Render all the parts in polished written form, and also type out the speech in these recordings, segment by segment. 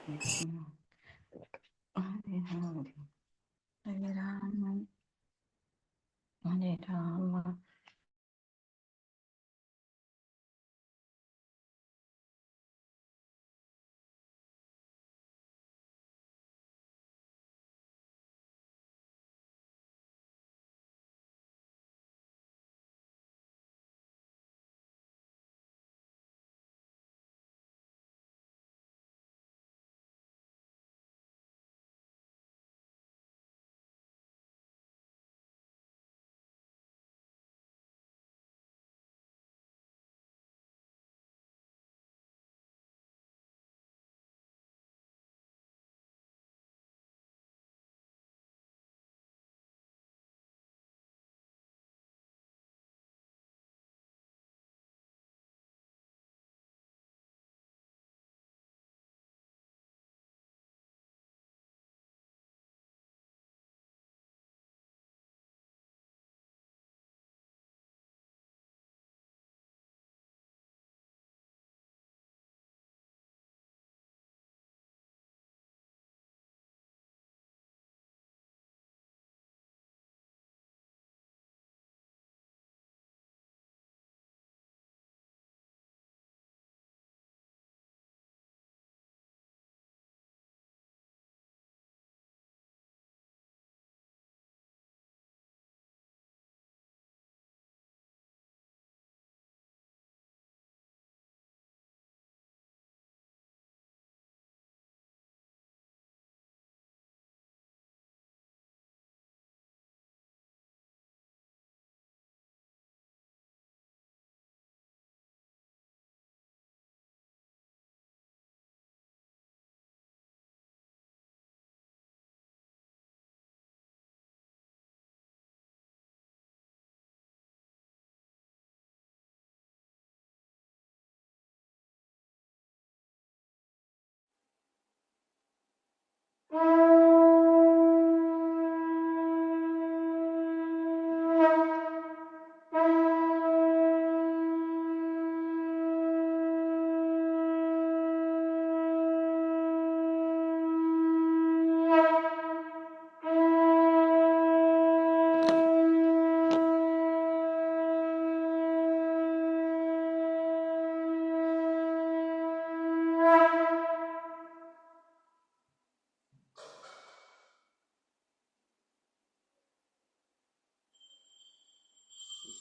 Hare Rama, Hare Rama, Hare Rama.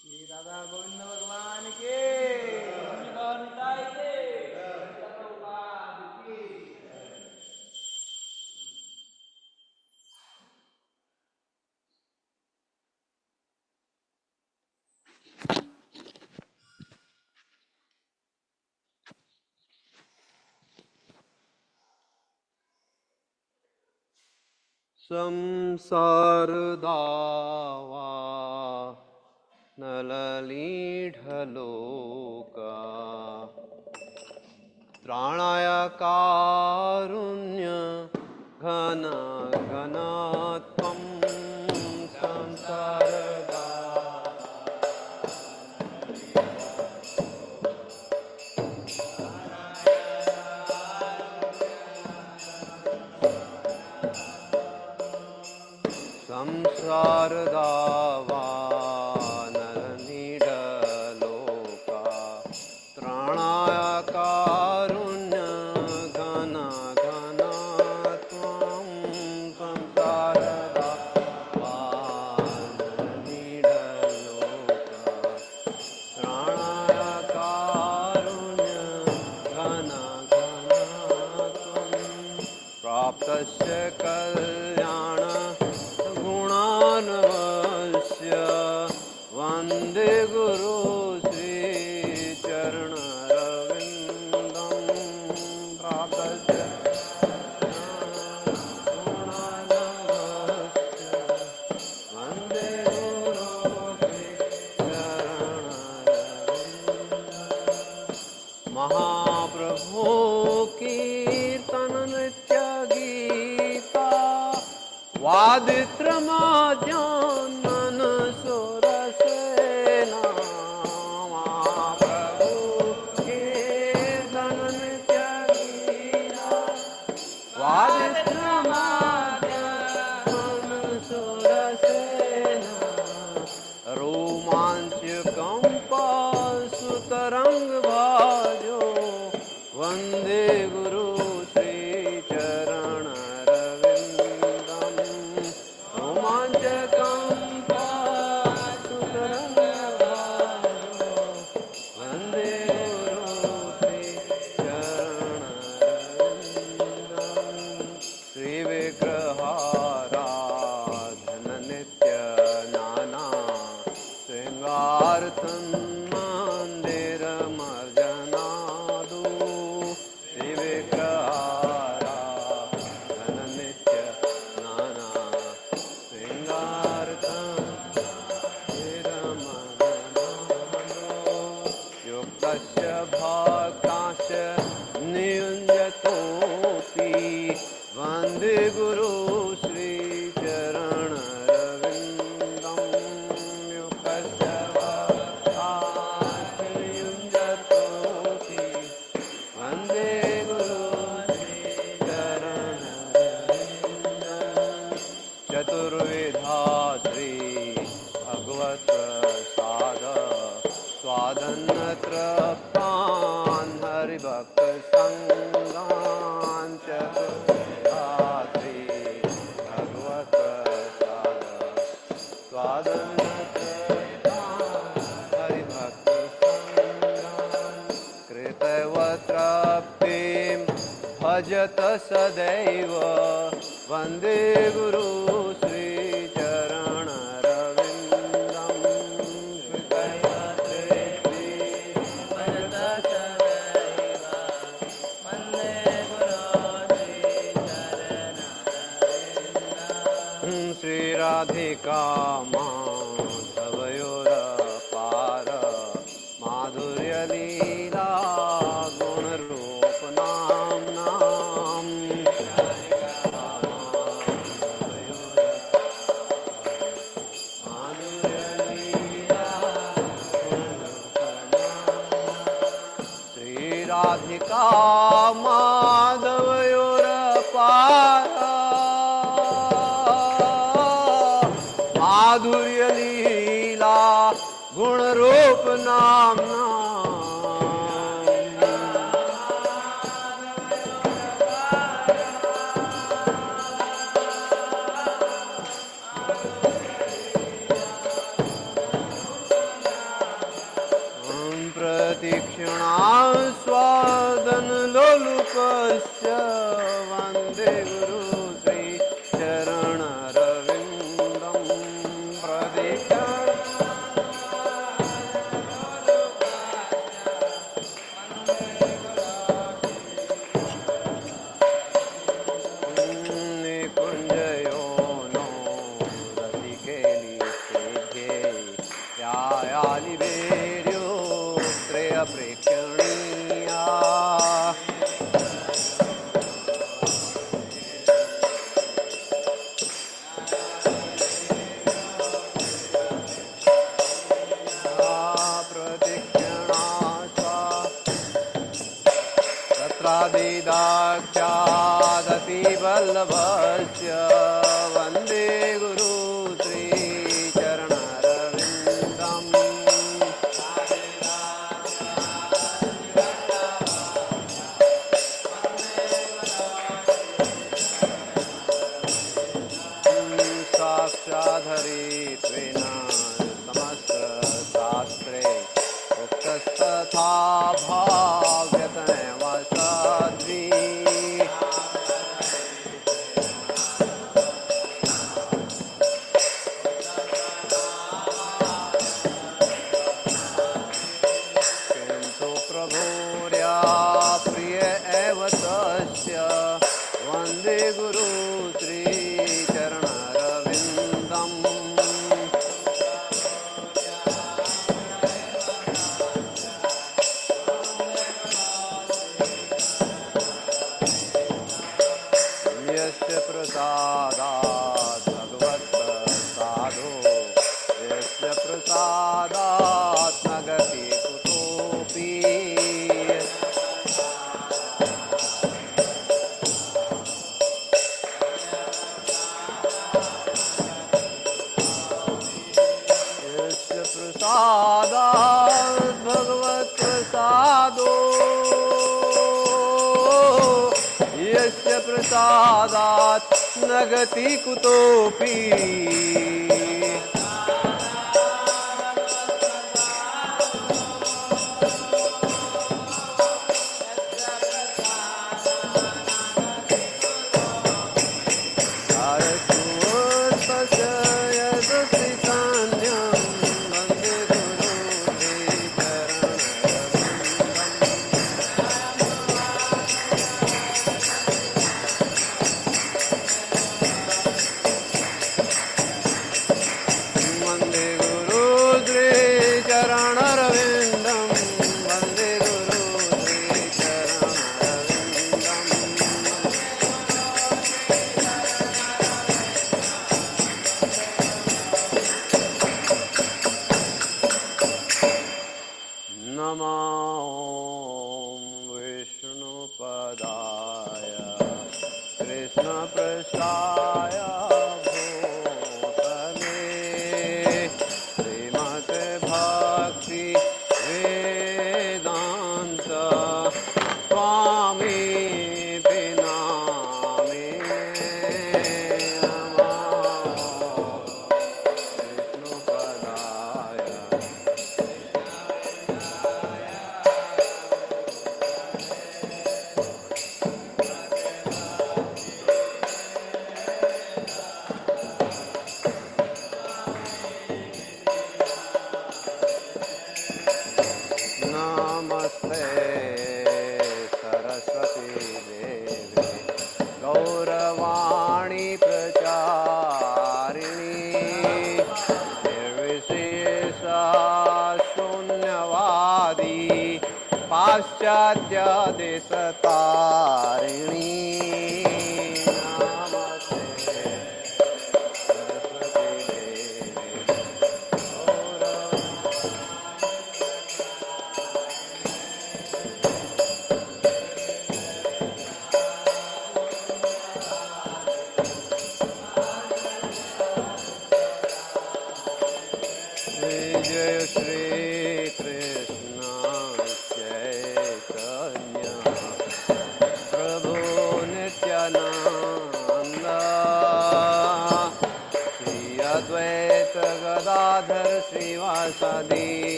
Shri Radha Govind भगवान के निताई के प्रभुपाद की। संसार दावा नललीढलोका त्राणाय कारुण्य घन घनत्वं संसार संसार दावा नलनीडलोका त्राणाय कारुण्य घन घन त्वं संसार दावा नलनीडलोका त्राणाय कारुण्य घन घन त्वं प्राप्तस्य कल्याण गुणानवस्य वन्दे गुरु श्रीचरणरविन्दं प्राप्तस्य गुणानवस्य वन्दे गुरु श्रीचरणरविन्दं महाप्रभु कीर्तन नित्य गीता वादित्रमाद्यानन सुरसेना महाप्रभु कीर्तन नित्य गीता स्वादित्रमाद्यमनुसुरसेन रोमाञ्चकम्पसुतरङ्गभाजो वन्दे गुरु श्रीचरणरविन्दं रोमाञ्चकम्पसुतरङ्गभाजो वन्दे श्रीविग्रहाराधन नित्य नाना श्रृंगारतन्मन्दिरमर्जनादु श्रीविग्रहाराधन नित्य नाना श्रृंगारतन्मन्दिरमर्जनादु युक्तस्य भक्ताश्च नियुञ्जतोऽपि वन्दे गुरु श्रीचरणरविन्दं युक्तस्य भक्ताश्च नियुञ्जतोऽपि वन्दे गुरु श्रीचरणरविन्दं चतुर्विधा श्री भगवत्प्रसाद स्वादन्नतृप्तान् हरिभक्तसङ्गान् चतुर्विधा श्री भगवत्प्रसाद स्वादन्नतृप्तान् हरिभक्तसङ्गान् कृतवतृप्तिं भजत सदैव वन्दे गुरु श्रीचरणरविन्दं श्रीराधिका माधवयोरपार माधुर्यलीला गुणरूपनाम्नाम् श्रीराधिका माधवयोरपार माधुर्यलीला गुणरूपनाम्ना प्रतीक्षणा स्वादनलोलुपस्य वन्दे गुरु श्रीचरणरविन्दं निकुञ्जयो नो रसिकेली सेभ्ये यायालिवेर्यो प्रेक्षणीया प्रतीक्षणा तत्रादिदाख्यादति वल्लभस्य वन्दे गुरु श्रीचरणरविन्दम् साक्षाधरित्वेन समस्तशास्त्रे उक्तस्तथा भाव्यतमेव साध्वी किन्तु प्रभुर्या प्रिय एव तस्य वन्दे गुरु श्रीचरणरविन्दम् यस्य प्रसादात् भगवत्प्रसादो यस्य प्रसादात् न गति कुतोऽपि यस्य प्रसादात् न गति कुतोऽपि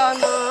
Nityananda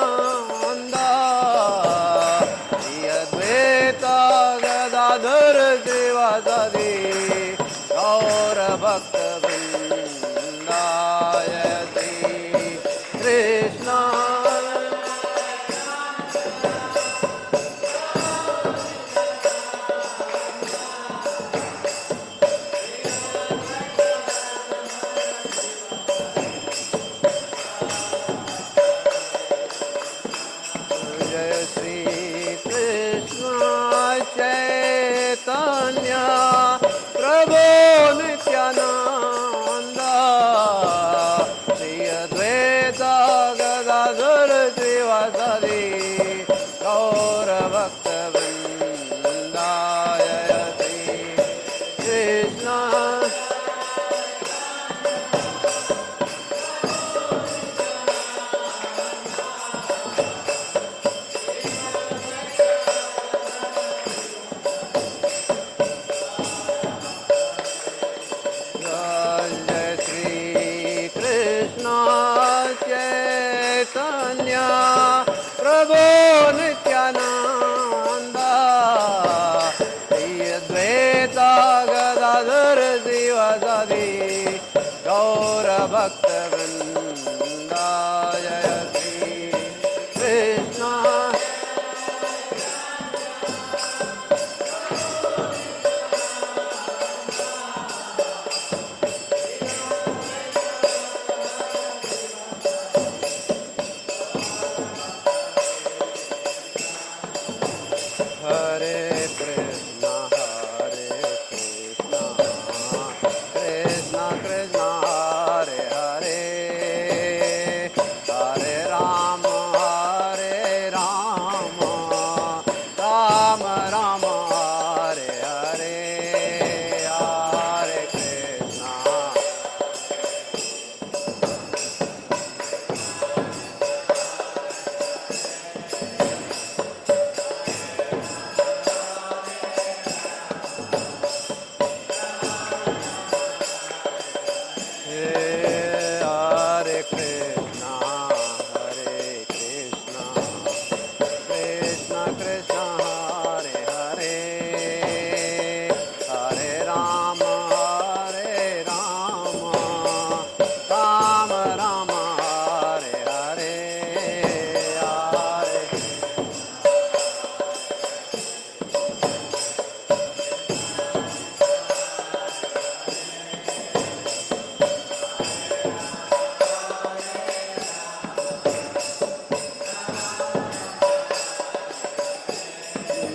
गदाधर श्रीवासदि गौरभक्तवृन्दाय श्री कृष्ण प्रभो नित्यानंद श्री अद्वैत गदाधर शिवासादि गौर भक्त वृंदाय Shri Krishna Hare Krishna, Hare Krishna, Krishna Krishna, Hare Hare, Hare Rama, Hare Rama, Rama Rama, Hare Hare, Hare Krishna. Hare Krishna, Hare Krishna, Krishna Krishna, Hare Hare, Hare Rama, Hare Rama, Rama Rama, Hare Hare, Hare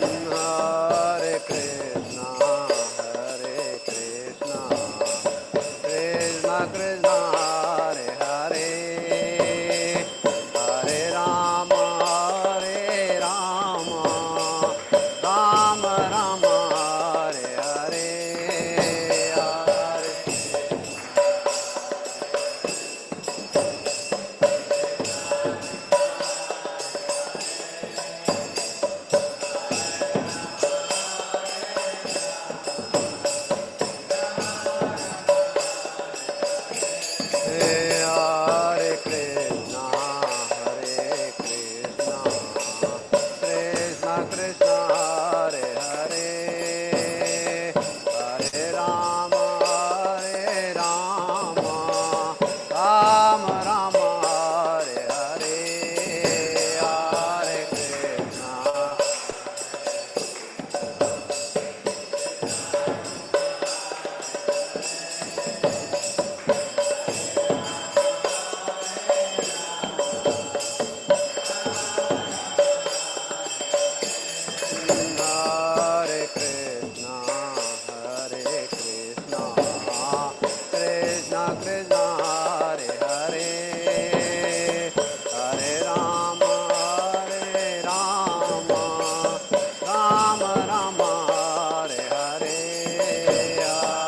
Hare Krishna, Hare Krishna, Krishna Krishna, Hare Hare, Hare Rama, Hare Rama, Rama Rama, Hare Hare, Hare Hare Krishna, Hare Krishna, Krishna Krishna, Hare Hare, Hare Rama, Hare Rama, Rama Rama, Hare Hare, Hare Krishna. Hare Krishna, Hare Krishna, Krishna Krishna, Hare Hare, Hare Rama, Hare Rama, Rama Rama, Hare Hare, Hare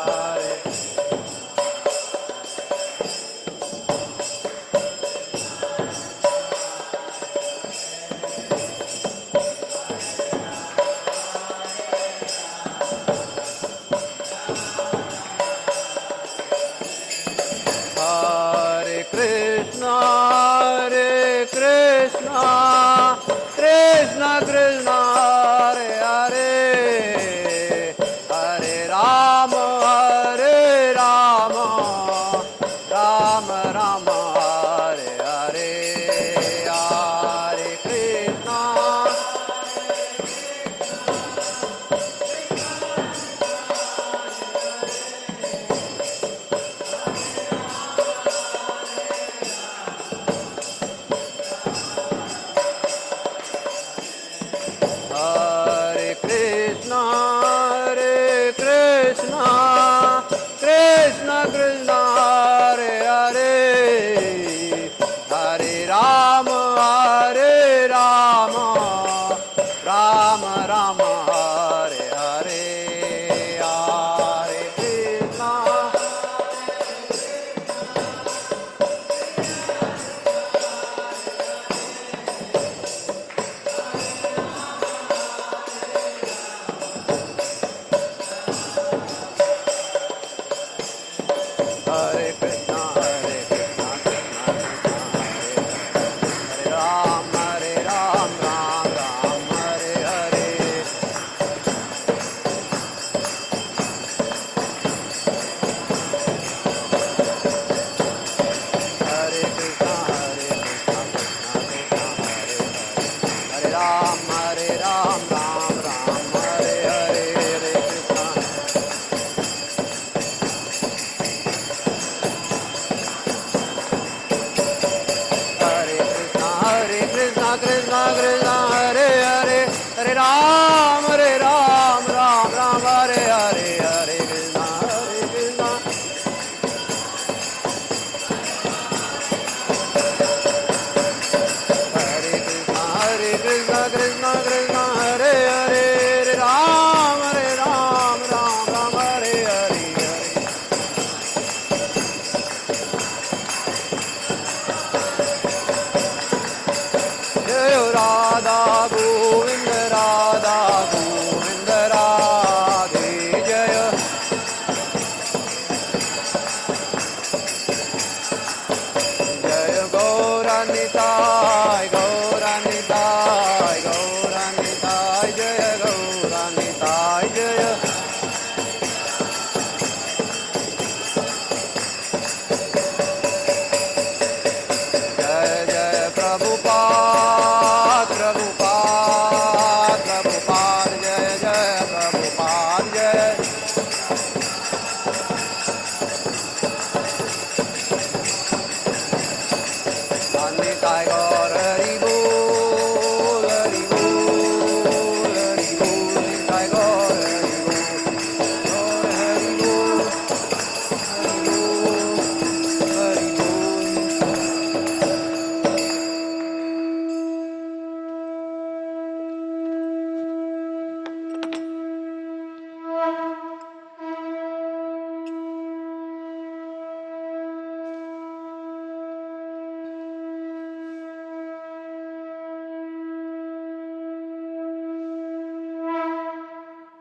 Hare Krishna, Hare Krishna, Krishna Krishna, Hare Hare, Hare Rama, Hare Rama, Rama Rama, Hare Hare, Hare Krishna. Krishna Hare Hare Hare Ram Ram Ram Hare Hare Jaya Radha Govinda Radha Govinda Radhe Jaya Jaya Gauranitai Gauranitai Gauranitai Jaya Gauranitai Jaya Jaya Jaya Prabhupada Prabhupada Prabhupada Jaya Jaya Prabhupada Jaya Nitai Gaur Hari Bol Hari Bol Hari Bol Nitai Gaur Hari Bol Hari Bol Hari Bol Hari Bol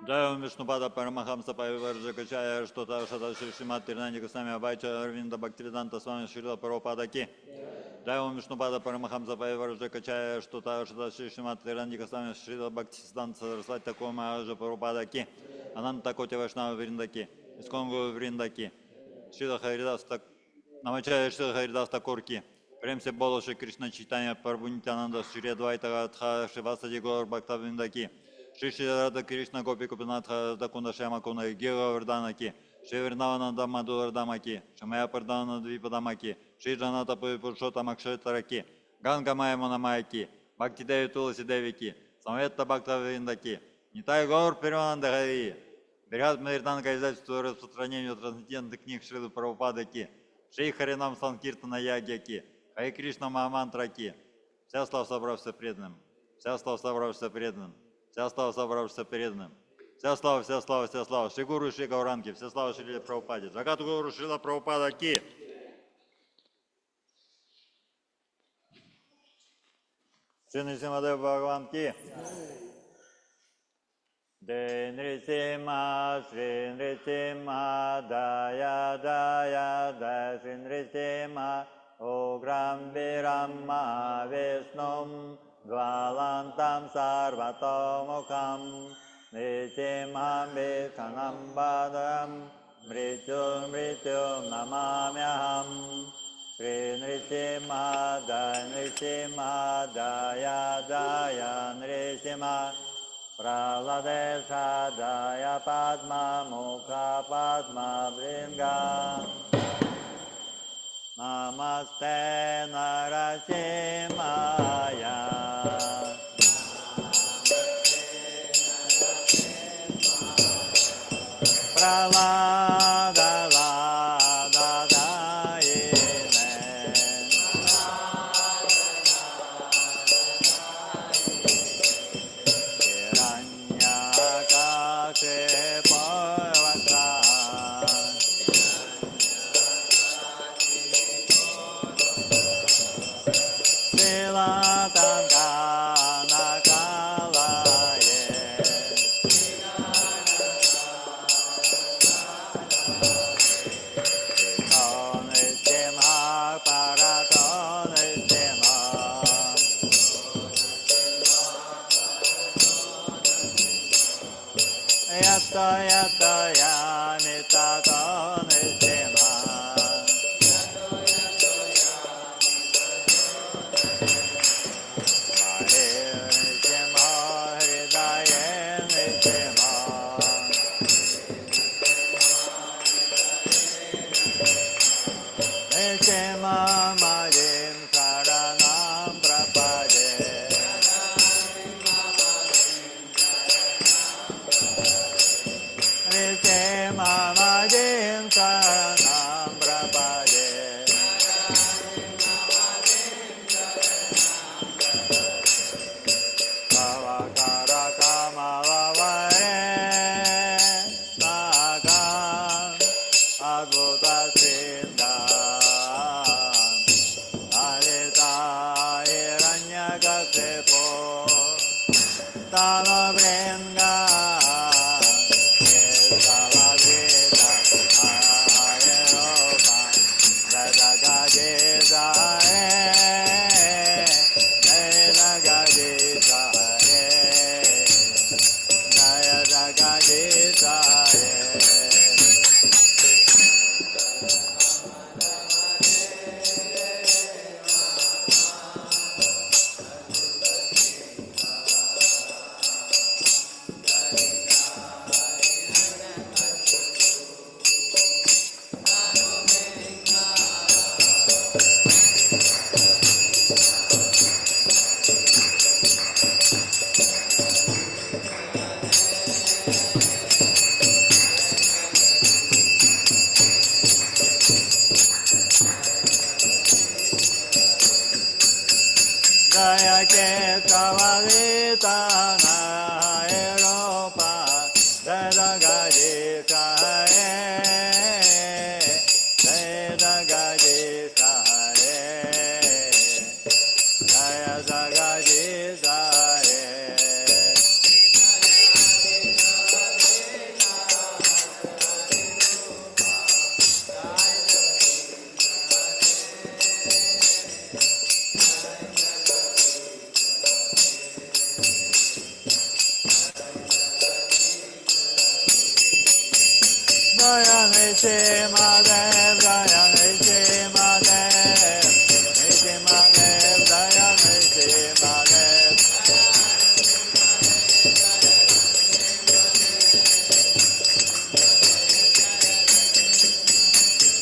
Jai Om Vishnupада Парамахамса Париварджакачая Штота Шата Шримат Тирнаника Сами Абайча Арвинда Бхактивиданта Свами Шрила Прабхупада Ки. Jai Om Vishnupада Парамахамса Париварджакачая Штота Шата Шримат Тирнаника Сами Шрила Бхактивиданта Сарасвати Такома Аджа Прабхупада Ки. Ананта Коти Вашнава Вриндаки. Исконгу Вриндаки. Шрила Харидас Так. Намачая Шрила Харидас Такорки. Прем се Болоши Кришна Читания Парбунитянанда Шри Адвайта Адха Шивасади Гор Бхактавиндаки. Шри Шри Рада Кришна Гопи Купинатха Дакунда Шяма Куна Гева Варданаки, Шри Вирнавана Дамаду Вардамаки, Шамая Пардана Двипадамаки, Шри Джаната Пуршота Макшетараки, Ганга Майя Монамайки, Бхакти Деви Туласи Девики, Самветта Бхакта Виндаки, Нитай Гор Перевананда Хари, Бригад Мадирданка издательство распространению трансцендентных книг Шрилы Прабхупадаки, Шри Харинам Санкиртана Ягьяки, Хари Кришна Махамантраки, вся слава собравшимся преданным, вся слава собравшимся преданным. Вся слава собравшимся преданным. Вся слава, вся слава, вся слава. Шри Гуру, Шри Гауранги, вся слава Шри Прабхупаде. Джагату Гуру Шрила Прабхупада Ки. Шри Нрисимхадев Бхагаван Ки. Де Нрисимха, Шри Нрисимха, Дая, Дая, Дая, Шри Нрисимха, Уграм Вирам Вишнум, Dvalantam sarvatomukam Nitimam Vikhanam Badam Mrityum Mrityum Namamyaham Shri Nrisimha Nrisimha Daya Daya Nrisimha Praladesha Daya Padma Mukha Padma Bringa Namaste Narasimhaya Pralada Lada Dayine Hiranyakashipu Vatra Silatam Kanakalaye Tonishima Paratonishima Yatta Yatta Yamita Tonishima Hare Talabrenga Salavita Aeropa Radagajeta Radagajeta Radagajeta Jaya ke Kavalita na Europa Jaya Gaji Kae Jaya Gaji Kae Jaya Gaji Kae Jaya Nishi Madev, Jaya Nishi Madev, Nishi Madev, Jaya Nishi Madev.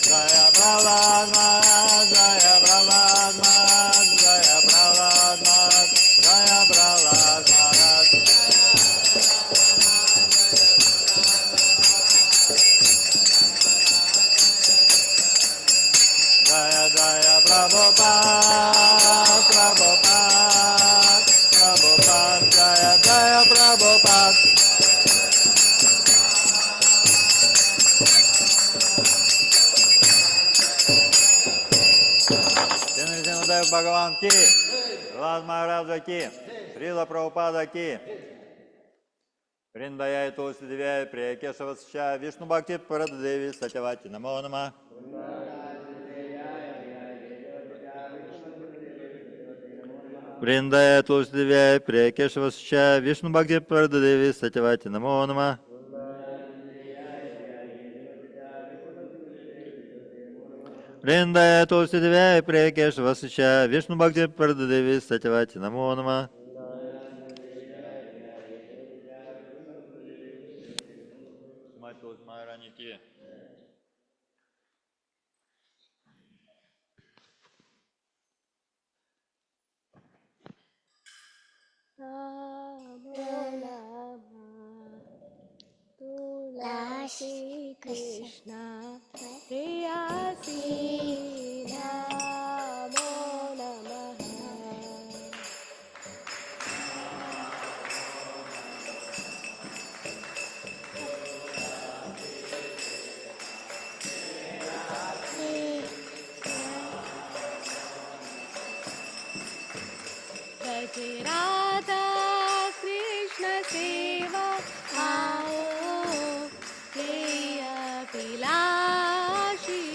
Jaya Prahlad Maharaj, Jaya Prahlad Maharaj, Jaya Prahlad Maharaj, Jaya Prahlad Maharaj. Jaya Jaya Prabhupada, Prabhupada, Prabhupada, Jaya Jaya Prabhupada. Srimad Bhagavan ki, Prahlad Maharaj ki, Srila Prabhupada ki. Вриндаяй Тулси Девяй, Прия Кешава Сача, Вишну Бхакти Парададеви, Сатявати, Намо Нама. Вриндаяй Тулси Девяй, Прия Кешава Сача, Вишну Бхакти Парададеви, Сатявати, Намо Нама. Вриндаяй Тулси Девяй, Прия Кешава Сача, Вишну Бхакти Парададеви, Сатявати, Намо Нама. Tulasi Krishna Priyasi Namo Namaha. Jai Radha Krishna Seva Ao Priya Pilashi.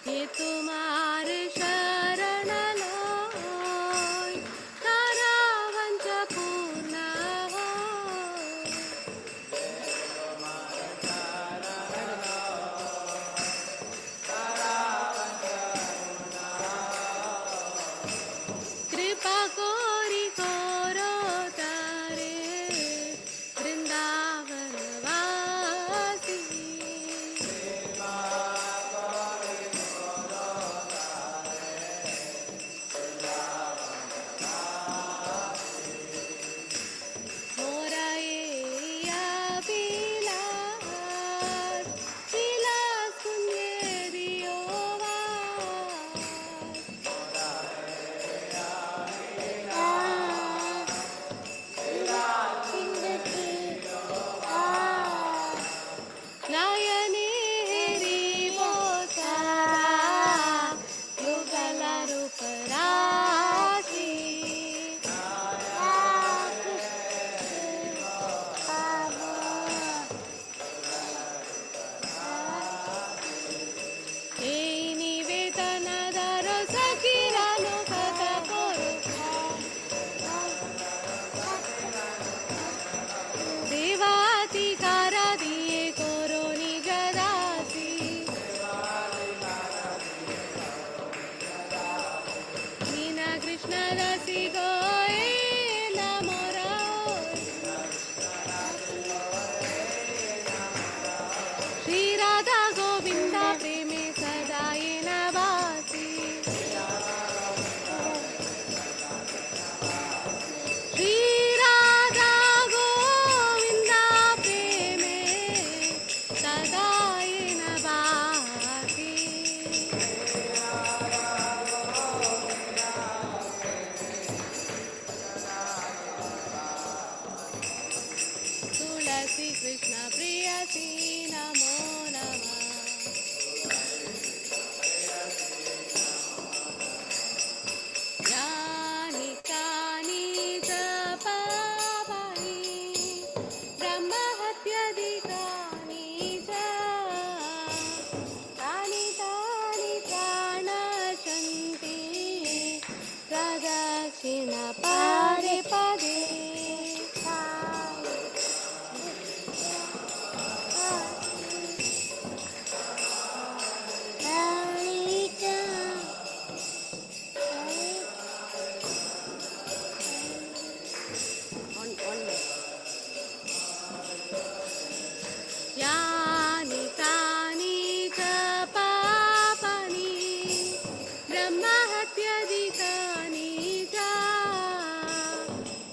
ये तुम्हारे शरण लाय तारा वंच पूर्ण हो। प्रेयसी कृष्ण प्रेयसी नमो नमः यानि कानि च पापानि ब्रह्महत्यधिकानि च तानि तानि प्राणशन्ति प्रदक्षिणपादे पदे यानि कानि च पापानि ब्रह्महत्यधिकानि च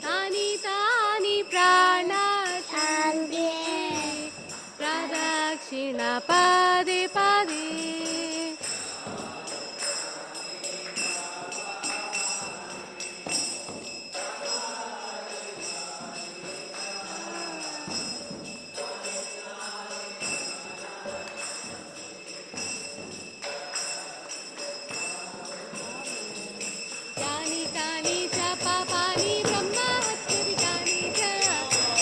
तानि तानि प्राणशन्ति प्रदक्षिणपादे पदे यानि कानि च पापानि ब्रह्महत्यधिकानि च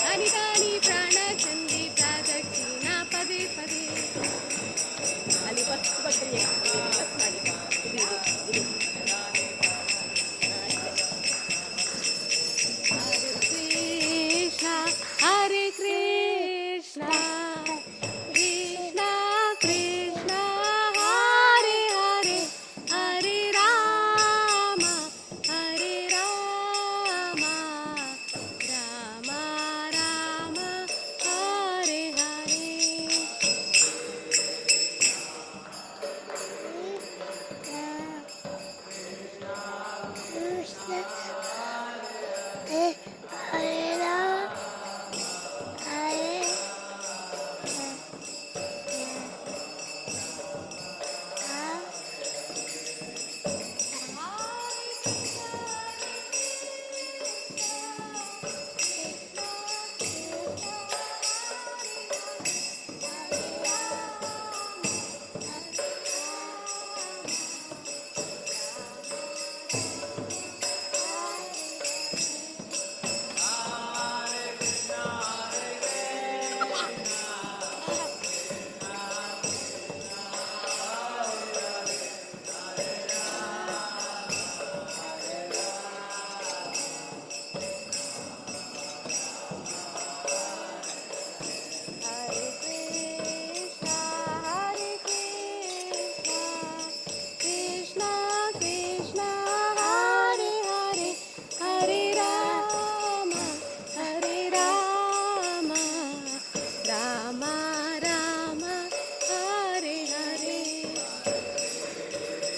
तानि तानि प्राणशन्ति प्रदक्षिणपदे पदे ಅಲ್ಲಿ ಫಸ್ಟ್ ಬಟ್ಟೆ ಫಸ್ಟ್ ಮಾಡಿ Hare Krishna, Krishna Krishna, Hare Hare, Hare Rama, Hare Rama, Rama Rama, Hare Hare.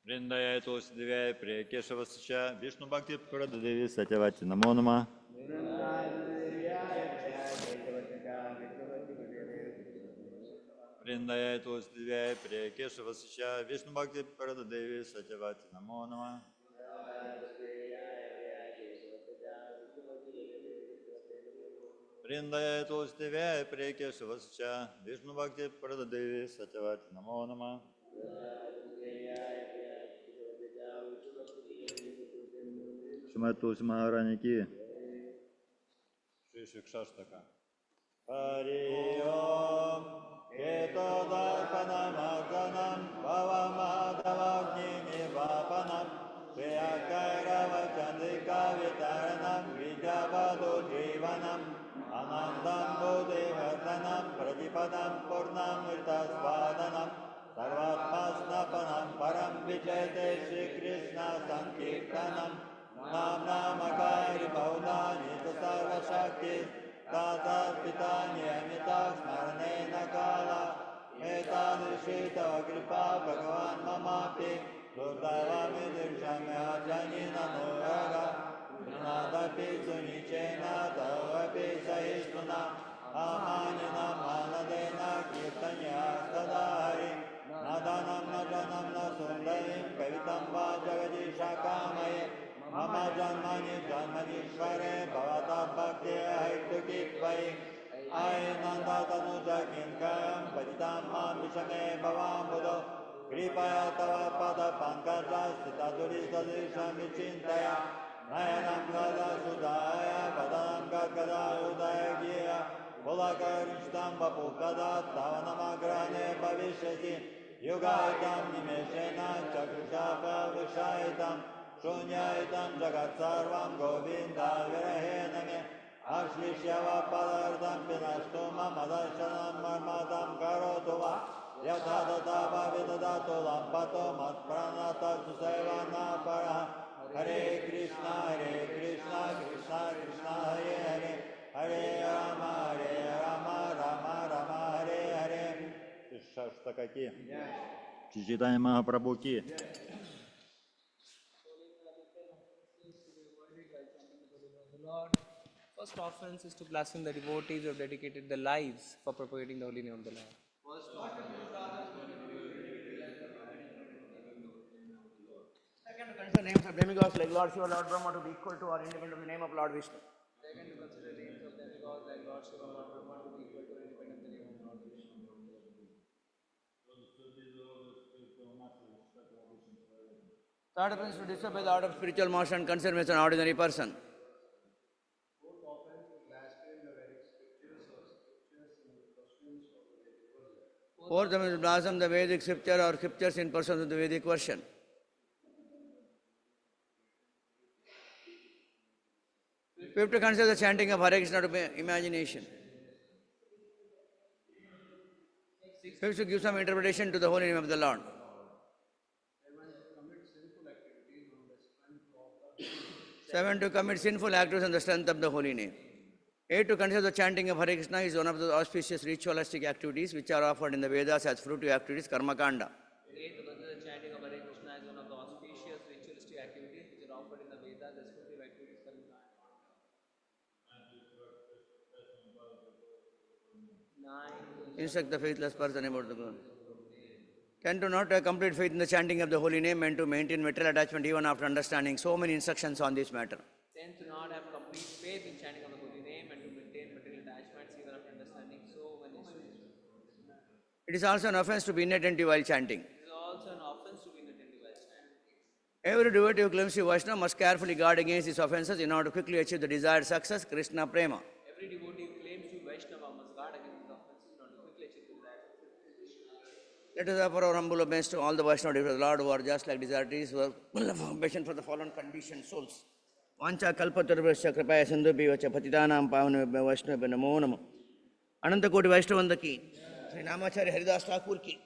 Вриндая Тулси Девяя Прия Кешава Сача Вишну Бхакти Прададеви Сатявати Намо Нама. Вриндая Тулси Девяя Прия Кешава Сача Вишну Бхакти Прададеви Сатявати Намо Нама. Вриндая Тулси Девяя Прия Кешава Сача Вишну Бхакти Прададеви Сатявати Намо Нама. Шримати Тулси Махарани ки Шри Шикшаштака. Хари Ом Кето Дарпана Магдана स्वादनम सर्वात्मस्नपनम परम विजयते श्री कृष्ण संकीर्तनम नाम नामकारि बहुलानि च सर्वशक्ति तातर्पिता नियमिता स्मरणेन काला एतादृशी तव कृपा भगवान् ममापि दुर्दैवामि दृश्यम्या जनिननुरागा गुणादपि सुनिचेन तवपि सहिष्णुना अमानिना मानदेन कीर्तन्या सदा हरि नदनं न जनं न सुन्दरीं कवितं वा जगदीशाकामये मम जन्मनि जन्मनीश्वरे भवताद्भक्ते हैतुकी त्वयि अयि नन्दतनुजकिङ्करं पतितं मां विषमे भवाम्बुधो कृपया तव पदपङ्कजस्थितदुरिसदृशं विचिन्तय नयनं गदसुधाय वदनं गद्गदायुधयज्ञेय पुलकरिष्टं वपुकदा तव नमग्रहणे भविष्यसि युगायितं निमेषेण चक्षुषा प्रविशायितं शून्यायितं जगत्सर्वं गोविन्दाविरहेण मे अश्लिष्य वा पदार्थं विनष्टो मम दर्शनं मर्मदं करोतु वा यथा तथा भविदधातु लम्पतो मत्प्रणतस्तु सेवनापरः हरे कृष्ण कृष्ण कृष्ण हरे हरे हरे राम राम राम हरे हरे षष्टक की चैतन्य महाप्रभु की First offense is to blaspheme the devotees who have dedicated their lives for propagating the holy name of the Lord. Second, to consider names of demigods like Lord Shiva, Lord Brahma to be equal to or independent of the name of Lord Vishnu. Second, to consider names of demigods like Lord Shiva, Lord Brahma to be equal to or independent of the name of Lord Vishnu. Third offense, to disobey the order of spiritual master and consider him as an ordinary person. Fourth offense, to blaspheme the Vedic scripture or scriptures in persons of the Vedic version. Fifth, to consider the chanting of Hare Krishna to imagination. Fifth, to give some interpretation to the holy name of the Lord. Seven, to commit sinful acts on the strength of the holy name. Eight, to consider the chanting of Hare Krishna is one of the auspicious ritualistic activities which are offered in the Vedas as fruitive activities, Karma Kanda. Eight, to consider the chanting of Hare Krishna as one of the auspicious ritualistic activities which are offered in the Vedas as fruitive activities, Karma Kanda. 9. Instruct the faithless person about the God. 10, to not have complete faith in the chanting of the holy name and to maintain material attachment even after understanding so many instructions on this matter. 10, to not have complete faith in chanting of the holy name and to maintain material attachments even after understanding so many instructions. It is also an offense to be inattentive while chanting. It is also an offense to be inattentive while chanting. Every devotee who claims to be Vaishnava must carefully guard against these offenses in order to quickly achieve the desired success, Krishna Prema. Every devotee who claims to be Vaishnava must guard against these offenses in order to quickly achieve the desired success. Let us offer our humble obedience to all the Vaishnava devotees of the Lord who are just like desertees who are full of ambition for the fallen conditioned souls. Vancha kalpatarvasya kripaya sindhubhyo cha patitanam pavanebhyo Vaishnavabhyo namo namo. Ananta Koti Vaishnavanda ki, Sri Namacharya Haridas Thakur ki.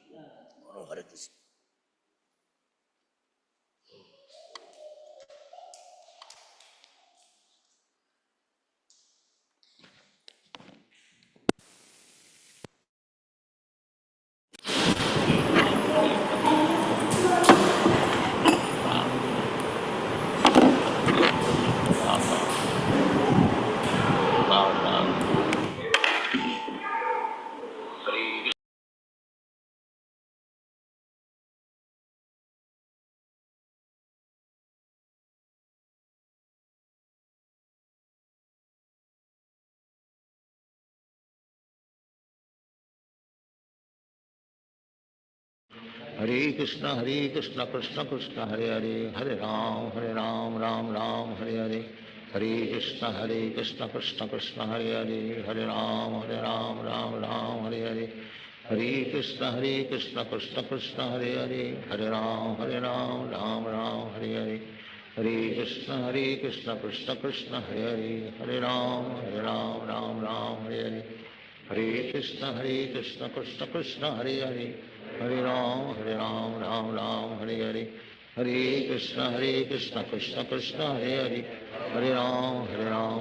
Hare Krishna. Hare Krishna, Krishna Krishna, Hare Hare, Hare Ram, Ram Ram, Hare Hare. Hare Krishna, Krishna Krishna, Hare Hare, Hare Ram, Ram Ram, Hare Hare. Hare Krishna, Krishna Krishna, Hare Hare, Hare Ram, Ram Ram, Hare Hare. Hare Krishna, Krishna Krishna, Hare Hare, Hare Ram, Ram Ram, Hare Hare. Hare Krishna Krishna Krishna Hare Hare, Hare Ram Ram Ram Hare Hare, Hare Krishna Krishna Krishna Hare Hare, Hare Ram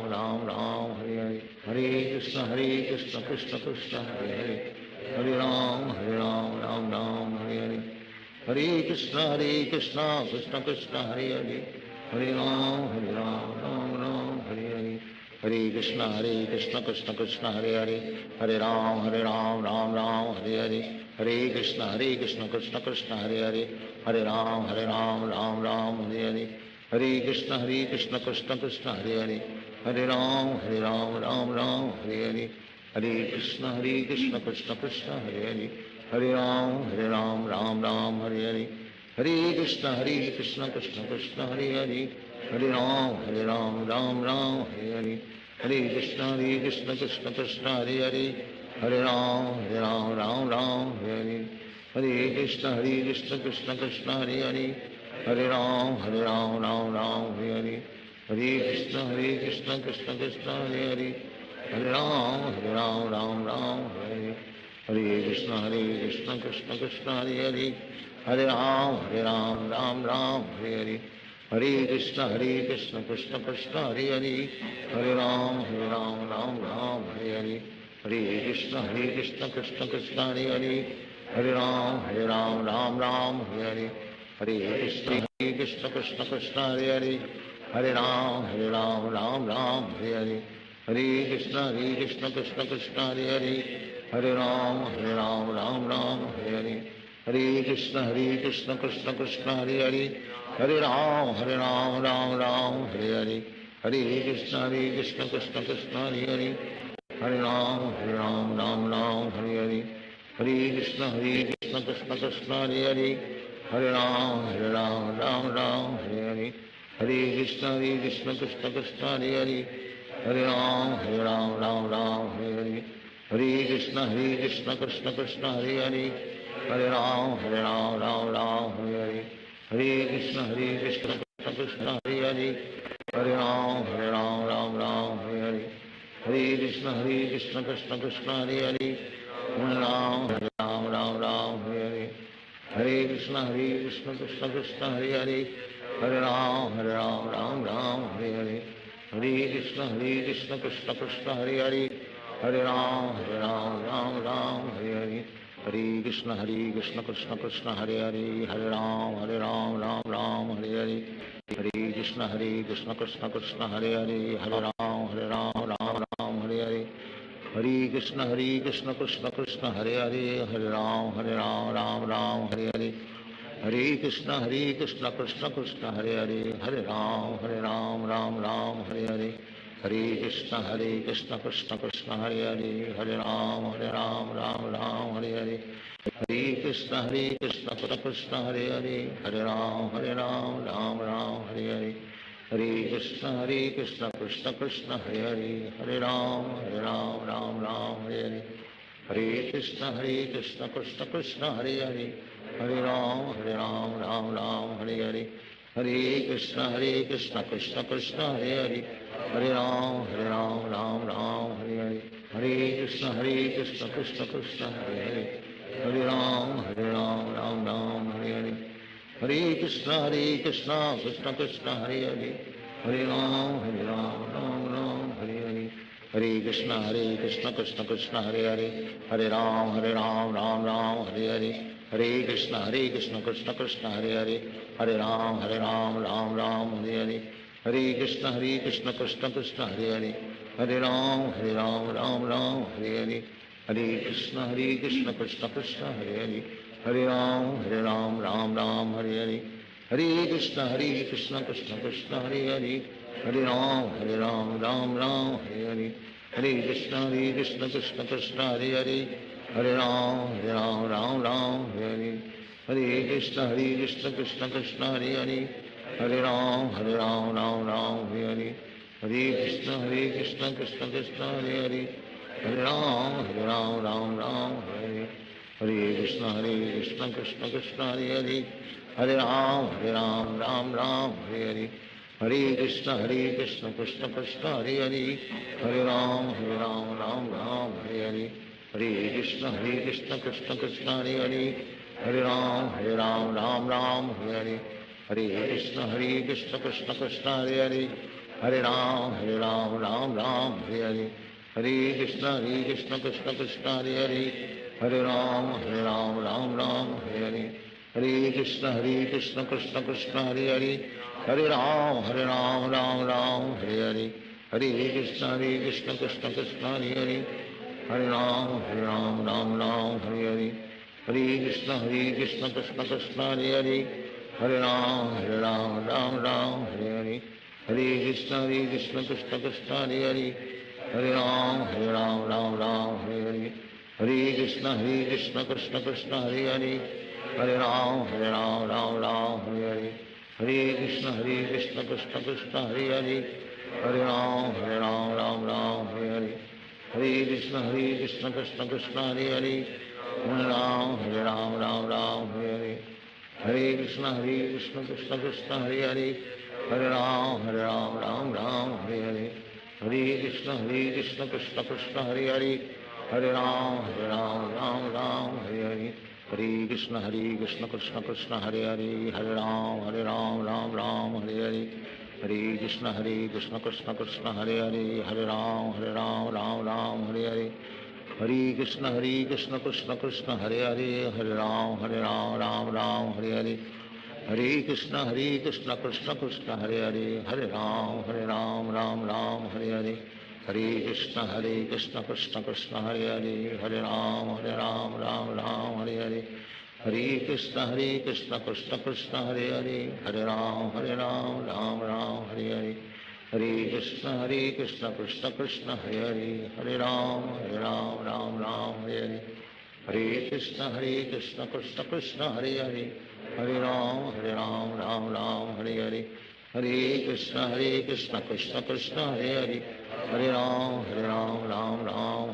Ram Ram Hare Hare, Hare Krishna Krishna Krishna Hare Hare, Hare Ram Ram Ram Hare Hare, Hare Krishna Krishna Krishna Hare Hare, Hare Ram Ram Ram Hare Hare, Hare Krishna Krishna Krishna Hare Hare, Hare Ram Ram Ram Hare Hare, Hare Krishna Krishna Krishna Hare Hare, Hare Ram Ram Hare Hare, Hare Krishna Krishna Krishna Hare Hare, Hare Ram Ram Hare Hare, Hare Krishna Krishna Krishna Hare Hare, Hare Ram Ram Hare Hare, Hare Krishna Krishna Krishna Hare Hare, Hare Ram Ram Hare Hare, Hare Krishna Krishna Krishna Hare Hare, Hare Ram Ram Hare Hare, Hare Krishna Krishna Krishna Hare Hare, Hare Ram Ram Hare Hare, Hare Krishna Krishna Krishna Hare Hare, Hare Ram Ram Hare Hare, Hare Krishna Krishna Krishna Hare Hare, Hare Ram Ram Hare Hare, Hare Krishna Krishna Krishna Hare Hare, Hare Ram Ram Hare Hare, Hare Krishna Krishna Krishna Hare Hare, Hare Ram Ram Hare Hare, Hare Krishna Krishna Krishna Hare Hare, Hare Ram Ram Hare Hare, Hare Krishna Krishna Krishna Hare Hare, Hare Ram Ram Hare Hare, Hare Krishna Krishna Krishna Hare Hare, Hare Ram Ram Hare Hare, Hare Krishna Krishna Krishna Hare Hare, Hare Ram Ram Hare Hare, Hare Krishna Krishna Krishna Hare Hare, Hare Ram Ram Hare Hare, Hare Krishna Krishna Krishna Hare Hare, Hare Ram Ram Hare Hare, Hare Krishna Krishna Krishna Hare Hare, Hare Ram Ram Hare Hare, Hare Krishna Krishna Krishna Hare Hare, Hare Ram Ram Hare Hare, Hare Krishna Krishna Krishna Hare Hare, Hare Ram Ram Hare Hare, Hare Krishna Krishna Krishna Hare Hare, Hare Ram Ram Hare Hare, Hare Krishna Krishna Krishna Hare Hare, Hare Ram Ram Hare Hare, Hare Krishna Krishna Krishna Hare Hare, Hare Ram Ram Hare Hare, Hare Krishna Krishna Krishna Hare Hare, Hare Ram Ram Hare Hare, Hare Krishna Krishna Krishna Hare Hare, Hare Ram Ram Hare Hare, Hare Krishna Krishna Krishna Hare Hare, Hare Ram Ram Hare Hare, Hare Krishna Krishna Krishna Hare Hare, Hare Ram Ram Hare Hare, Hare Krishna Krishna Krishna Hare Hare, Hare Ram Hare Hare, Hare Krishna Krishna Krishna Hare Hare, Hare Ram Ram Hare Hare, Hare Krishna Krishna Krishna Hare Hare, Hare Ram Ram Hare Hare, Hare Krishna Krishna Krishna Hare Hare, Hare Ram Ram Hare Hare, Hare Krishna Krishna Krishna Hare Hare, Hare Ram Ram Hare Hare, Hare Krishna Krishna Krishna Hare Hare, Hare Ram Ram Hare Hare, Hare Krishna Krishna Krishna Hare Hare, Hare Ram Ram Hare Hare, Hare Krishna Krishna Krishna Hare Hare, Hare Ram Ram Hare Hare, Hare Krishna Krishna Krishna Hare Hare, Hare Ram Ram Hare Hare, Hare Krishna Krishna Krishna Hare Hare, Hare Ram Ram Hare Hare, Hare Krishna Krishna Krishna Hare Hare, Hare Ram Ram Hare Hare, Hare Krishna Krishna Krishna Hare Hare, Hare Ram Ram Hare Hare, Hare Krishna Krishna Krishna Hare Hare, Hare Ram Ram Hare Hare, Hare Krishna Krishna Krishna Hare Hare, Hare Ram Ram Hare Hare, Hare Krishna Krishna Krishna Hare Hare, Hare Ram Ram Hare Hare, Hare Krishna Krishna Krishna Hare Hare, Hare Ram Ram Ram Hare Hare, Hare Krishna Krishna Krishna Hare Hare, Hare Ram Ram Ram Hare Hare, Hare Krishna Krishna Krishna Hare Hare, Hare Ram Ram Ram Hare Hare, Hare Krishna Krishna Krishna Hare Hare, Hare Ram Ram Ram Hare Hare, Hare Krishna Krishna Krishna Hare Hare, Hare Ram Ram Ram Hare Hare, Hare Krishna Krishna Krishna Hare Hare, Hare Ram Ram Ram Hare Hare, Hare Krishna Krishna Krishna Hare Hare, Hare Ram Ram Ram Hare Hare, Hare Krishna Krishna Krishna Hare Hare, Hare Ram Ram Ram Hare Hare, Hare Krishna Krishna Krishna Hare Hare, Hare Ram Ram Ram Hare Hare, Hare Krishna Krishna Krishna Hare Hare, Hare Ram Ram Ram Hare Hare, Hare Krishna Krishna Krishna Hare Hare, Hare Ram Ram Ram Hare Hare, Hare Krishna Krishna Krishna Hare Hare, Hare Ram Ram Ram Hare Hare, Hare Krishna Krishna Krishna Hare Hare, Hare Ram Ram Ram Hare Hare, Hare Krishna Krishna Krishna Hare Hare, Hare Ram Ram Ram Hare Hare, Hare Krishna Krishna Krishna Hare Hare, Hare Ram Ram Ram Hare Hare, Hare Krishna Krishna Krishna Hare Hare, Hare Ram Ram Ram Hare Hare, Hare Krishna Krishna Krishna Hare Hare, Hare Ram Ram Ram Hare Hare, Hare Krishna Krishna Krishna Hare Hare, Hare Ram Ram Ram Hare Hare, Hare Krishna Krishna Krishna Hare Hare, Hare Ram Ram Ram Hare Hare, Hare Krishna Krishna Krishna Hare Hare, Hare Ram Ram Ram Hare Hare, Hare Krishna Krishna Krishna Hare Hare, Hare Ram Ram Ram Hare Hare, Hare Krishna Krishna Krishna Hare Hare, Hare Ram Ram Ram Hare Hare, Hare Krishna Krishna Krishna Hare Hare, Hare Ram Ram Ram Hare Hare, Hare Krishna Krishna Krishna Hare Hare, Hare Ram Ram Ram Hare Hare, Hare Krishna Krishna Krishna Hare Hare, Hare Ram Ram Ram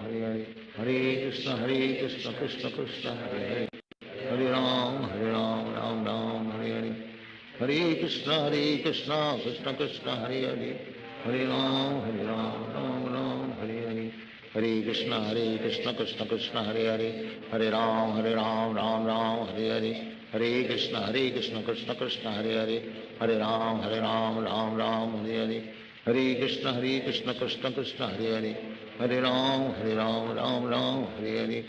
Hare Hare, Hare Krishna Krishna Krishna Hare Hare, Hare Ram Ram Ram Hare Hare, Hare Krishna Krishna Krishna Hare Hare, Hare Ram Ram Ram Hare Hare, Hare Krishna Krishna Krishna Hare Hare, Hare Ram Ram Ram Hare Hare, Hare Krishna Krishna Krishna Hare Hare, Hare Ram Ram Ram Hare Hare,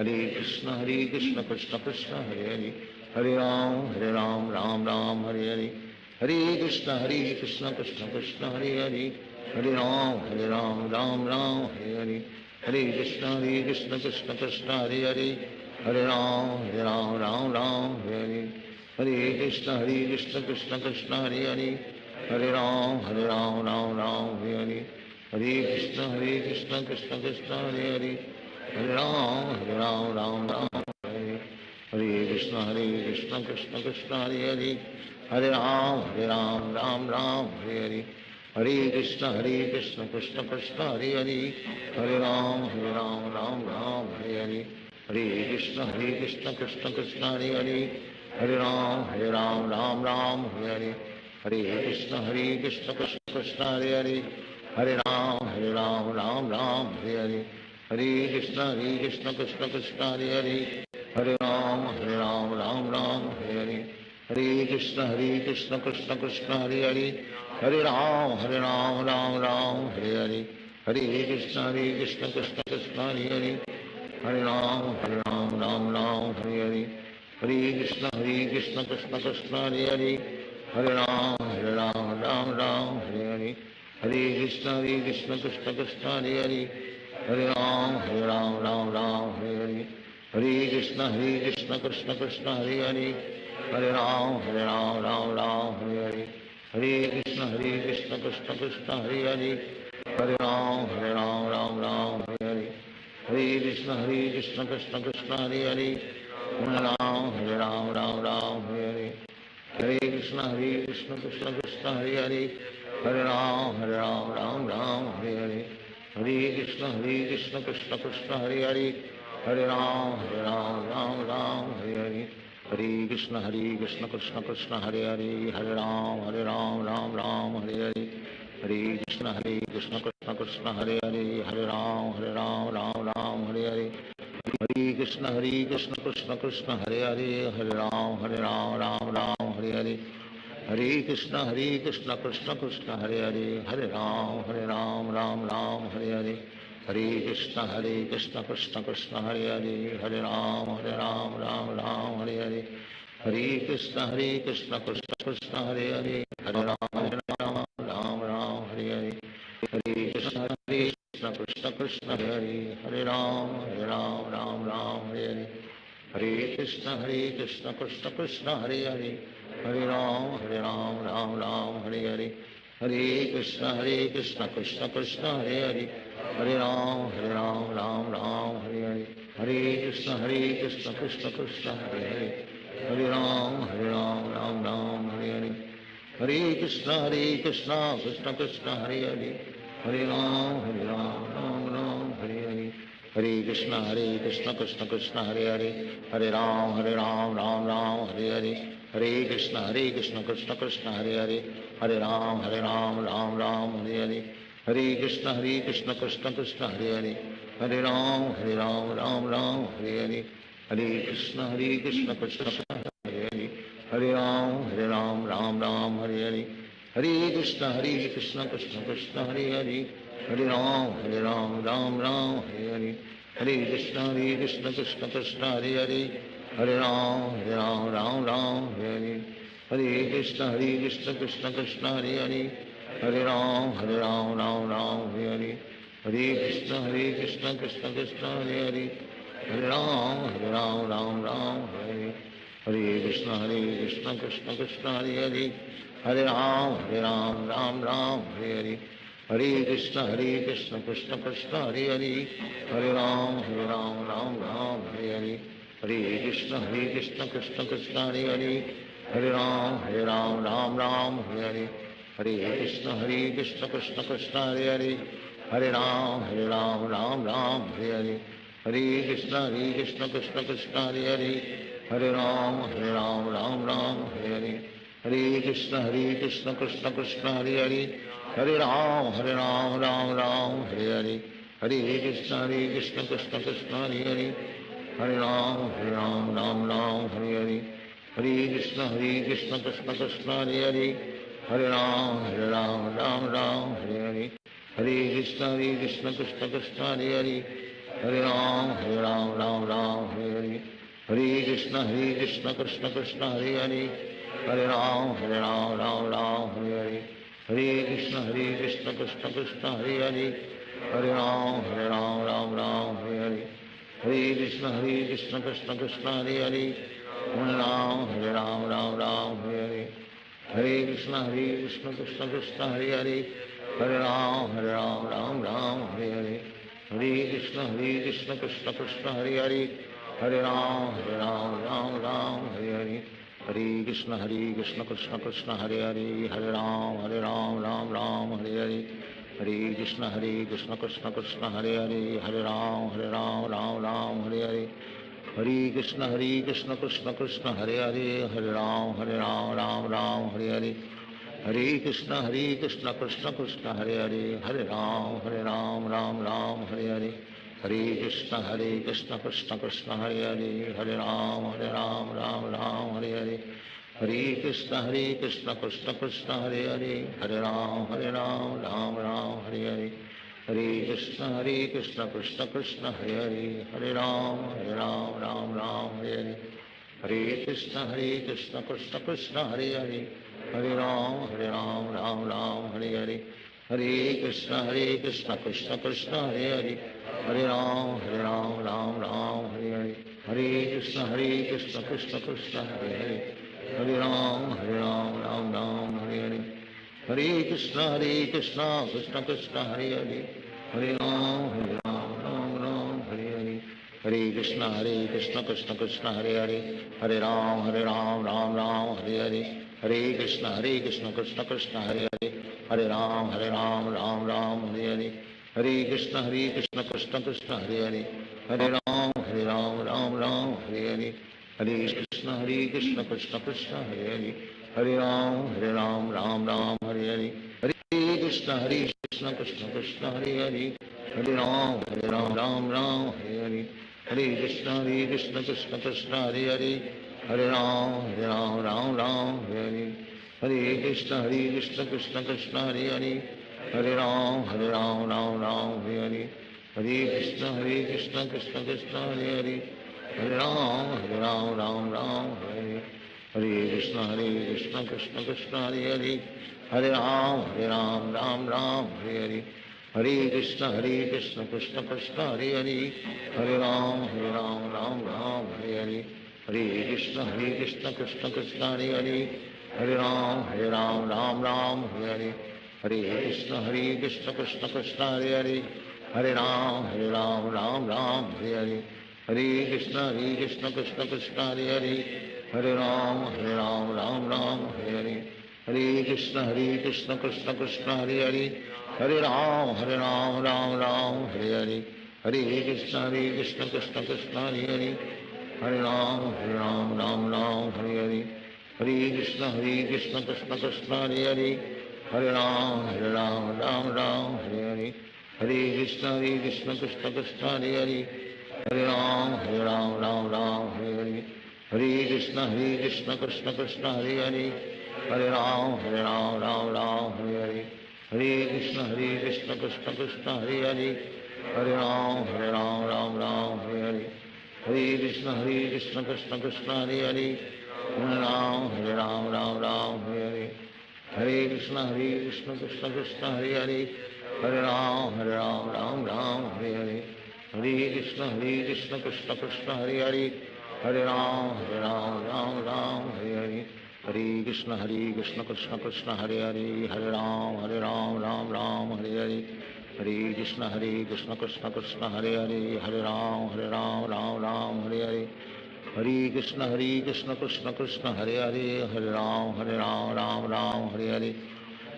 Hare Krishna Krishna Krishna Hare Hare, Hare Ram Ram Ram Hare Hare, Hare Krishna Krishna Krishna Hare Hare, Hare Ram Ram Ram Hare Hare, Hare Krishna Krishna Krishna Hare Hare, Hare Ram Ram Ram Hare, Hare Krishna Krishna Krishna Hare Hare, Hare Ram Ram Ram Hare Hare, Hare Krishna Krishna Krishna Hare Hare, Hare Ram Ram Ram Hare Hare, Hare Krishna Krishna Krishna Hare Hare, Hare Ram Ram Ram Hare Hare, Hare Krishna Krishna Krishna Hare Hare, Hare Ram Ram Ram Hare Hare, Hare Krishna Krishna Krishna Hare Hare, Hare Ram Ram Ram Hare Hare, Hare Krishna Krishna Krishna Hare Hare, Hare Ram Ram Ram Hare Hare, Hare Krishna Krishna Krishna Hare Hare, Hare Ram Ram Ram Hare Hare, Hare Krishna Krishna Krishna Hare Hare, Hare Ram Ram Ram Hare Hare, Hare Krishna Krishna Krishna Hare Hare, Hare Ram Ram Ram Hare Hare, Hare Krishna Krishna Krishna Hare Hare, Hare Ram Ram Ram Hare Hare, Hare Krishna Krishna Krishna Hare Hare, Hare Ram Ram Ram Hare Hare, Hare Krishna Krishna Krishna Hare Hare, Hare Ram Ram Ram Hare Hare, Hare Krishna Krishna Krishna Hare Hare, Hare Ram Ram Ram Hare Hare, Hare Krishna Krishna Krishna Hare Hare, Hare Ram Ram Ram Hare Hare, Hare Krishna Krishna Krishna Hare Hare Hare Ram Ram Ram Hare Hare Hare Krishna Krishna Krishna Hare Hare Hare Ram Ram Ram Hare Hare Hare Krishna Krishna Krishna Hare Hare Hare Ram Ram Ram Hare Hare Hare Krishna Krishna Krishna Hare Hare Hare Ram Ram Ram Hare Hare Hare Krishna Krishna Krishna Hare Hare Hare Ram Ram Ram Hare Hare Hare Krishna Krishna Krishna Hare Hare Hare Ram Ram Hare Hare Hare Krishna Krishna Krishna Hare Hare Hare Ram Ram Hare Hare Hare Krishna Krishna Krishna Hare Hare Hare Ram Ram Hare Hare Hare Krishna Krishna Krishna Hare Hare Hare Ram Ram Hare Hare Hare Krishna Krishna Krishna Hare Hare Hare Ram Ram Hare Hare Hare Krishna Krishna Krishna Hare Hare Hare Ram Ram Hare Hare Hare Krishna Krishna Krishna Hare Hare Hare Ram Ram Hare Hare Hare Krishna Krishna Krishna Hare Hare Hare Ram Ram Hare Hare Hare Krishna Krishna Krishna Hare Hare Hare Ram Ram Hare Hare Hare Krishna Krishna Krishna Hare Hare Hare Ram Ram Hare Hare Hare Krishna Krishna Krishna Hare Hare Hare Ram Ram Hare Hare Hare Krishna Krishna Krishna Hare Hare Hare Ram Ram Hare Hare Hare Krishna Krishna Krishna Hare Hare Hare Ram Ram Hare Hare Hare Krishna Krishna Krishna Hare Hare Hare Ram Ram Hare Hare Hare Krishna Krishna Krishna Hare Hare Hare Ram Ram Hare Hare Hare Krishna Krishna Krishna Hare Hare Hare Ram Ram Hare Hare Hare Krishna Krishna Krishna Hare Hare Hare Ram Ram Hare Hare Hare Krishna Krishna Krishna Hare Hare Hare Ram Ram Hare Hare Hare Krishna Krishna Krishna Hare Hare Hare Ram Ram Hare Hare Hare Krishna Krishna Krishna Hare Hare Hare Ram Ram Hare Hare Hare Krishna Krishna Krishna Hare Hare Hare Ram Ram Hare Hare Hare Krishna Krishna Krishna Hare Hare Hare Ram Ram Hare Hare Hare Krishna Krishna Krishna Hare Hare Hare Ram Ram Hare Hare Hare Krishna Krishna Krishna Hare Hare Hare Ram Ram Hare Hare Hare Krishna Krishna Krishna Hare Hare Hare Ram Ram Hare Hare Hare Krishna Krishna Krishna Hare Hare Hare Ram Ram Hare Hare Hare Krishna Krishna Krishna Hare Hare Hare Ram Ram Hare Hare Hare Krishna Krishna Krishna Hare Hare Hare Ram Ram Hare Hare Hare Krishna Krishna Krishna Hare Hare Hare Ram Ram Hare Hare Hare Krishna Krishna Krishna Hare Hare Hare Ram Ram Hare Hare Hare Krishna Krishna Krishna Hare Hare Hare Ram Ram Hare Hare Hare Krishna Krishna Krishna Hare Hare Hare Ram Ram Hare Hare Hare Krishna Krishna Krishna Hare Hare Hare Ram Ram Hare Hare Hare Krishna Krishna Krishna Hare Hare Hare Ram Ram Hare Hare Hare Krishna Krishna Krishna Hare Hare Hare Ram Ram Hare Hare Hare Krishna Krishna Krishna Hare Hare Hare Ram Ram Hare Hare Hare Krishna Krishna Krishna Hare Hare Hare Ram Ram Hare Hare Hare Krishna Krishna Krishna Hare Hare Hare Ram Ram Hare Hare Hare Krishna Krishna Krishna Hare Hare Hare Ram Ram Hare Hare Hare Krishna Krishna Krishna Hare Hare Hare Ram Ram Hare Hare Hare Krishna Krishna Krishna Hare Hare Hare Ram Ram Hare Hare Hare Krishna Krishna Krishna Hare Hare Hare Ram Ram Hare Hare Hare Krishna Krishna Krishna Hare Hare, Hare Ram Ram Ram Hare Hare, Hare Krishna Krishna Krishna Hare Hare, Hare Ram Ram Hare Hare, Hare Krishna Krishna Krishna Hare Hare, Hare Ram Ram Hare Hare, Hare Krishna Krishna Krishna Hare Hare, Hare Ram Ram Hare Hare, Hare Krishna Krishna Krishna Hare Hare, Hare Ram Ram Hare, Hare Krishna Krishna Krishna Hare Hare, Hare Ram Ram Hare Hare, Hare Krishna Krishna Krishna Hare Hare, Hare Ram Ram Hare Hare, Hare Krishna Krishna Krishna Hare Hare, Hare Ram Ram Hare Hare, Hare Krishna Krishna Krishna Hare Hare, Hare Ram Ram Hare Hare, Hare Krishna Krishna Krishna Hare Hare, Hare Ram Ram Hare Hare, Hare Krishna Krishna Krishna Hare Hare, Hare Ram Ram Hare Hare, Hare Krishna Krishna Krishna Hare Hare, Hare Ram Ram Hare Hare, Hare Krishna Krishna Krishna Hare Hare, Hare Ram Ram Hare Hare, Hare Krishna Krishna Krishna Hare Hare, Hare Ram Hare Hare, Hare Krishna Krishna Krishna Hare Hare, Hare Ram Hare Hare, Hare Krishna Krishna Krishna Hare Hare, Hare Ram Hare Hare, Hare Krishna Krishna Krishna Hare Hare, Hare Ram Hare Hare, Hare Krishna Krishna Krishna Hare Hare, Hare Ram Hare Hare, Hare Krishna Krishna Krishna Hare Hare, Hare Ram Hare Hare, Hare Krishna Krishna Krishna Hare Hare, Hare Ram Hare Hare, Hare Krishna Krishna Krishna Hare Hare, Hare Ram Hare Hare, Hare Krishna Krishna Krishna Hare Hare, Hare Ram Hare Hare, Hare Krishna Krishna Krishna Hare Hare, Hare Ram Hare Hare, Hare Krishna Krishna Krishna Hare Hare, Hare Ram Hare Hare,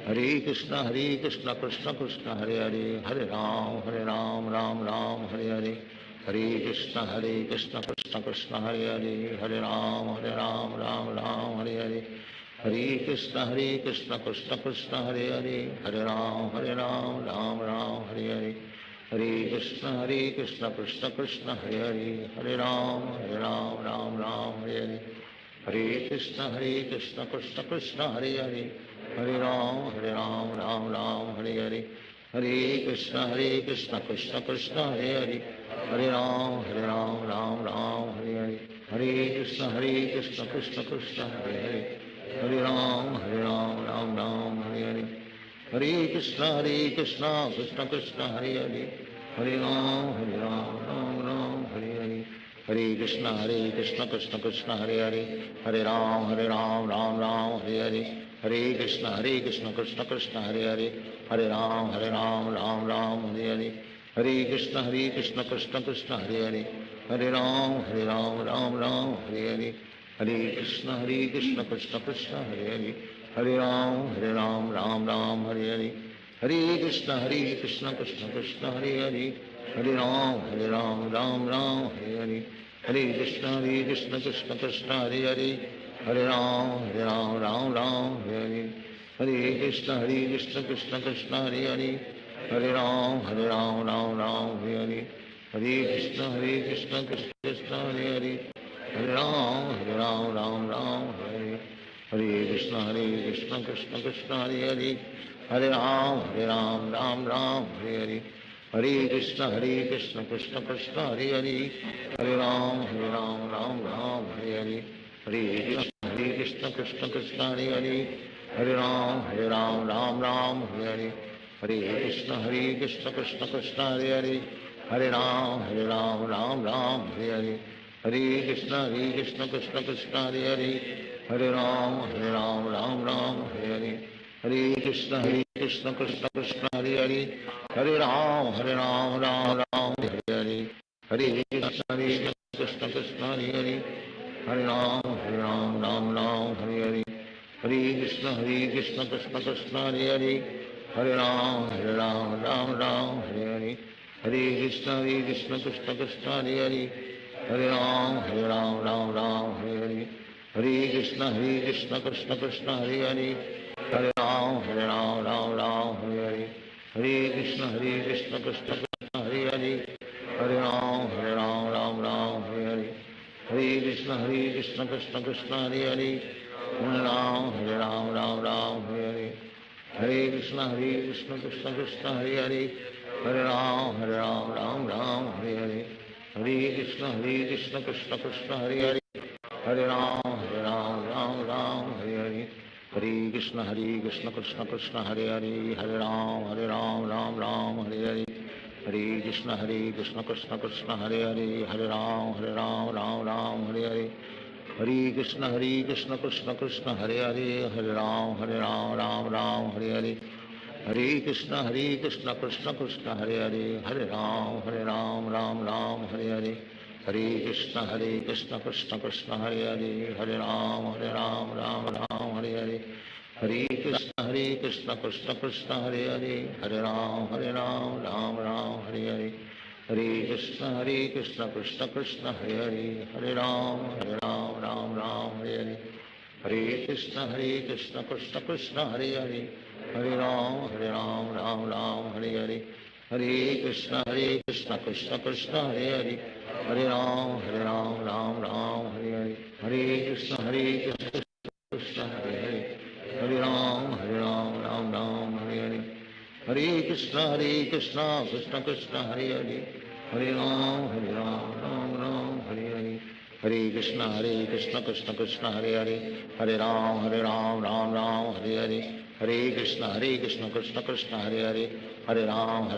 Hare Krishna Krishna Krishna Hare Hare, Hare Ram Hare Hare, Hare Krishna Krishna Krishna Hare Hare, Hare Ram Hare Hare, Hare Krishna Krishna Krishna Hare Hare, Hare Ram Hare Hare, Hare Krishna Krishna Krishna Hare Hare, Hare Ram Hare Hare, Hare Krishna Krishna Krishna Hare Hare, Hare Ram Hare Hare, Hare Krishna Krishna Krishna Hare Hare, Hare Ram Hare Hare, Hare Krishna Krishna Krishna Hare Hare, Hare Ram Hare Hare, Hare Krishna Krishna Krishna Hare Hare, Hare Ram Hare Hare, Hare Krishna Krishna Krishna Hare Hare, Hare Ram Hare Hare, Hare Krishna Krishna Krishna Hare Hare, Hare Ram Hare Hare, Hare Krishna Krishna Krishna Hare Hare, Hare Ram Hare Hare, Hare Krishna Krishna Krishna Hare Hare, Hare Ram Hare Hare, Hare Krishna Krishna Krishna Hare Hare, Hare Ram Hare Hare, Hare Krishna Krishna Krishna Hare Hare, Hare Ram Hare Hare, Hare Krishna Krishna Krishna Hare Hare, Hare Ram Hare Hare, Hare Krishna Krishna Krishna Hare Hare, Hare Ram Hare Hare, Hare Krishna Krishna Krishna Hare Hare, Hare Ram Hare Hare, Hare Krishna Krishna Krishna Hare Hare, Hare Ram Hare Hare, Hare Krishna Krishna Krishna Hare Hare, Hare Ram Hare Hare, Hare Krishna Krishna Krishna Hare Hare, Hare Ram Hare Hare, Hare Krishna Krishna Krishna Hare Hare, Hare Ram Hare Hare, Hare Krishna Krishna Krishna Hare Hare, Hare Ram Hare Hare, Hare Krishna Krishna Krishna Hare Hare, Hare Ram Hare Krishna Krishna Krishna Hare Hare Hare Ram Ram Ram Hare Hare Hare Krishna Krishna Krishna Hare Hare Hare Ram Ram Hare Hare Hare Krishna Krishna Krishna Hare Hare Hare Ram Hare Hare Hare Krishna Krishna Krishna Hare Hare Hare Ram Ram Hare Hare Hare Krishna Krishna Krishna Hare Hare Hare Ram Ram Hare Hare Hare Krishna Krishna Krishna Hare Hare Hare Ram Ram Hare Hare Hare Krishna Krishna Krishna Hare Hare Hare Ram Ram Hare Hare Hare Krishna Krishna Krishna Hare Hare Hare Ram Ram Hare Hare Hare Krishna Krishna Krishna Hare Hare Hare Ram Ram Hare Hare Hare Krishna Krishna Krishna Hare Hare Hare Ram Ram Hare Hare Hare Krishna Krishna Krishna Hare Hare Hare Ram Ram Hare Hare Hare Krishna Krishna Krishna Hare Hare Hare Ram Ram Hare Hare Hare Krishna Krishna Krishna Hare Hare Hare Ram Ram Hare Hare Hare Krishna Krishna Krishna Hare Hare Hare Ram Ram Hare Hare Hare Krishna Krishna Hare Hare Hare Ram Ram Hare Hare Hare Krishna Krishna Krishna Hare Hare Hare Ram Ram Hare Hare Hare Krishna Krishna Krishna Hare Hare Hare Ram Ram Hare Hare Hare Krishna Krishna Krishna Hare Hare Hare Ram Ram Hare Hare Hare Krishna Krishna Krishna Hare Hare Hare Ram Ram Hare Hare Hare Krishna Krishna Krishna Hare Hare Hare Ram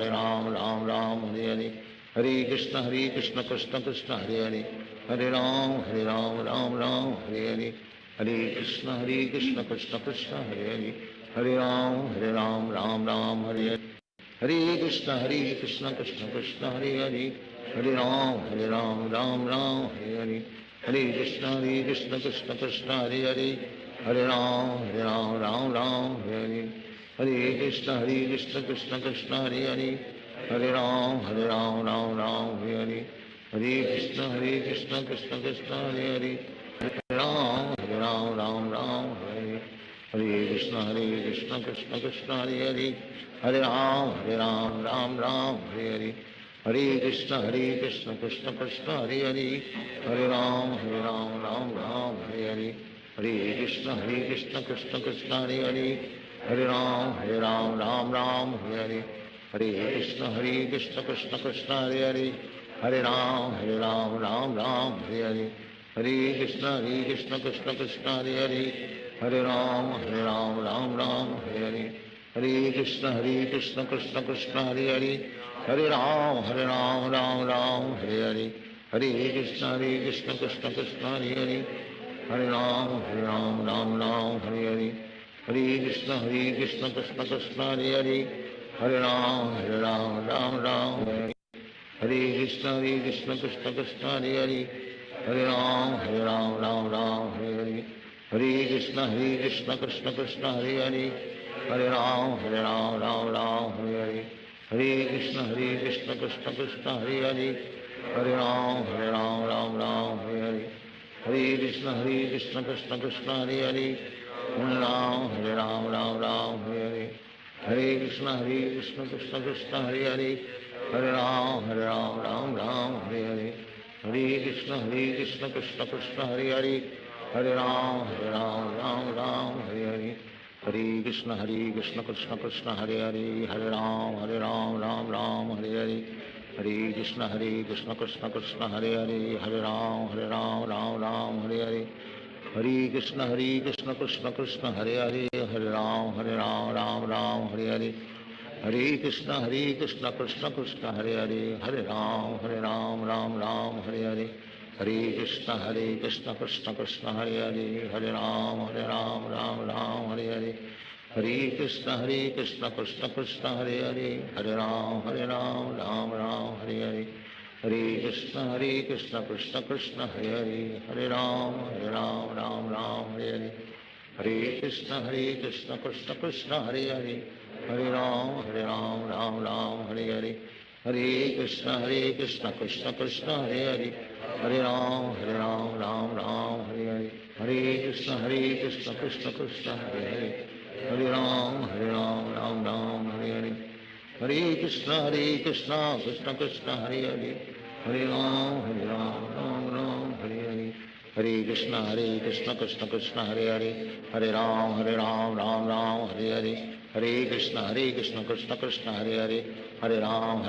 Ram Hare Hare Hare Krishna Krishna Krishna Hare Hare Hare Ram Ram Hare Hare Hare Krishna Krishna Krishna Hare Hare Hare Ram Ram Hare Hare Hare Krishna Krishna Krishna Hare Hare Hare Ram Ram Hare Hare Hare Krishna Krishna Krishna Hare Hare Hare Ram Ram Hare Hare Hare Krishna Krishna Krishna Hare Hare Hare Ram Ram Hare Hare Hare Krishna Krishna Krishna Hare Hare Hare Ram Ram Hare Hare Hare Krishna Krishna Krishna Hare Hare Hare Ram Ram Hare Hare Hare Krishna Krishna Krishna Hare Hare Hare Ram Ram Hare Hare Hare Krishna Krishna Krishna Hare Hare Hare Ram Ram Hare Hare Hare Krishna Krishna Krishna Hare Hare Hare Ram Ram Hare Hare Hare Krishna Krishna Krishna Hare Hare Hare Ram Ram Hare Hare Hare Krishna Krishna Krishna Hare Hare Hare Ram Ram Hare Hare Krishna Krishna Krishna Hare Hare Hare Ram Ram Hare Hare Hare Krishna Krishna Krishna Hare Hare Hare Ram Ram Hare Hare Hare Krishna Krishna Krishna Hare Hare Hare Ram Ram Hare Hare Hare Krishna Krishna Krishna Hare Hare Hare Ram Ram Hare Hare Hare Krishna Krishna Krishna Hare Hare Hare Ram Ram Hare Hare Hare Krishna Krishna Krishna Hare Hare Hare Ram Ram Hare Hare Hare Krishna Krishna Krishna Hare Hare Hare Ram Ram Hare Hare Hare Krishna Krishna Krishna Hare Hare Hare Ram Ram Hare Hare Hare Krishna Krishna Krishna Hare Hare Hare Ram Ram Hare Hare Hare Krishna Krishna Krishna Hare Hare Hare Ram Ram Hare Hare Hare Krishna Krishna Krishna Hare Hare Hare Ram Ram Hare Hare Hare Krishna Krishna Krishna Hare Hare Hare Ram Ram Hare Hare Hare Krishna Krishna Krishna Hare Hare Hare Ram Ram Hare Hare Hare Krishna Krishna Krishna Hare Hare Hare Ram Ram Hare Hare Hare Krishna Krishna Krishna Hare Hare Hare Ram Ram Ram Hare Hare Hare Krishna Krishna Krishna Krishna Hare Hare Hare Ram Ram Ram Hare Hare Hare Krishna Krishna Krishna Hare Hare Hare Ram Ram Ram Hare Hare Hare Krishna Krishna Krishna Hare Hare Hare Ram Ram Ram Hare Hare Hare Krishna Krishna Krishna Hare Hare Hare Ram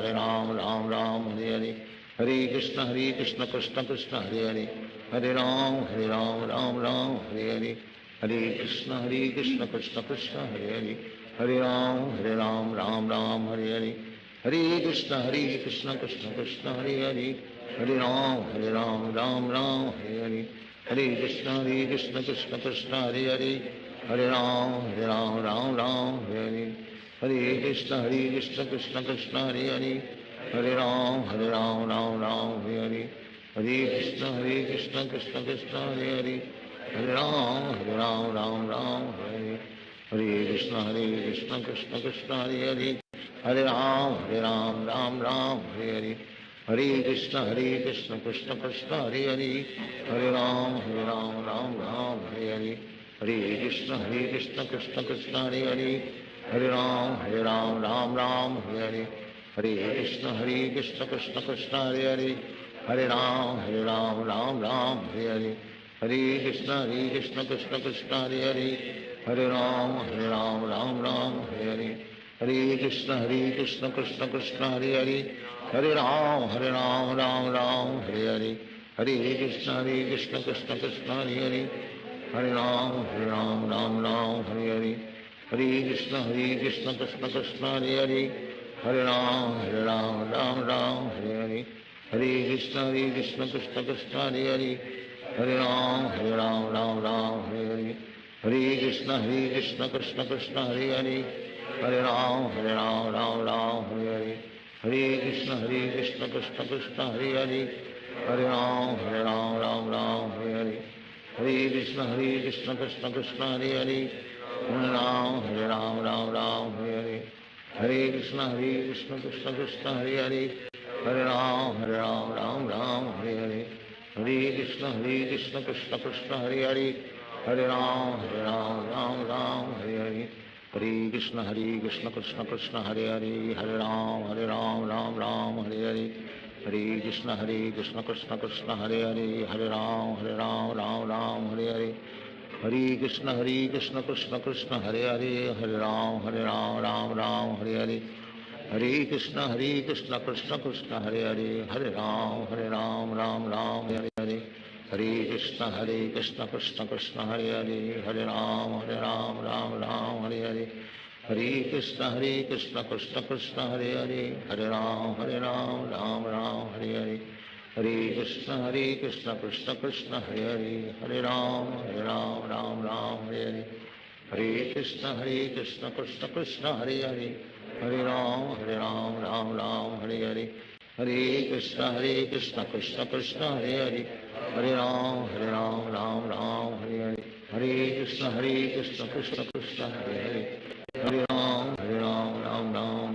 Ram Ram Hare Hare Hare Krishna Krishna Krishna Hare Hare Hare Ram Ram Ram Hare Hare Hare Krishna Krishna Krishna Hare Hare Hare Ram Ram Ram Hare Hare Hare Krishna Krishna Krishna Hare Hare Hare Ram Ram Ram Hare Hare Hare Krishna Krishna Krishna Hare Hare Hare Ram Ram Ram Hare Hare Hare Krishna Krishna Krishna Hare Hare Hare Ram Ram Ram Hare Hare Hare Krishna Krishna Krishna Hare Hare Hare Ram Ram Ram Hare Hare Krishna Krishna Krishna Hare Hare Hare Ram Ram Ram Hare Hare Hare Krishna Krishna Krishna Hare Hare Hare Ram Ram Ram Hare Hare Hare Krishna Krishna Krishna Hare Hare Hare Ram Ram Ram Hare Hare Hare Krishna Krishna Krishna Hare Hare Hare Ram Ram Ram Hare Hare Hare Krishna Krishna Krishna Hare Hare Hare Ram Ram Ram Hare Hare Hare Krishna Krishna Krishna Hare Hare Hare Ram Ram Ram Hare Hare Hare Krishna Krishna Krishna Hare Hare Hare Ram Ram Ram Hare Hare Hare Krishna Krishna Krishna Hare Hare Hare Ram Ram Ram Hare Hare Hare Krishna Krishna Krishna Hare Hare Hare Ram Ram Ram Hare Hare Hare Krishna Krishna Krishna Hare Hare Hare Ram Ram Ram Hare Hare Hare Krishna Krishna Krishna Hare Hare Hare Ram Ram Ram Hare Hare Hare Krishna Krishna Krishna Hare Hare Hare Ram Ram Ram Hare Hare Hare Krishna Krishna Krishna Hare Hare Hare Ram Ram Ram Hare Hare Hare Krishna Krishna Krishna Hare Hare Hare Ram Ram Ram Hare Hare Hare Krishna Krishna Krishna Hare Hare Hare Ram Ram Ram Hare Hare Hare Krishna Krishna Krishna Hare Hare Hare Ram Ram Ram Hare Hare Hare Krishna Krishna Krishna Hare Hare Hare Ram Ram Ram Hare Hare Hare Krishna Krishna Krishna Hare Hare Hare Ram Ram Ram Hare Hare Hare Krishna Krishna Krishna Hare Hare Hare Ram Ram Ram Hare Hare Hare Krishna Krishna Krishna Hare Hare Hare Ram Ram Ram Hare Hare Hare Krishna Krishna Krishna Hare Hare Hare Ram Ram Ram Hare Hare Hare Krishna Krishna Krishna Hare Hare Hare Ram Ram Ram Hare Hare Hare Krishna Krishna Krishna Hare Hare Hare Ram Ram Ram Hare Hare Hare Krishna Krishna Krishna Hare Hare Hare Ram Ram Ram Hare Hare Hare Krishna Krishna Krishna Hare Hare Hare Ram Ram Ram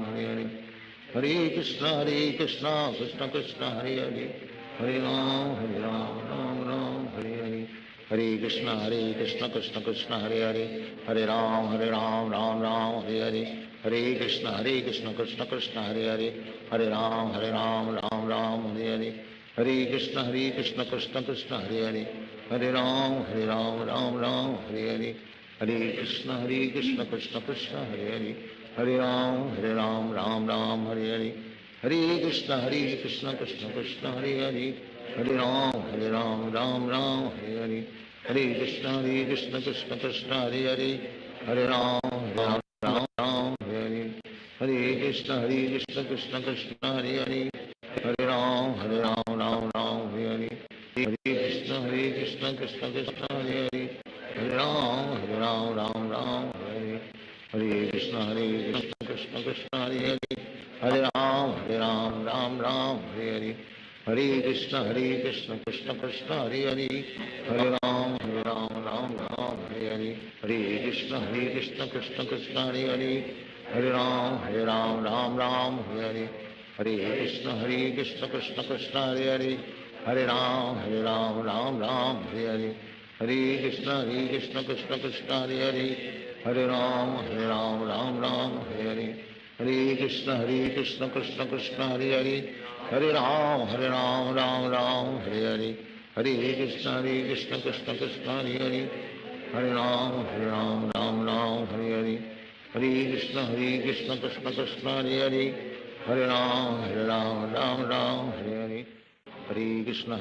Hare Hare Hare Krishna Krishna Krishna Hare Hare Hare Ram Ram Ram Hare Hare Hare Krishna Krishna Krishna Hare Hare Hare Ram Ram Ram Hare Hare Hare Krishna Krishna Krishna Hare Hare Hare Ram Ram Ram Hare Hare Hare Krishna Krishna Krishna Hare Hare Hare Ram Ram Ram Hare Hare Hare Krishna Krishna Krishna Hare Hare Hare Ram Ram Ram Hare Hare Hare Krishna Krishna Krishna Hare Hare Hare Ram Ram Ram Hare Hare Hare Krishna Krishna Krishna Hare Hare Hare Ram Ram Ram Hare Hare Hare Krishna Krishna Krishna Hare Hare Hare Ram Ram Ram Hare Hare Hare Krishna Krishna Krishna Hare Hare Hare Ram Ram Ram Hare Hare Hare Krishna Krishna Krishna Hare Hare Hare Ram Ram Ram Hare Hare Hare Krishna Krishna Krishna Hare Hare Hare Ram Ram Ram Hare Hare Hare Krishna Krishna Krishna Hare Hare Hare Ram Ram Ram Hare Hare Hare Krishna Krishna Krishna Hare Hare Hare Ram Ram Ram Hare Hare Hare Krishna Krishna Krishna Hare Hare Hare Ram Ram Ram Hare Hare Hare Krishna Krishna Krishna Hare Hare Hare Ram Ram Ram Hare Hare Hare Krishna Krishna Krishna Hare Hare Hare Ram Ram Ram Hare Hare Hare Krishna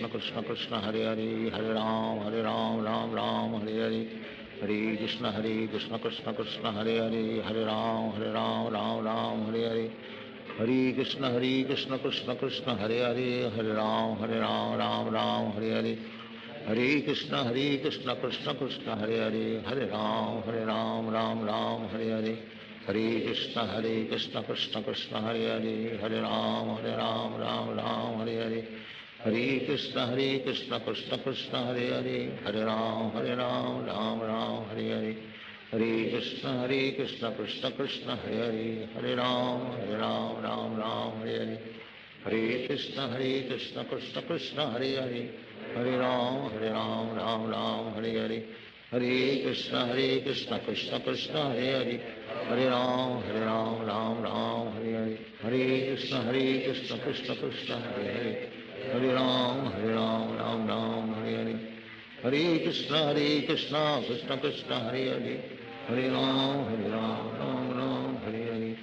Krishna Krishna Hare Hare Hare Ram Ram Ram Hare Hare Hare Krishna Krishna Krishna Hare Hare Hare Ram Ram Ram Hare Hare Hare Krishna Krishna Krishna Hare Hare Hare Ram Ram Ram Hare Hare Hare Krishna Krishna Krishna Hare Hare Hare Ram Ram Ram Hare Hare Hare Krishna Krishna Krishna Hare Hare Hare Ram Ram Ram Hare Hare Hare Krishna Krishna Krishna Hare Hare Hare Ram Ram Ram Hare Hare Hare Krishna Krishna Krishna Hare Hare Hare Ram Ram Ram Hare Hare Hare Krishna Krishna Krishna Hare Hare Hare Ram Ram Ram Hare Hare Hare Krishna Krishna Krishna Hare Hare Hare Ram Ram Ram Hare Hare Hare Krishna Krishna Krishna Hare Hare Hare Ram Ram Ram Hare Hare Hare Krishna Krishna Krishna Hare Hare Hare Ram Ram Ram Hare Hare Hare Krishna Krishna Krishna Hare Hare Hare Ram Ram Ram Hare Hare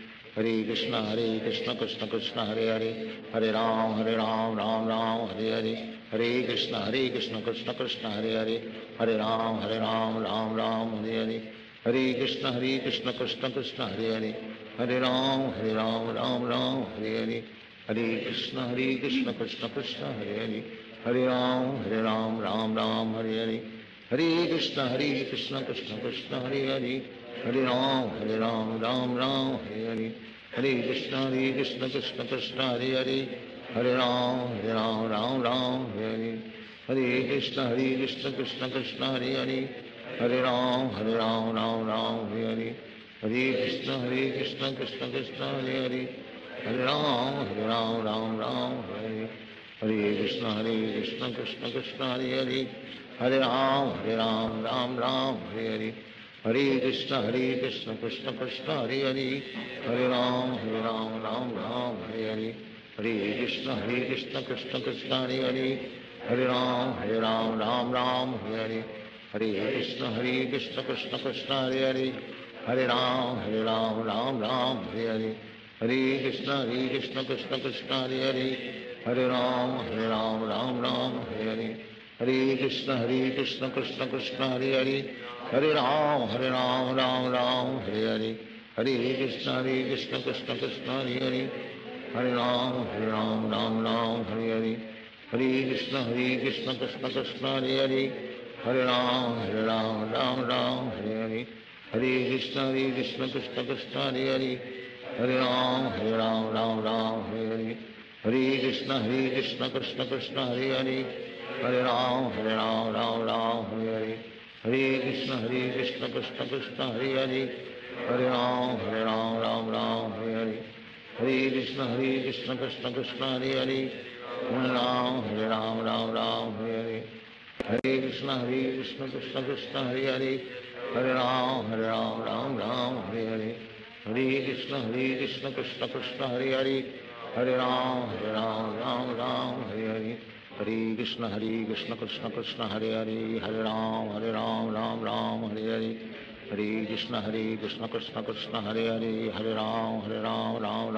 Hare Krishna Krishna Krishna Hare Hare Hare Ram Ram Ram Hare Hare Hare Krishna Krishna Krishna Hare Hare Hare Ram Ram Ram Hare Hare Hare Krishna Krishna Krishna Hare Hare Hare Ram Ram Ram Hare Hare Hare Krishna Krishna Krishna Hare Hare Hare Ram Ram Ram Hare Hare Hare Krishna Krishna Krishna Hare Hare Hare Ram Ram Ram Hare Hare Hare Krishna Krishna Krishna Hare Hare Hare Ram Ram Ram Hare Hare Hare Krishna Krishna Krishna Hare Hare Hare Ram Ram Ram Hare Hare Hare Krishna Krishna Krishna Hare Hare Hare Ram Ram Ram Hare Hare Hare Krishna Krishna Krishna Hare Hare Hare Ram Ram Ram Hare Hare Hare Krishna Krishna Krishna Hare Hare Hare Ram Ram Ram Hare Hare Hare Krishna Krishna Krishna Hare Hare Hare Ram Ram Ram Hare Hare Hare Krishna Krishna Krishna Hare Hare Hare Ram Ram Ram Hare Hare Hare Krishna Krishna Krishna Hare Hare Hare Ram Ram Ram Hare Hare Hare Krishna Krishna Krishna Hare Hare Hare Ram Ram Ram Hare Hare Hare Krishna Krishna Krishna Hare Hare Hare Ram Ram Ram Hare Hare Hare Krishna Krishna Krishna Hare Hare Hare Ram Ram Ram Hare Hare Hare Krishna Krishna Krishna Hare Hare Hare Ram Ram Ram Hare Hare Hare Krishna Krishna Krishna Hare Hare Hare Ram Ram Ram Hare Hare Hare Krishna Krishna Krishna Hare Hare Hare Ram Ram Ram Hare Hare Hare Krishna Krishna Krishna Hare Hare Hare Ram Ram Ram Hare Hare Hare Krishna Krishna Krishna Hare Hare Hare Ram Ram Ram Hare Hare Hare Krishna Krishna Krishna Hare Hare Hare Ram Ram Ram Hare Hare Hare Krishna Krishna Krishna Hare Hare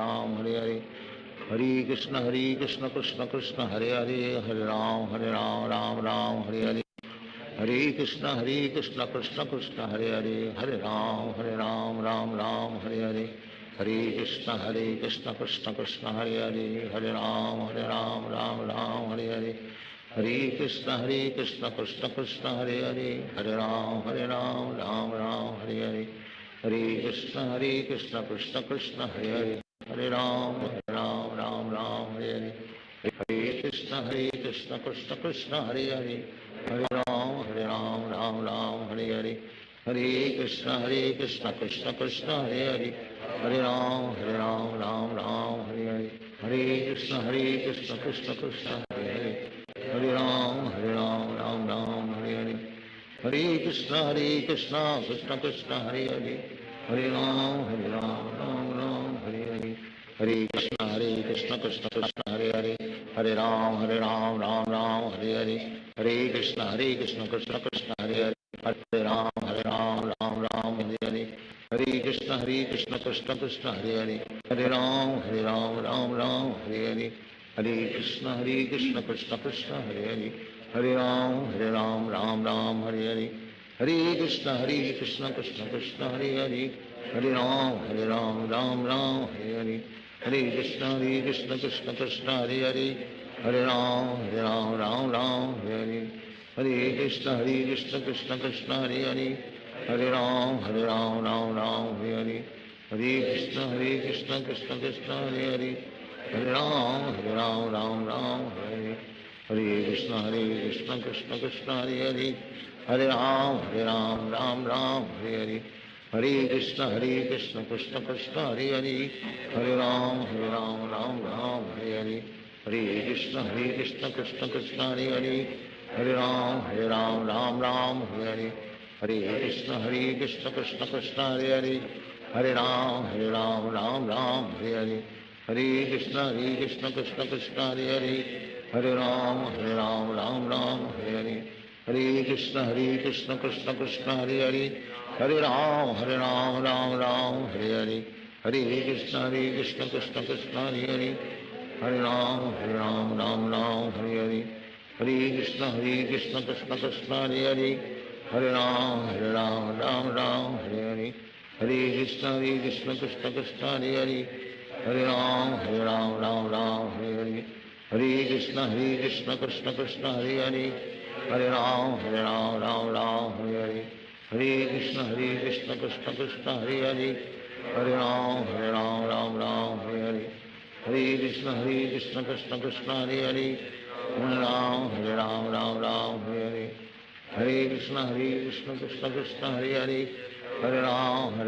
Hare Ram Ram Ram Hare Hare Hare Krishna Krishna Krishna Hare Hare Hare Ram Ram Ram Hare Hare Hare Krishna Krishna Krishna Hare Hare Hare Ram Ram Ram Hare Hare Hare Krishna Krishna Krishna Hare Hare Hare Ram Ram Ram Hare Hare Hare Krishna Krishna Krishna Hare Hare Hare Ram Ram Ram Hare Hare Hare Krishna Krishna Krishna Hare Hare Hare Ram Ram Ram Hare Hare Hare Krishna Krishna Krishna Hare Hare Hare Ram Ram Ram Hare Hare Hare Krishna Krishna Krishna Hare Hare Hare Ram Ram Ram Hare Hare Hare Krishna Krishna Krishna Hare Hare Hare Ram Ram Ram Hare Hare Hare Krishna Krishna Krishna Hare Hare Hare Ram Ram Ram Hare Hare Hare Krishna Krishna Krishna Hare Hare Hare Ram Ram Ram Hare Hare Hare Krishna Krishna Krishna Hare Hare Hare Ram Ram Ram Hare Hare Hare Krishna Krishna Krishna Hare Hare Hare Ram Ram Hare Hare Hare Krishna Krishna Krishna Hare Hare Hare Ram Ram Hare Hare Hare Krishna Krishna Krishna Hare Hare Hare Ram Ram Hare Hare Hare Krishna Krishna Krishna Hare Hare Hare Ram Ram Hare Hare Hare Krishna Krishna Krishna Hare Hare Hare Ram Ram Hare Hare Hare Krishna Krishna Krishna Hare Hare Hare Ram Ram Hare Hare Krishna Krishna Krishna Hare Hare Hare Ram Ram Hare Hare Hare Krishna Krishna Krishna Hare Hare Hare Ram Ram Hare Hare Hare Krishna Krishna Krishna Hare Hare Hare Ram Ram Hare Hare Hare Krishna Krishna Krishna Hare Hare Hare Ram Ram Hare Hare Hare Krishna Krishna Krishna Hare Hare Hare Ram Ram Hare Hare Hare Krishna Krishna Krishna Hare Hare Hare Ram Ram Hare Hare Hare Krishna Krishna Krishna Hare Hare Hare Ram Ram Hare Hare Hare Krishna Krishna Krishna Hare Hare Hare Ram Ram Hare Hare Hare Krishna Krishna Krishna Hare Hare Hare Ram Ram Hare Hare Hare Krishna Krishna Krishna Hare Hare Hare Ram Ram Hare Hare Hare Krishna Krishna Krishna Hare Hare Hare Ram Ram Hare Hare Hare Krishna Krishna Krishna Hare Hare Hare Ram Ram Hare Hare Hare Krishna Krishna Krishna Hare Hare Hare Ram Ram Hare Hare Hare Krishna Krishna Krishna Hare Hare Hare Ram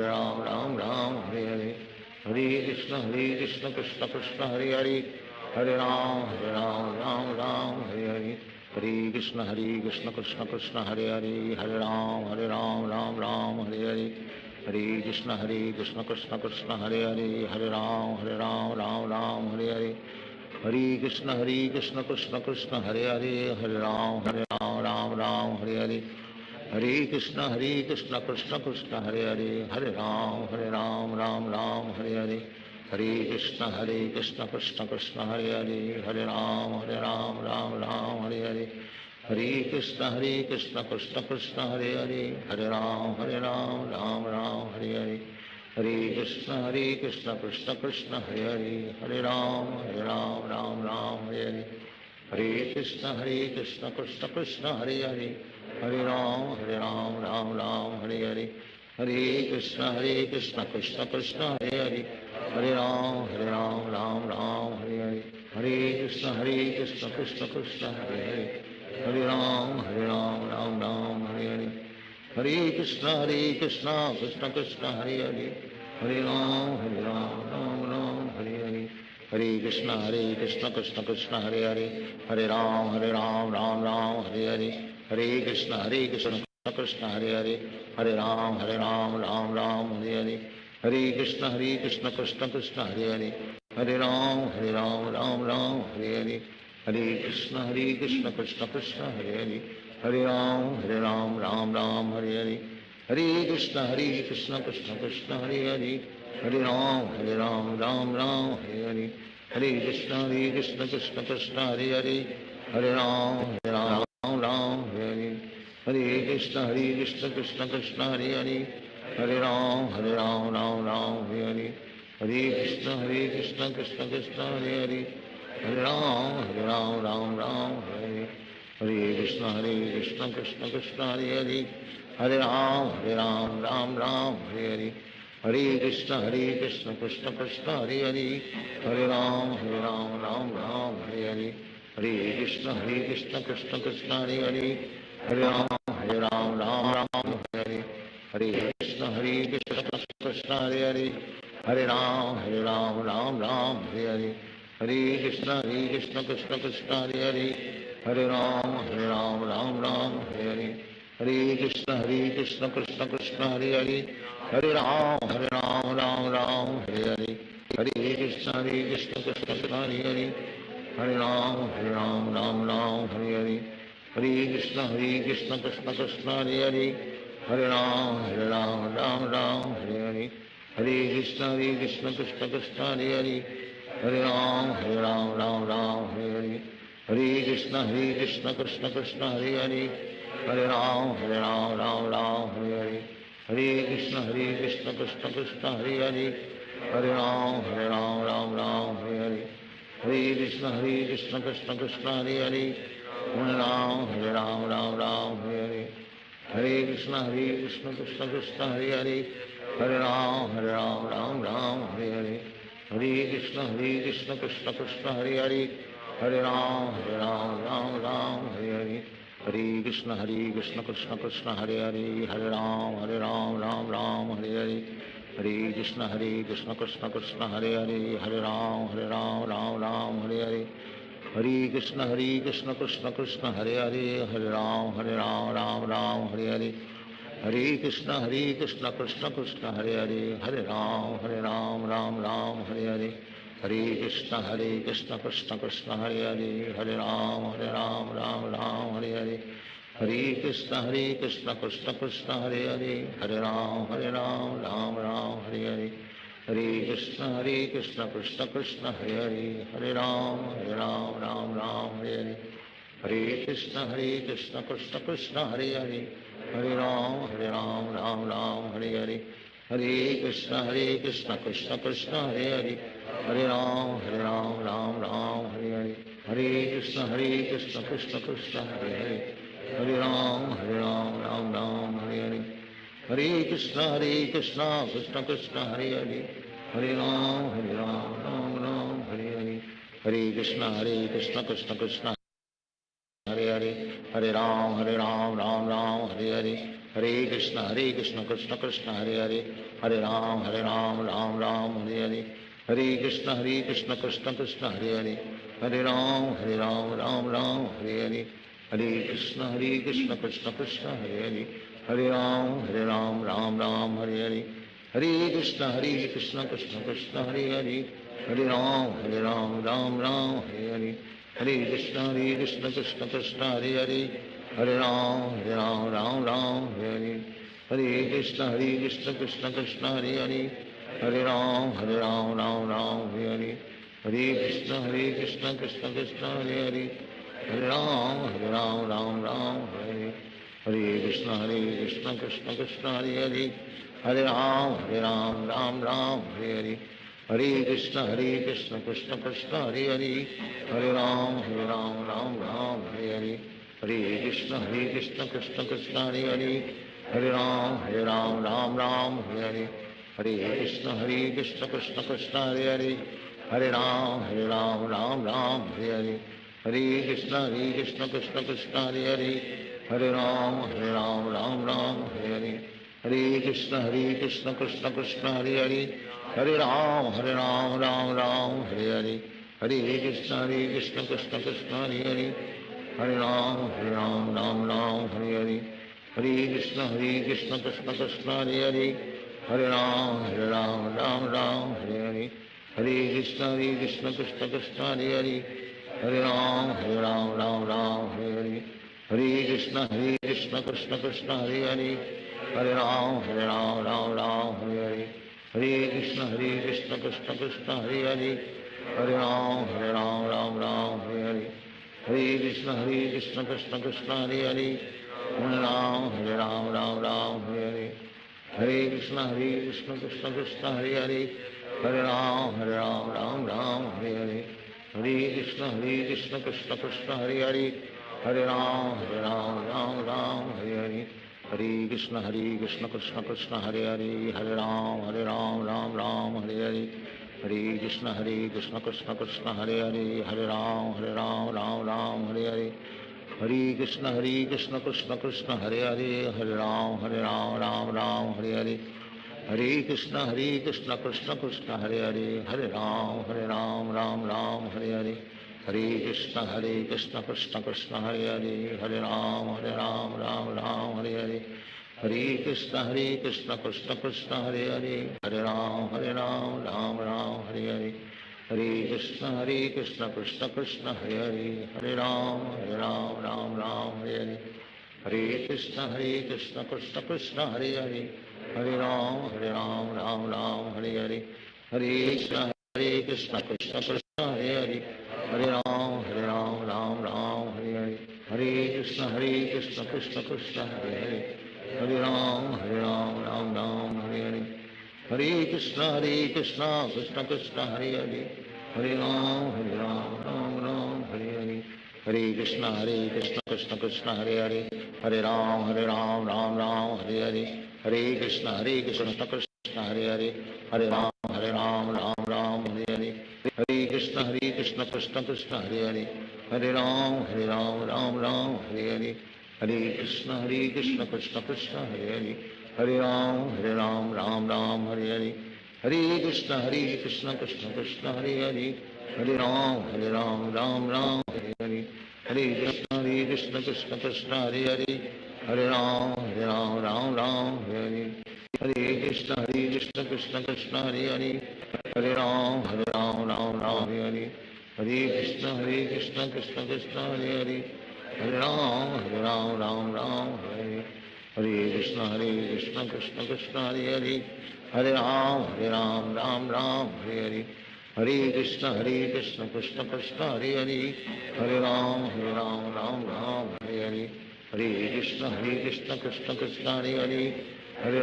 Ram Hare Hare Hare Krishna Krishna Krishna Hare Hare Hare Ram Ram Hare Hare Hare Krishna Krishna Krishna Hare Hare Hare Ram Ram Hare Hare Hare Krishna Krishna Krishna Hare Hare Hare Ram Ram Hare Hare Hare Krishna Krishna Krishna Hare Hare Hare Ram Ram Hare Hare Hare Krishna Krishna Krishna Hare Hare Hare Ram Ram Hare Hare Hare Krishna Krishna Krishna Hare Hare Hare Ram Ram Hare Hare Hare Krishna Krishna Krishna Hare Hare Hare Ram Ram Hare Hare Hare Krishna Krishna Krishna Hare Hare Hare Ram Ram Hare Hare Hare Krishna Krishna Krishna Hare Hare Hare Ram Ram Hare Hare Hare Krishna Krishna Krishna Hare Hare Hare Ram Ram Hare Hare Hare Krishna Krishna Krishna Hare Hare Hare Ram Hare Hare Hare Krishna Krishna Krishna Hare Hare Hare Ram Ram Hare Hare Hare Krishna Krishna Hare Hare Hare Ram Ram Hare Hare Hare Krishna Krishna Krishna Hare Hare Hare Ram Ram Hare Hare Hare Krishna Krishna Krishna Hare Hare Hare Ram Ram Hare Hare Hare Krishna Krishna Krishna Hare Hare Hare Ram Ram Hare Hare Hare Krishna Krishna Krishna Hare Hare Hare Ram Ram Hare Hare Hare Krishna Krishna Krishna Hare Hare Hare Ram Ram Hare Hare Hare Krishna Krishna Krishna Hare Hare Hare Ram Hare Hare Hare Krishna Krishna Krishna Hare Hare Hare Ram Hare Hare Hare Krishna Krishna Krishna Hare Hare Hare Ram Hare Hare Hare Krishna Krishna Krishna Hare Hare Hare Ram Hare Hare Hare Krishna Krishna Hare Hare Hare Ram Hare Hare Hare Krishna Krishna Krishna Hare Hare Hare Ram Ram Hare Hare Hare Krishna Krishna Krishna Hare Hare Hare Ram Ram Ram Hare Hare Hare Krishna Krishna Krishna Hare Hare Hare Ram Ram Ram Hare Hare Hare Krishna Krishna Krishna Hare Hare Hare Ram Ram Ram Hare Hare Hare Krishna Krishna Krishna Hare Hare Hare Ram Ram Ram Hare Hare Hare Krishna Krishna Krishna Hare Hare Hare Ram Ram Ram Hare Hare Hare Krishna Krishna Krishna Hare Hare Hare Ram Ram Ram Hare Hare Hare Krishna Krishna Krishna Hare Hare Hare Ram Ram Ram Hare Hare Hare Krishna Krishna Krishna Hare Hare Hare Ram Ram Ram Hare Hare Hare Krishna Krishna Krishna Hare Hare Hare Ram Ram Ram Hare Hare Hare Krishna Krishna Krishna Hare Hare Hare Ram Ram Ram Hare Hare Hare Krishna Krishna Krishna Hare Hare Hare Ram Ram Ram Hare Hare Hare Krishna Krishna Krishna Hare Hare Hare Ram Ram Ram Hare Hare Hare Krishna Krishna Krishna Hare Hare Hare Ram Ram Ram Hare Hare Hare Krishna Krishna Krishna Hare Hare Hare Ram Ram Ram Hare Hare Hare Krishna Krishna Krishna Hare Hare Hare Ram Ram Ram Hare Hare Hare Krishna Krishna Krishna Hare Hare Hare Ram Ram Ram Hare Hare Hare Krishna Krishna Krishna Hare Hare Hare Ram Ram Ram Hare Hare Hare Krishna Krishna Krishna Hare Hare Hare Ram Ram Ram Hare Hare Hare Krishna Krishna Krishna Hare Hare Hare Ram Ram Ram Hare Hare Hare Krishna Krishna Krishna Hare Hare Hare Ram Ram Ram Hare Hare Hare Krishna Krishna Krishna Hare Hare Hare Ram Ram Ram Hare Hare Hare Krishna Krishna Krishna Hare Hare Hare Ram Ram Ram Hare Hare Hare Krishna Krishna Krishna Hare Hare Hare Ram Ram Ram Hare Hare Hare Krishna Krishna Krishna Hare Hare Hare Ram Ram Ram Hare Hare Hare Krishna Krishna Krishna Hare Hare Hare Ram Ram Ram Hare Hare Hare Krishna Krishna Krishna Hare Hare Hare Ram Ram Ram Hare Hare Hare Krishna Krishna Krishna Hare Hare Hare Ram Ram Ram Hare Hare Hare Krishna Krishna Krishna Hare Hare Hare Ram Ram Ram Hare Hare Hare Krishna Krishna Krishna Hare Hare Hare Ram Ram Ram Hare Hare Hare Krishna Krishna Krishna Hare Hare Hare Ram Ram Ram Hare Hare Hare Krishna Krishna Krishna Hare Hare Hare Ram Ram Ram Hare Hare Hare Krishna Krishna Krishna Hare Hare Hare Ram Ram Ram Hare Hare Hare Krishna Krishna Krishna Hare Hare Hare Ram Ram Ram Hare Hare Hare Krishna Krishna Krishna Hare Hare Hare Ram Ram Ram Hare Hare Hare Krishna Krishna Krishna Hare Hare Hare Ram Ram Ram Hare Hare Hare Krishna Krishna Krishna Hare Hare Hare Ram Ram Ram Hare Hare Hare Krishna Krishna Krishna Hare Hare Hare Ram Ram Ram Hare Hare Hare Krishna Krishna Krishna Hare Hare Hare Ram Ram Ram Hare Hare Hare Krishna Krishna Krishna Hare Hare Hare Ram Ram Ram Hare Hare Hare Krishna Krishna Krishna Hare Hare Hare Ram Ram Hare Hare Hare Krishna Krishna Krishna Hare Hare Hare Ram Ram Ram Hare Hare Hare Krishna Krishna Krishna Hare Hare Hare Ram Ram Ram Hare Hare Hare Krishna Krishna Krishna Hare Hare Hare Ram Ram Ram Hare Hare Hare Krishna Krishna Krishna Hare Hare Hare Ram Ram Ram Hare Hare Hare Krishna Krishna Krishna Hare Hare Hare Ram Ram Ram Hare Hare Hare Krishna Krishna Krishna Hare Hare Hare Ram Ram Ram Hare Hare Hare Krishna Krishna Krishna Hare Hare Hare Ram Ram Ram Hare Hare Krishna Krishna Krishna Hare Hare Hare Ram Ram Ram Hare Hare Hare Krishna Krishna Krishna Hare Hare Hare Ram Ram Ram Hare Hare Hare Krishna Krishna Krishna Hare Hare Hare Ram Ram Ram Hare Hare Hare Krishna Krishna Krishna Hare Hare Hare Ram Ram Ram Hare Hare Hare Krishna Krishna Krishna Hare Hare Hare Ram Ram Ram Hare Hare Hare Krishna Krishna Krishna Hare Hare Hare Ram Ram Ram Hare Hare Hare Krishna Krishna Krishna Hare Hare Hare Ram Ram Ram Hare Hare Hare Krishna Krishna Hare Hare Hare Ram Ram Hare Hare Hare Krishna Krishna Krishna Hare Hare Hare Ram Ram Ram Hare Hare Hare Krishna Krishna Krishna Hare Hare Hare Ram Ram Hare Hare Hare Krishna Krishna Krishna Hare Hare Hare Ram Ram Hare Hare Hare Krishna Krishna Krishna Hare Hare Hare Ram Ram Hare Hare Hare Krishna Krishna Krishna Hare Hare Hare Ram Ram Hare Hare Hare Krishna Krishna Krishna Hare Hare Hare Ram Ram Hare Hare Krishna Krishna Krishna Hare Hare Hare Ram Ram Hare Hare Hare Krishna Krishna Krishna Hare Hare Hare Ram Ram Ram Hare Hare Hare Krishna Krishna Krishna Hare Hare Hare Ram Ram Hare Hare Hare Krishna Krishna Krishna Hare Hare Hare Ram Ram Hare Hare Hare Krishna Krishna Krishna Hare Hare Hare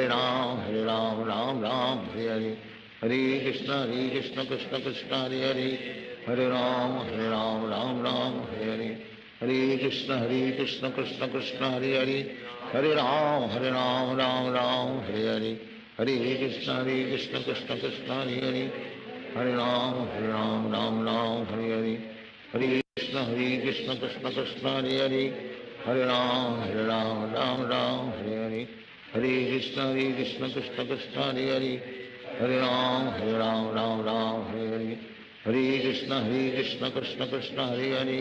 Ram Ram Hare Hare Hare Krishna Krishna Krishna Hare Hare Hare Ram Ram Hare Hare Hare Krishna Krishna Krishna Hare Hare Hare Ram Ram Hare Hare Hare Krishna Krishna Krishna Hare Hare Hare Ram Ram Hare Hare Hare Krishna Krishna Krishna Hare Hare Hare Ram Ram Hare Hare Hare Krishna Krishna Krishna Hare Hare Hare Ram Ram Hare Hare Hare Krishna Krishna Krishna Hare Hare Hare Ram Ram Hare Hare Hare Krishna Krishna Krishna Hare Hare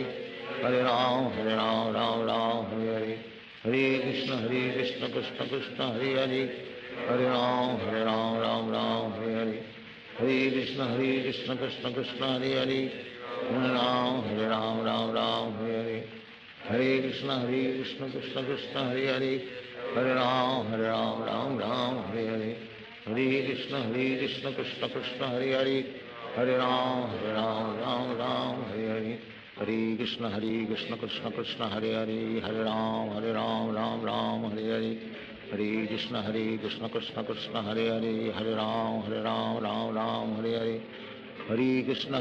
Hare Ram Hare Hare Hare Krishna Krishna Krishna Hare Hare Hare Ram Ram Hare Hare Hare Krishna Krishna Krishna Hare Hare Hare Ram Ram Hare Hare Hare Krishna Krishna Krishna Hare Hare Hare Ram Ram Hare Hare Hare Krishna Krishna Krishna Hare Hare Hare Ram Ram Hare Hare Hare Krishna Krishna Krishna Hare Hare Hare Ram Ram Hare Hare Hare Krishna Krishna Krishna Hare Hare Hare Ram Ram Hare Hare Hare Krishna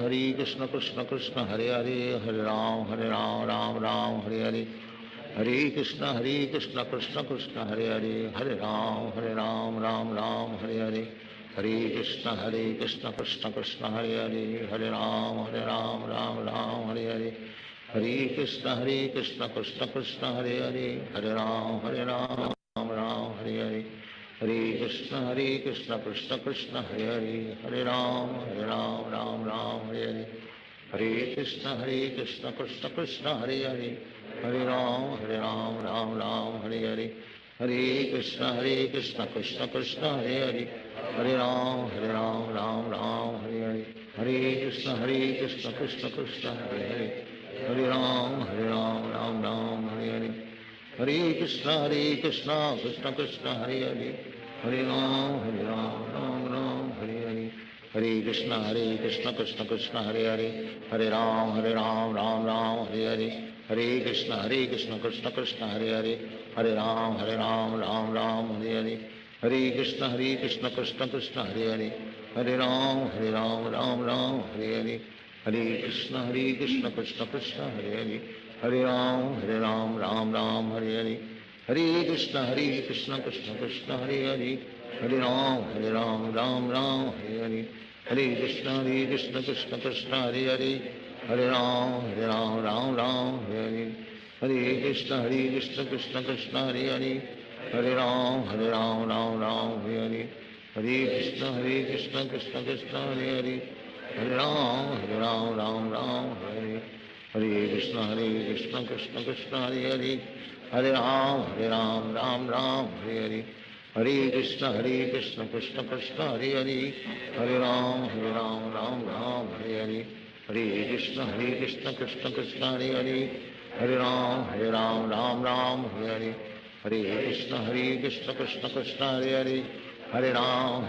Krishna Krishna Hare Hare Hare Ram Ram Hare Hare Hare Krishna Krishna Krishna Hare Hare Hare Ram Ram Hare Hare Hare Krishna Krishna Krishna Hare Hare Hare Ram Ram Hare Hare Hare Krishna Krishna Krishna Hare Hare Hare Ram Ram Hare Hare Hare Krishna Krishna Krishna Hare Hare Hare Ram Ram Hare Hare Hare Krishna Krishna Krishna Hare Hare Hare Ram Ram Hare Hare Hare Krishna Krishna Krishna Hare Hare Hare Ram Ram Hare Hare Hare Krishna Krishna Krishna Hare Hare Hare Ram Ram Hare Hare Hare Krishna Krishna Krishna Hare Hare Hare Ram Ram Hare Hare Hare Krishna Krishna Krishna Hare Hare Hare Ram Ram Hare Hare Hare Krishna Krishna Krishna Hare Hare Hare Ram Ram Hare Hare Hare Krishna Krishna Krishna Hare Hare Hare Ram Ram Hare Hare Hare Krishna Krishna Krishna Hare Hare Hare Ram Ram Hare Hare Hare Krishna Krishna Krishna Hare Hare Hare Ram Ram Hare Hare Hare Krishna Krishna Krishna Hare Hare Hare Ram Ram Ram Hare Hare Hare Krishna Krishna Krishna Hare Hare Hare Ram Ram Ram Hare Hare Hare Krishna Krishna Krishna Hare Hare Hare Ram Ram Ram Hare Hare Hare Krishna Krishna Krishna Hare Hare Hare Ram Ram Ram Hare Hare Hare Krishna Krishna Krishna Hare Hare Hare Ram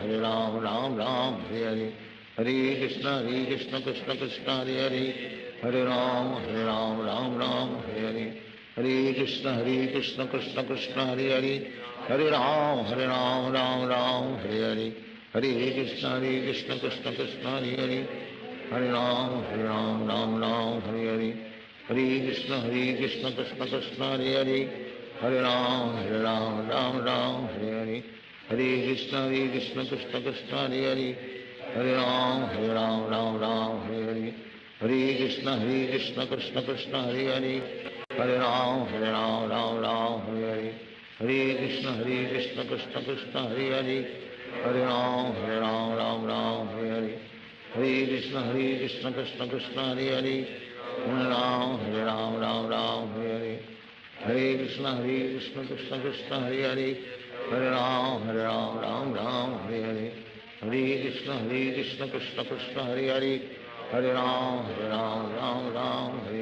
Ram Ram Hare Hare Hare Krishna Krishna Krishna Hare Hare Hare Ram Ram Ram Hare Hare Hare Krishna Krishna Krishna Hare Hare Hare Ram Ram Ram Hare Hare Hare Krishna Krishna Krishna Hare Hare Hare Ram Ram Ram Hare Hare Hare Krishna Krishna Krishna Hare Hare Hare Ram Ram Ram Hare Hare Hare Krishna Krishna Krishna Hare Hare Hare Ram Ram Ram Hare Hare Hare Krishna Krishna Krishna Hare Hare Hare Ram Ram Ram Hare Hare Hare Krishna Krishna Krishna Hare Hare Hare Ram Ram Ram Hare Hare Hare Krishna Krishna Krishna Hare Hare Hare Ram Ram Ram Hare Hare Hare Krishna Krishna Krishna Hare Hare Hare Ram Ram Ram Hare Hare Hare Krishna Krishna Krishna Hare Hare Hare Ram Ram Ram Hare Hare Hare Krishna Krishna Krishna Hare Hare Hare Ram Ram Ram Hare Hare Hare Krishna Krishna Krishna Hare Hare Hare Ram Ram Ram Hare Hare Hare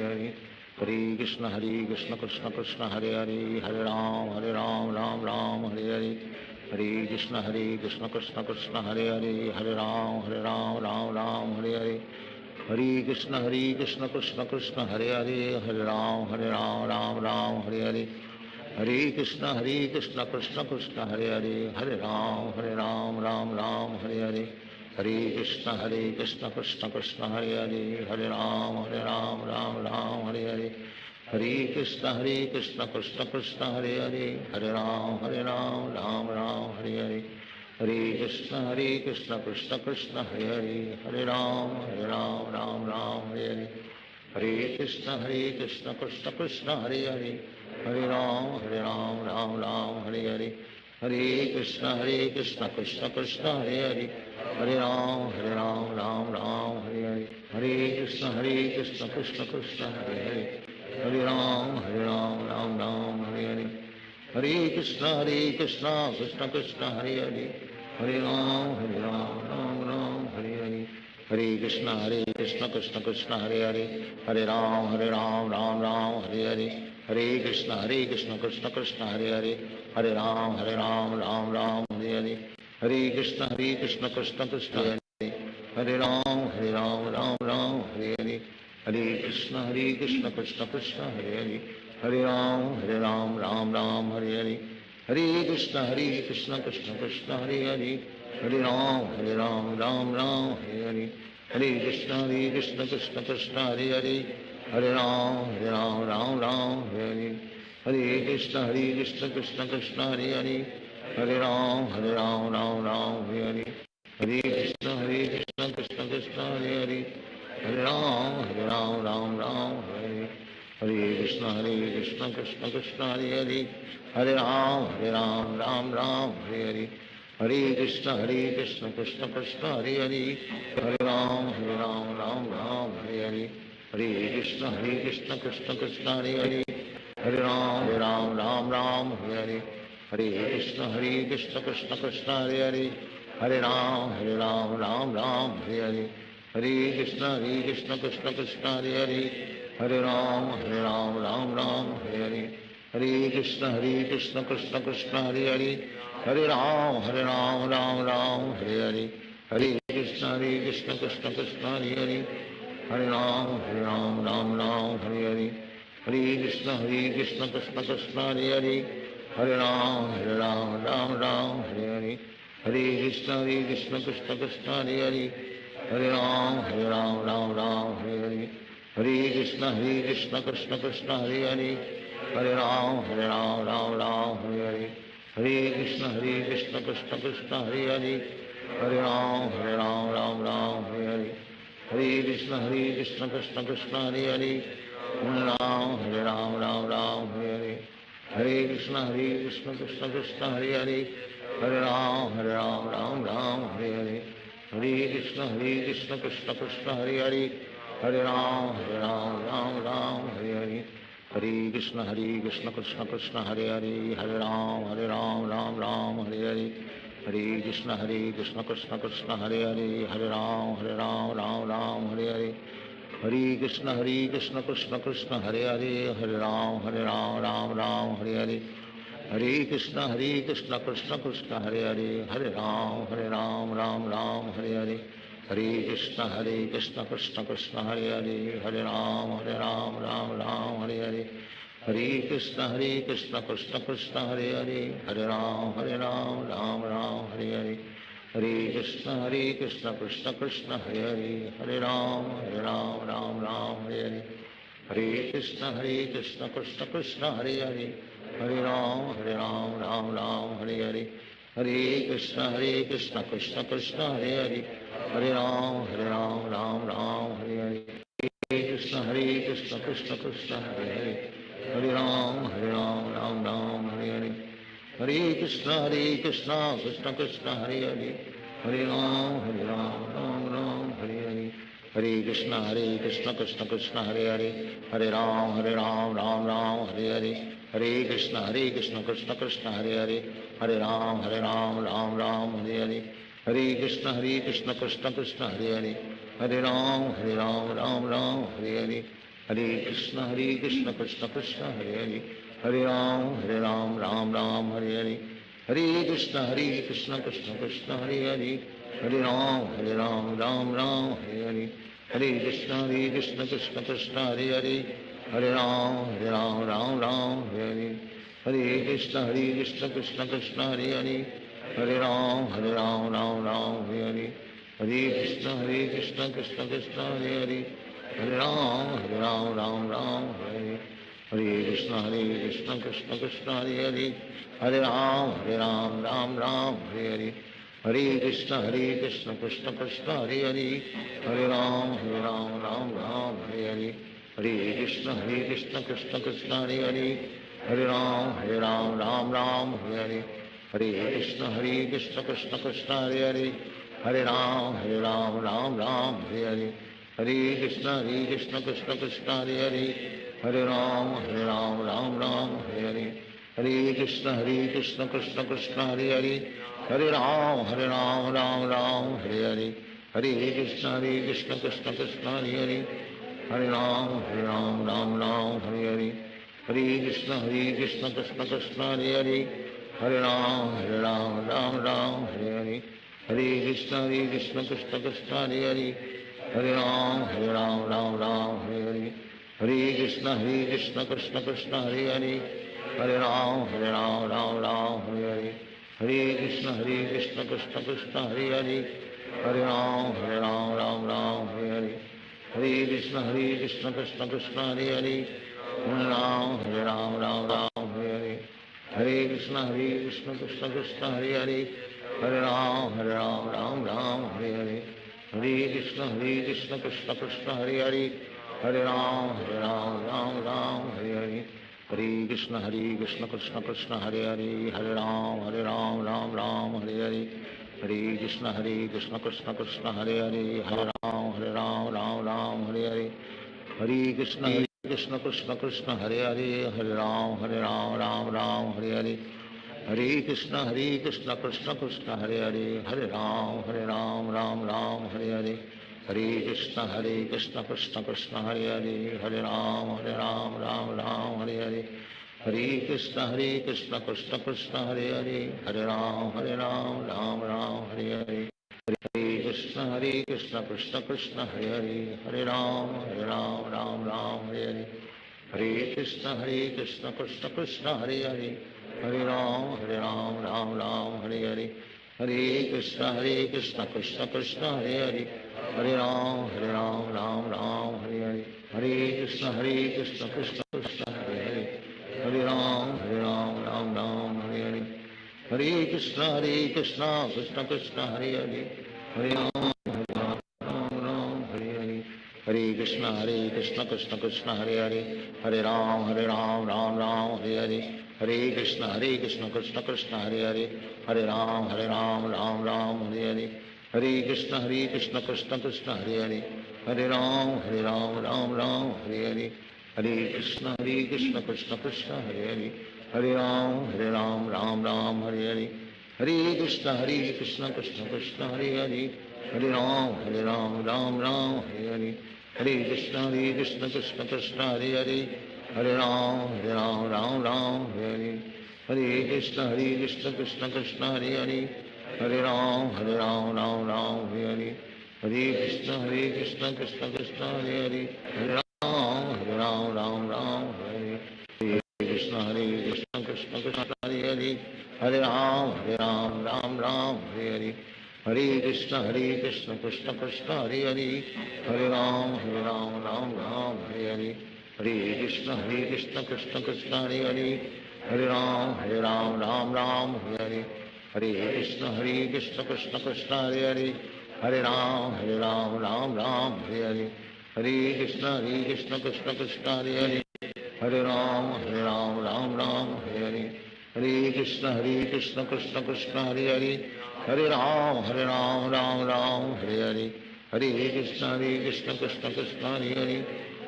Krishna Krishna Krishna Hare Hare Hare Ram Ram Ram Hare Hare Hare Krishna Krishna Krishna Hare Hare Hare Ram Ram Ram Hare Hare Hare Krishna Krishna Krishna Hare Hare Hare Ram Ram Ram Hare Hare Hare Krishna Krishna Krishna Hare Hare Hare Ram Ram Ram Hare Hare Hare Krishna Krishna Krishna Hare Hare Hare Ram Ram Ram Hare Hare Hare Krishna Krishna Krishna Hare Hare Hare Ram Ram Ram Hare Hare Hare Krishna Krishna Krishna Hare Hare Hare Ram Ram Ram Hare Hare Hare Krishna Krishna Krishna Hare Hare Hare Ram Ram Ram Hare Hare Hare Krishna Krishna Krishna Hare Hare Hare Ram Ram Ram Hare Hare Hare Krishna Krishna Krishna Hare Hare Hare Ram Ram Ram Hare Hare Hare Krishna Krishna Krishna Hare Hare Hare Ram Ram Ram Hare Hare Hare Krishna Krishna Krishna Hare Hare Ram Ram Ram Hare Hare Hare Krishna Krishna Krishna Hare Hare Hare Ram Ram Ram Hare Hare Hare Krishna Krishna Krishna Hare Hare Hare Ram Ram Ram Hare Hare Hare Krishna Krishna Krishna Hare Hare Hare Ram Ram Ram Hare Hare Hare Krishna Krishna Krishna Hare Hare Hare Ram Ram Ram Hare Hare Hare Krishna Krishna Krishna Hare Hare Hare Ram Ram Ram Hare Hare Hare Krishna Krishna Krishna Hare Hare Hare Ram Ram Ram Hare Hare Hare Krishna Krishna Krishna Hare Hare Hare Ram Ram Ram Hare Hare Hare Krishna Krishna Krishna Hare Hare Hare Ram Ram Ram Hare Hare Hare Krishna Krishna Krishna Hare Hare Hare Ram Ram Ram Hare Hare Hare Krishna Krishna Krishna Hare Hare Hare Ram Ram Ram Hare Hare Hare Krishna Krishna Krishna Hare Hare Hare Ram Ram Ram Hare Hare Hare Krishna Krishna Krishna Hare Hare Hare Ram Ram Ram Hare Hare Hare Krishna Krishna Krishna Hare Hare Hare Ram Ram Ram Hare Hare Hare Krishna Krishna Krishna Hare Hare Hare Ram Ram Ram Hare Hare Hare Krishna Krishna Krishna Hare Hare Hare Ram Ram Ram Hare Hare Hare Krishna Krishna Krishna Hare Hare Hare Ram Ram Ram Hare Hare Hare Krishna Krishna Krishna Hare Hare Hare Ram Ram Hare Hare Hare Krishna Krishna Krishna Hare Hare Hare Ram Ram Ram Hare Hare Hare Krishna Krishna Krishna Hare Hare Hare Ram, Ram Ram, Hare Hare. Hare Krishna, Krishna Krishna, Hare Hare. Hare Ram, Ram Ram, Hare Hare. Hare Krishna, Krishna Krishna, Hare Hare. Hare Ram, Ram Ram, Hare Hare. Hare Krishna, Krishna Krishna, Hare Hare. Hare Ram, Ram Ram, Hare Hare. Hare Krishna, Krishna Krishna, Hare Hare. Hare Ram, Ram Ram, Hare Hare. Hare Krishna, Krishna Krishna, Hare Hare. Hare Ram, Ram Ram, Hare Hare. Hare Krishna, Krishna Krishna, Hare Hare. Hare Ram, Ram Ram, Hare Hare. Hare Krishna, Krishna Krishna, Hare Hare. Hare Ram, Ram Ram, Hare Hare. Hare Krishna, Krishna Krishna, Hare Hare. Hare Ram, Ram Hare Hare. Hare Krishna, Krishna Krishna, Hare Hare. Hare Ram, Ram Hare Hare. Hare Krishna, Krishna Krishna, Hare Hare. Hare Ram, Ram Hare Hare. Hare Krishna, Krishna Krishna, Hare Hare. Hare Ram, Ram Hare Hare. Hare Krishna, Krishna Krishna, Hare Hare. Hare Ram, Ram Hare Hare. Hare Krishna, Krishna Krishna, Hare Hare. Hare Ram, Ram Hare Hare. Hare Krishna, Krishna Krishna, Hare Hare. Hare Ram, Ram Hare Hare. Hare Krishna, Krishna Krishna, Hare Hare. Hare Ram, Ram Hare Hare. Hare Krishna, Krishna Krishna, Hare Hare. Hare Ram, Ram Hare Hare. Hare Krishna, Krishna Krishna, Hare Hare. Hare Ram, Ram Hare Hare. Hare Krishna, Krishna Krishna, Hare Hare. Hare Ram, Ram Hare Hare. Hare Krishna, Krishna Krishna, Hare Hare. Hare Ram, Ram Hare Hare. Hare Krishna, Krishna Krishna, Hare Hare. Hare Ram, Ram Hare Hare. Hare Krishna, Krishna Krishna, Hare Hare. Hare Ram, Ram Hare Hare. Hare Krishna, Krishna Krishna, Hare Hare. Hare Ram, Ram Hare Hare. Hare Krishna, Krishna Krishna, Hare Hare. Hare Ram, Ram Hare Hare. Hare Krishna, Krishna Krishna, Hare Hare. Hare Ram, Hare Hare. Hare Krishna, Krishna Krishna, Hare Hare. Hare Ram, Ram Hare Hare. Hare Krishna, Krishna Krishna, Hare Hare. Hare Ram, Ram Hare Hare. Hare Krishna, Krishna Krishna, Hare Hare. Hare Ram, Ram Hare Hare. Hare Krishna, Krishna Krishna, Hare Hare. Hare Ram, Ram Hare Hare. Hare Krishna, Krishna Krishna, Hare Hare. Hare Ram, Ram Hare Hare. Hare Krishna, Krishna Krishna, Hare Hare. Hare Ram, Ram Hare Hare. Hare Krishna, Krishna Krishna, Hare Hare. Hare Ram, Ram Hare Hare. Hare Krishna, Krishna Krishna, Hare Hare. Hare Ram, Ram Hare Hare. Hare Krishna, Krishna Krishna, Hare Hare. Hare Ram, Ram Hare Hare. Hare Krishna, Krishna Krishna, Hare Hare. Hare Ram, Ram Hare Hare. Hare Krishna, Krishna Krishna, Hare Hare. Hare Ram, Ram Hare Hare. Hare Krishna, Krishna Krishna, Hare Hare. Hare Ram, Ram Hare Hare. Hare Krishna, Krishna Krishna, Hare Hare. Hare Ram, Ram Hare Hare. Hare Krishna, Krishna Krishna, Hare Hare. Hare Ram, Ram Hare Hare. Hare Krishna, Krishna Krishna, Hare Hare. Hare Ram, Ram Hare Hare. Hare Krishna, Krishna Krishna, Hare Hare. Hare Ram, Ram Hare Hare. Hare Krishna, Krishna Krishna, Hare Hare. Hare Ram, Ram Hare Hare. Hare Krishna, Krishna Krishna, Hare Hare. Hare Ram, Ram Hare Hare. Hare Krishna, Krishna Krishna, Hare Hare. Hare Ram, Ram Hare Hare. Hare Krishna, Krishna Krishna, Hare Hare. Hare Ram, Ram Hare Hare. Hare Krishna, Krishna Krishna, Hare Hare. Hare Ram, Ram Hare Hare. Hare Krishna, Krishna Krishna, Hare Hare. Hare Ram, Ram Hare Hare. Hare Krishna, Krishna Krishna, Hare Hare. Hare Ram, Ram Ram, Hare Hare, Hare Krishna, Krishna Krishna, Hare Hare, Hare Ram, Ram Ram, Hare Hare, Hare Krishna, Krishna Krishna, Hare Hare, Hare Ram, Ram Ram, Hare Hare, Hare Krishna, Krishna Krishna, Hare Hare, Hare Ram, Ram Ram, Hare Hare, Hare Krishna, Krishna Krishna, Hare Hare, Hare Ram, Ram Ram, Hare Hare, Hare Krishna, Krishna Krishna, Hare Hare, Hare Ram, Ram Ram, Hare Hare, Hare Krishna, Krishna Krishna, Hare Hare, Hare Ram, Ram Ram, Hare Hare, Hare Krishna, Krishna Krishna, Hare Hare, Hare Ram, Ram Ram, Hare Hare, Hare Krishna, Krishna Krishna, Hare Hare, Hare Ram, Ram Ram, Hare Hare, Hare Krishna, Krishna Krishna, Hare Hare, Hare Ram, Ram Ram, Hare Hare, Hare Krishna, Krishna Krishna, Hare Hare, Hare Ram, Ram Ram, Hare Hare, Hare Krishna, Krishna Krishna, Hare Hare, Hare Ram, Ram Ram, Hare Hare, Hare Krishna, Krishna Krishna, Hare Hare,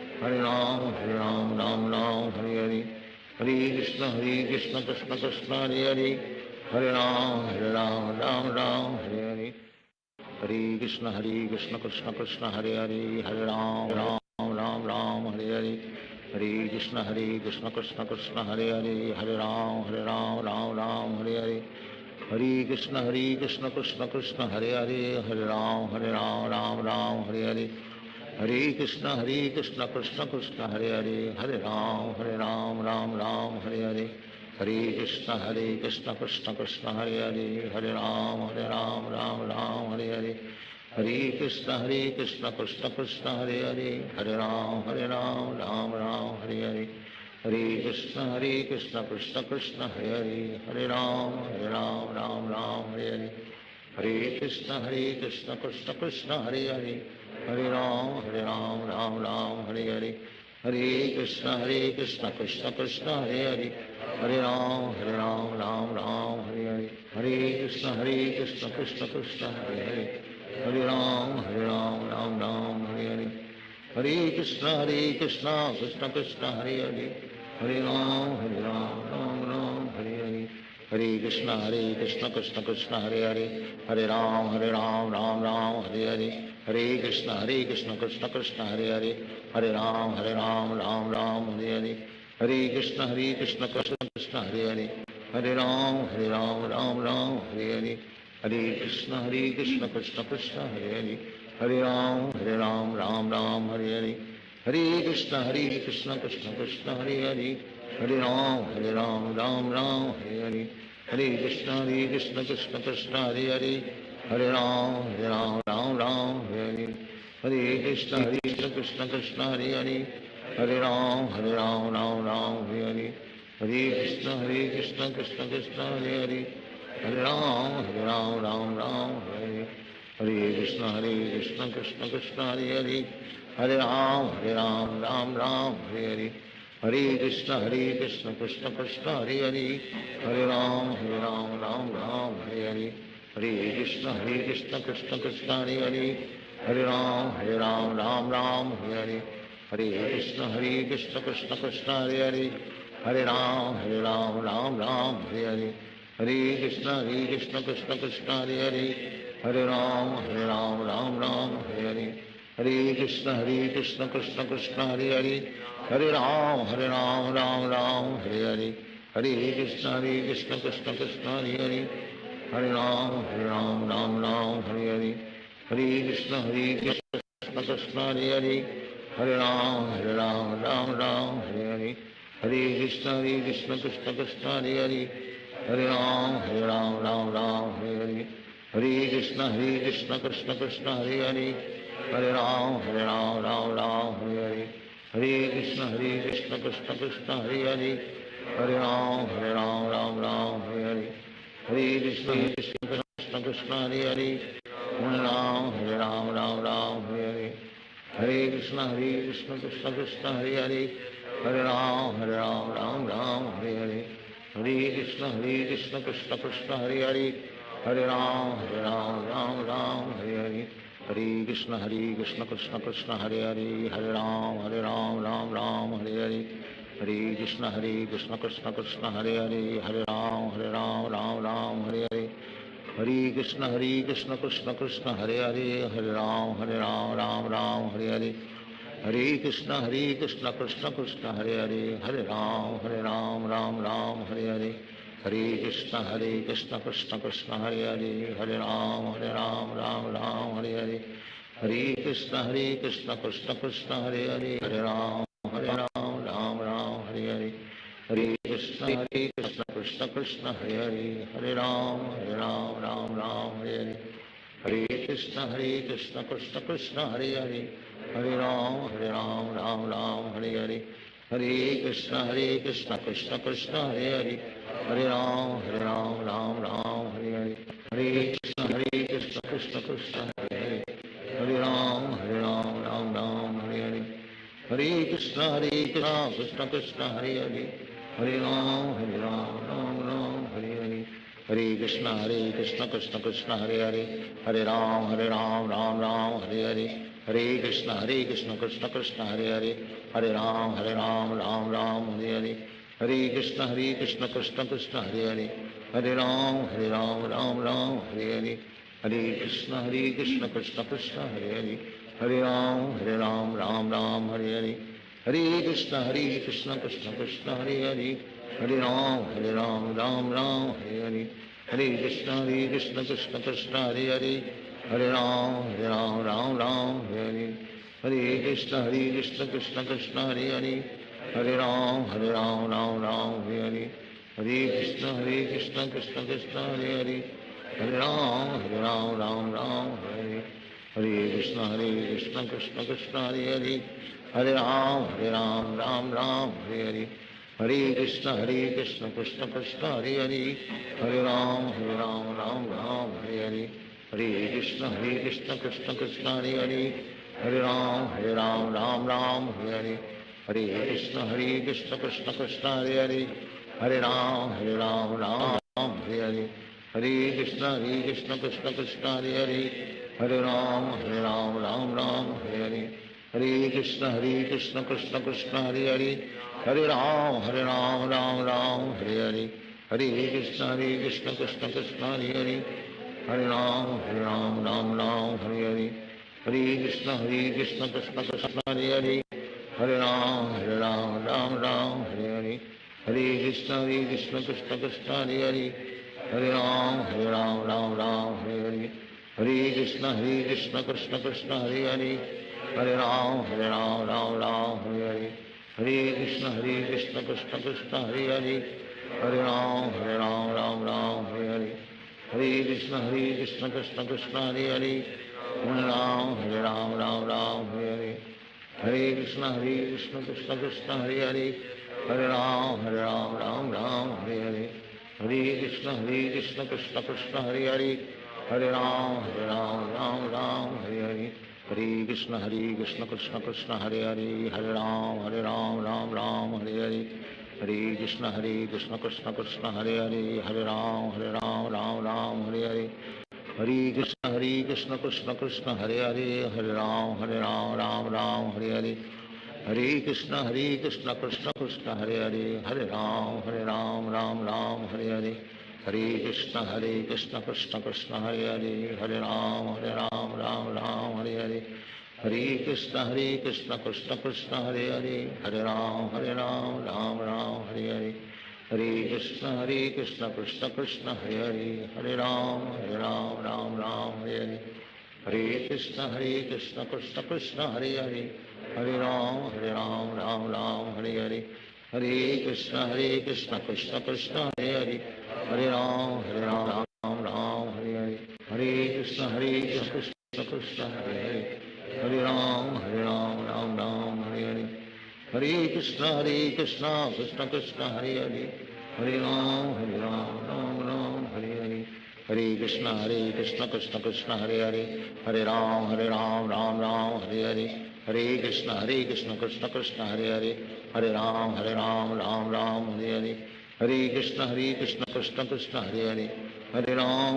Hare Ram, Ram Ram, Hare Hare, Hare Krishna, Krishna Krishna, Hare Hare, Hare Ram, Ram Ram, Hare Hare, Hare Krishna, Krishna Krishna, Hare Hare, Hare Ram, Ram Ram, Hare Hare, Hare Krishna, Krishna Krishna, Hare Hare, Hare Ram, Ram Hare Hare, Hare Krishna, Krishna Krishna, Hare Hare, Hare Ram, Ram Hare Hare, Hare Krishna, Krishna Krishna, Hare Hare, Hare Ram, Ram Hare Hare, Hare Krishna, Krishna Krishna, Hare Hare, Hare Ram, Ram Hare Hare, Hare Krishna, Krishna Krishna, Hare Hare, Hare Ram, Ram Hare Hare, Hare Krishna, Krishna Krishna, Hare Hare, Hare Ram, Ram Hare Hare, Hare Krishna, Krishna Krishna, Hare Hare, Hare Ram, Ram Hare Hare, Hare Krishna, Krishna Krishna, Hare Hare, Hare Ram, Ram Hare Hare, Hare Krishna, Krishna Krishna, Hare Hare, Hare Ram, Ram Hare Hare, Hare Krishna, Krishna Krishna, Hare Hare, Hare Ram, Hare Hare, Hare Krishna, Krishna Krishna, Hare Hare, Hare Ram, Ram Hare Hare, Hare Krishna, Krishna Krishna, Hare Hare, Hare Ram, Ram Hare Hare, Hare Krishna, Krishna Krishna, Hare Hare, Hare Ram, Hare Hare, Hare Krishna, Krishna Krishna, Hare Hare, Hare Ram, Hare Hare, Hare Krishna, Krishna Hare Hare, Hare Ram, Hare Hare, Hare Krishna, Krishna Krishna, Hare Hare, Hare Ram, Hare Hare, Hare Krishna, Krishna Krishna, Hare Hare, Hare Ram, Hare Hare, Hare Krishna, Krishna Krishna, Hare Hare, Hare Ram, Hare Hare, Hare Krishna, Krishna Krishna, Hare Hare, Hare Ram, Hare Hare, Hare Krishna, Krishna Krishna, Hare Hare, Hare Ram, Hare Hare, Hare Krishna, Krishna Krishna, Hare Hare, Hare Ram, Hare Hare, Hare Krishna, Krishna Krishna, Hare Hare, Hare Ram, Hare Hare, Hare Krishna, Krishna Krishna, Hare Hare, Hare Ram, Hare Hare, Hare Krishna, Krishna Krishna, Hare Hare, Hare Ram, Hare Hare, Hare Krishna, Krishna Krishna, Hare Hare, Hare Ram, Hare Hare, Hare Krishna, Krishna Krishna, Hare Hare, Hare Ram, Hare Hare, Hare Krishna, Krishna Krishna, Hare Hare, Hare Ram, Hare Hare, Hare Krishna, Krishna Krishna, Hare Hare, Hare Ram, Hare Hare, Hare Krishna, Krishna Krishna, Hare Hare, Hare Ram, Hare Hare, Hare Krishna, Krishna Krishna, Hare Hare, Hare Ram, Hare Hare, Hare Krishna, Krishna Krishna, Hare Hare, Hare Ram, Hare Hare, Hare Krishna, Krishna Krishna, Hare Hare, Hare Ram, Hare Hare, Hare Krishna Krishna Krishna Hare Hare, Hare Ram Ram Ram Hare Hare, Hare Krishna Krishna Krishna Hare Hare, Hare Ram Ram Hare Hare, Hare Krishna Krishna Krishna Hare Hare, Hare Ram Ram Hare Hare, Hare Krishna Krishna Krishna Hare Hare, Hare Ram Ram Hare Hare, Hare Krishna Krishna Krishna Hare Hare, Hare Ram Ram Hare Hare, Hare Krishna Krishna Krishna Hare Hare, Hare Ram Ram Hare Hare, Hare Krishna Krishna Krishna Hare Hare, Hare Ram Ram Hare Hare, Hare Krishna Krishna Krishna Hare Hare, Hare Ram Ram Hare Hare, Hare Krishna Krishna Krishna Hare Hare, Hare Ram Ram Hare Hare, Hare Krishna Krishna Krishna Hare Hare, Hare Ram Ram Hare Hare, Hare Krishna Krishna Krishna Hare Hare, Hare Ram Hare Hare, Hare Krishna Krishna Krishna Hare Hare, Hare Ram Ram Hare Hare, Hare Krishna Krishna Krishna Hare Hare, Hare Ram Ram Hare Hare, Hare Krishna Krishna Krishna Hare Hare, Hare Ram Ram Hare Hare, Hare Krishna Krishna Krishna Hare Hare, Hare Ram Ram Hare Hare, Hare Krishna Krishna Krishna Hare Hare, Hare Ram Ram Hare Hare, Hare Krishna Krishna Krishna Hare Hare, Hare Ram Ram Hare Hare, Hare Krishna Krishna Krishna Hare Hare, Hare Ram Ram Hare Hare, Hare Krishna Krishna Krishna Hare Hare, Hare Ram Ram Hare Hare, Hare Krishna Krishna Krishna Hare Hare, Hare Ram Ram Hare Hare, Hare Krishna Krishna Krishna Hare Hare, Hare Ram Ram Hare Hare, Hare Krishna Krishna Krishna Hare Hare, Hare Ram Ram Hare Hare, Hare Krishna Krishna Krishna Hare Hare, Hare Ram Ram Hare Hare, Hare Krishna Krishna Krishna Hare Hare, Hare Ram Ram Hare Hare, Hare Krishna Krishna Krishna Hare Hare, Hare Ram Ram Hare Hare, Hare Krishna Krishna Krishna Hare Hare, Hare Ram Ram Hare Hare, Hare Krishna Krishna Krishna Hare Hare, Hare Ram Ram Hare Hare, Hare Krishna Krishna Krishna Hare Hare, Hare Ram Ram Hare Hare, Hare Krishna Krishna Krishna Hare Hare, Hare Ram Ram Hare Hare, Hare Krishna Krishna Krishna Hare Hare, Hare Ram Ram Hare Hare, Hare Krishna Krishna Krishna Hare Hare, Hare Ram Hare Hare, Hare Krishna Krishna Krishna Hare Hare, Hare Ram Ram Hare Hare, Hare Krishna Krishna Krishna Hare Hare, Hare Ram Ram Hare Hare, Hare Krishna Krishna Krishna Hare Hare, Hare Ram Ram Hare Hare, Hare Krishna Krishna Krishna Hare Hare, Hare Ram Ram Hare Hare, Hare Krishna Krishna Krishna Hare Hare, Hare Ram Ram Hare Hare, Hare Krishna Krishna Krishna Hare Hare, Hare Ram Ram Hare Hare, Hare Krishna Krishna Krishna Hare Hare, Hare Ram Ram Hare Hare, Hare Krishna Krishna Krishna Hare Hare, Hare Ram Ram Hare Hare, Hare Krishna Krishna Krishna Hare Hare, Hare Ram Ram Hare Hare, Hare Krishna Krishna Krishna Hare Hare, Hare Ram Ram Hare Hare, Hare Krishna Krishna Krishna Hare Hare, Hare Ram Ram Hare Hare, Hare Krishna Krishna Krishna Hare Hare, Hare Ram Ram Hare Hare, Hare Krishna Krishna Krishna Hare Hare, Hare Ram Hare Hare, Hare Krishna Krishna Krishna Hare Hare, Hare Ram Ram Hare Hare, Hare Krishna Krishna Krishna Hare Hare, Hare Ram Ram Hare Hare, Hare Krishna Krishna Krishna Hare Hare, Hare Ram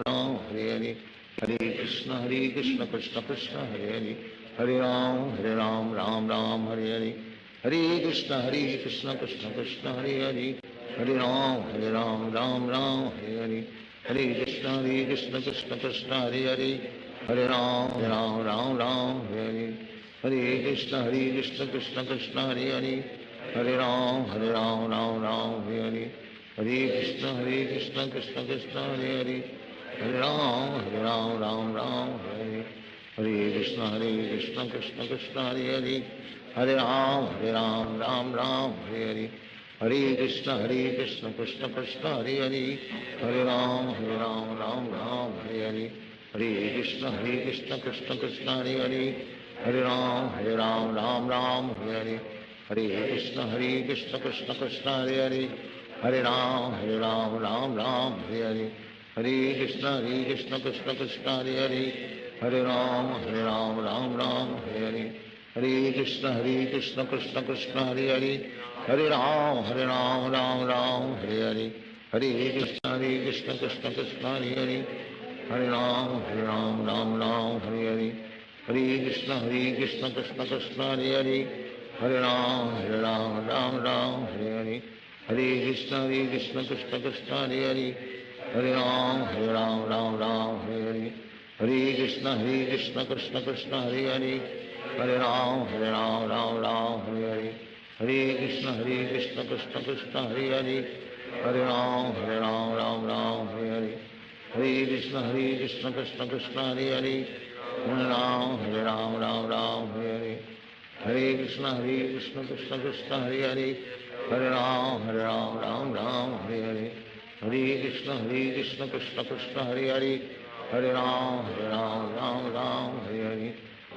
Ram Hare Hare, Hare Krishna Krishna Krishna Hare Hare, Hare Ram Ram Ram Hare Hare, Hare Krishna Krishna Krishna Hare Hare, Hare Ram Ram Ram Hare Hare, Hare Krishna Krishna Krishna Hare Hare, Hare Ram Ram Hare Hare, Hare Krishna Krishna Krishna Hare Hare, Hare Ram Ram Hare Hare, Hare Krishna Krishna Krishna Hare Hare, Hare Ram Ram Hare Hare Krishna Krishna Krishna Hare Hare, Hare Ram Ram Hare Hare, Hare Krishna Krishna Krishna Hare Hare, Hare Ram Ram Hare Hare, Hare Krishna Krishna Krishna Hare Hare, Hare Ram Ram Hare Hare, Hare Krishna Krishna Krishna Hare Hare, Hare Ram Ram Hare Hare, Hare Krishna Krishna Krishna Hare Hare, Hare Ram Ram Hare Hare, Hare Krishna Krishna Krishna Hare Hare, Hare Ram Ram Hare Hare, Hare Krishna Krishna Krishna Hare Hare, Hare Ram Ram Hare Hare, Hare Krishna Krishna Krishna Hare Hare, Hare Ram Hare Hare, Hare Krishna Krishna Krishna Hare Hare, Hare Ram Hare Hare, Hare Krishna Krishna Krishna Hare Hare, Hare Ram Hare Hare, Hare Krishna Krishna Krishna Hare Hare, Hare Ram Hare Hare, Hare Krishna Krishna Krishna Hare Hare, Hare Ram Hare Hare, Hare Krishna Krishna Krishna Hare Hare, Hare Ram Hare Hare, Hare Krishna Krishna Krishna Hare Hare, Hare Ram Hare Hare, Hare Krishna Krishna Krishna Hare Hare, Hare Ram Hare Hare, Hare Krishna Krishna Krishna Hare Hare, Hare Ram Hare Hare,